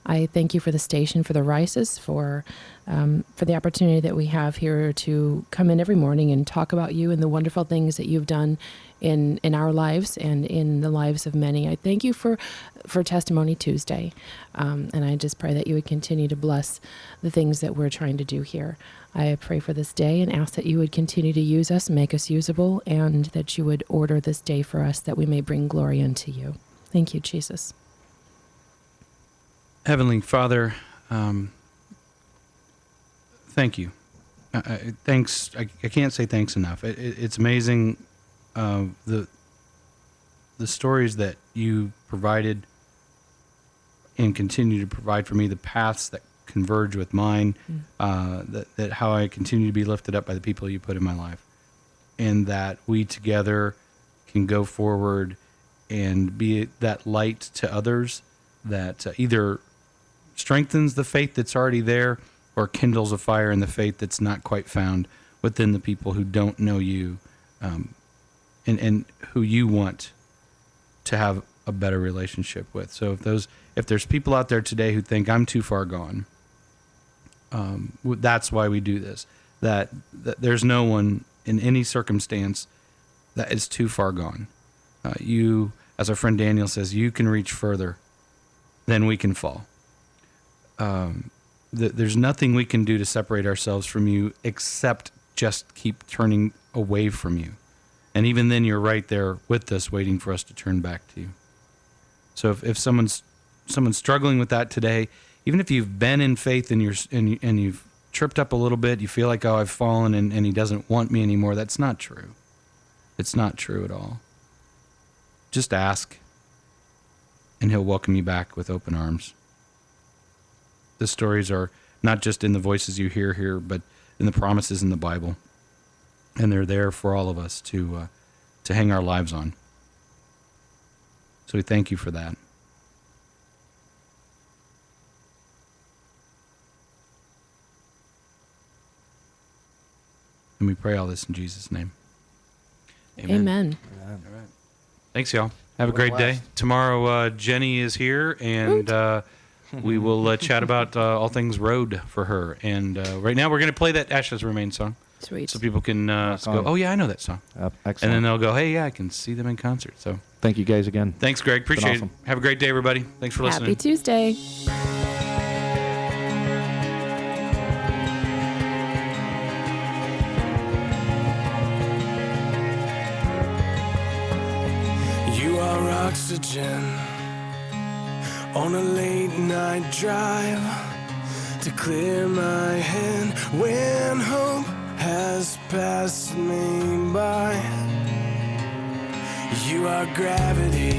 I thank you for the station, for the Rices, for the opportunity that we have here to come in every morning and talk about you and the wonderful things that you've done in our lives and in the lives of many. I thank you for Testimony Tuesday, and I just pray that you would continue to bless the things that we're trying to do here. I pray for this day and ask that you would continue to use us, make us usable, and that you would order this day for us that we may bring glory unto you. Thank you, Jesus. Heavenly Father, thank you. Thanks. I can't say thanks enough. It's amazing the stories that you provided and continue to provide for me, the paths that converge with mine, that how I continue to be lifted up by the people you put in my life, and that we together can go forward and be that light to others that either strengthens the faith that's already there or kindles a fire in the faith that's not quite found within the people who don't know you, and who you want to have a better relationship with. So if there's people out there today who think I'm too far gone, that's why we do this. That there's no one in any circumstance that is too far gone. You, as our friend Daniel says, you can reach further than we can fall. There's nothing we can do to separate ourselves from you except just keep turning away from you. And even then, you're right there with us, waiting for us to turn back to you. So if someone's struggling with that today, even if you've been in faith and you've tripped up a little bit, you feel like, oh, I've fallen and he doesn't want me anymore, that's not true. It's not true at all. Just ask, and he'll welcome you back with open arms. The stories are not just in the voices you hear here, but in the promises in the Bible. And they're there for all of us to hang our lives on. So we thank you for that. And we pray all this in Jesus' name. Amen. All right. Thanks, y'all. Have a great day. Tomorrow, Jenny is here, and we will chat about all things road for her. And right now, we're going to play that Ashes Remain song. Sweet. So people can go, oh, yeah, I know that song. Excellent. And then they'll go, hey, yeah, I can see them in concert. So Thank you guys again. thanks, Greg. Appreciate awesome. it. Have a great day, everybody. Thanks for listening. Happy Tuesday. You are oxygen on a late night drive to clear my head when hope has passed me by. You are gravity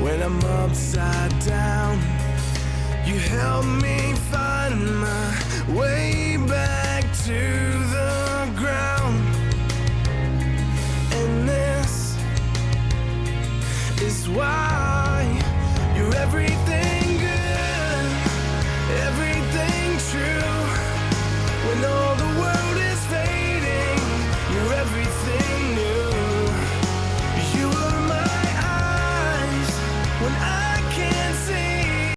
when I'm upside down. You help me find my way back to the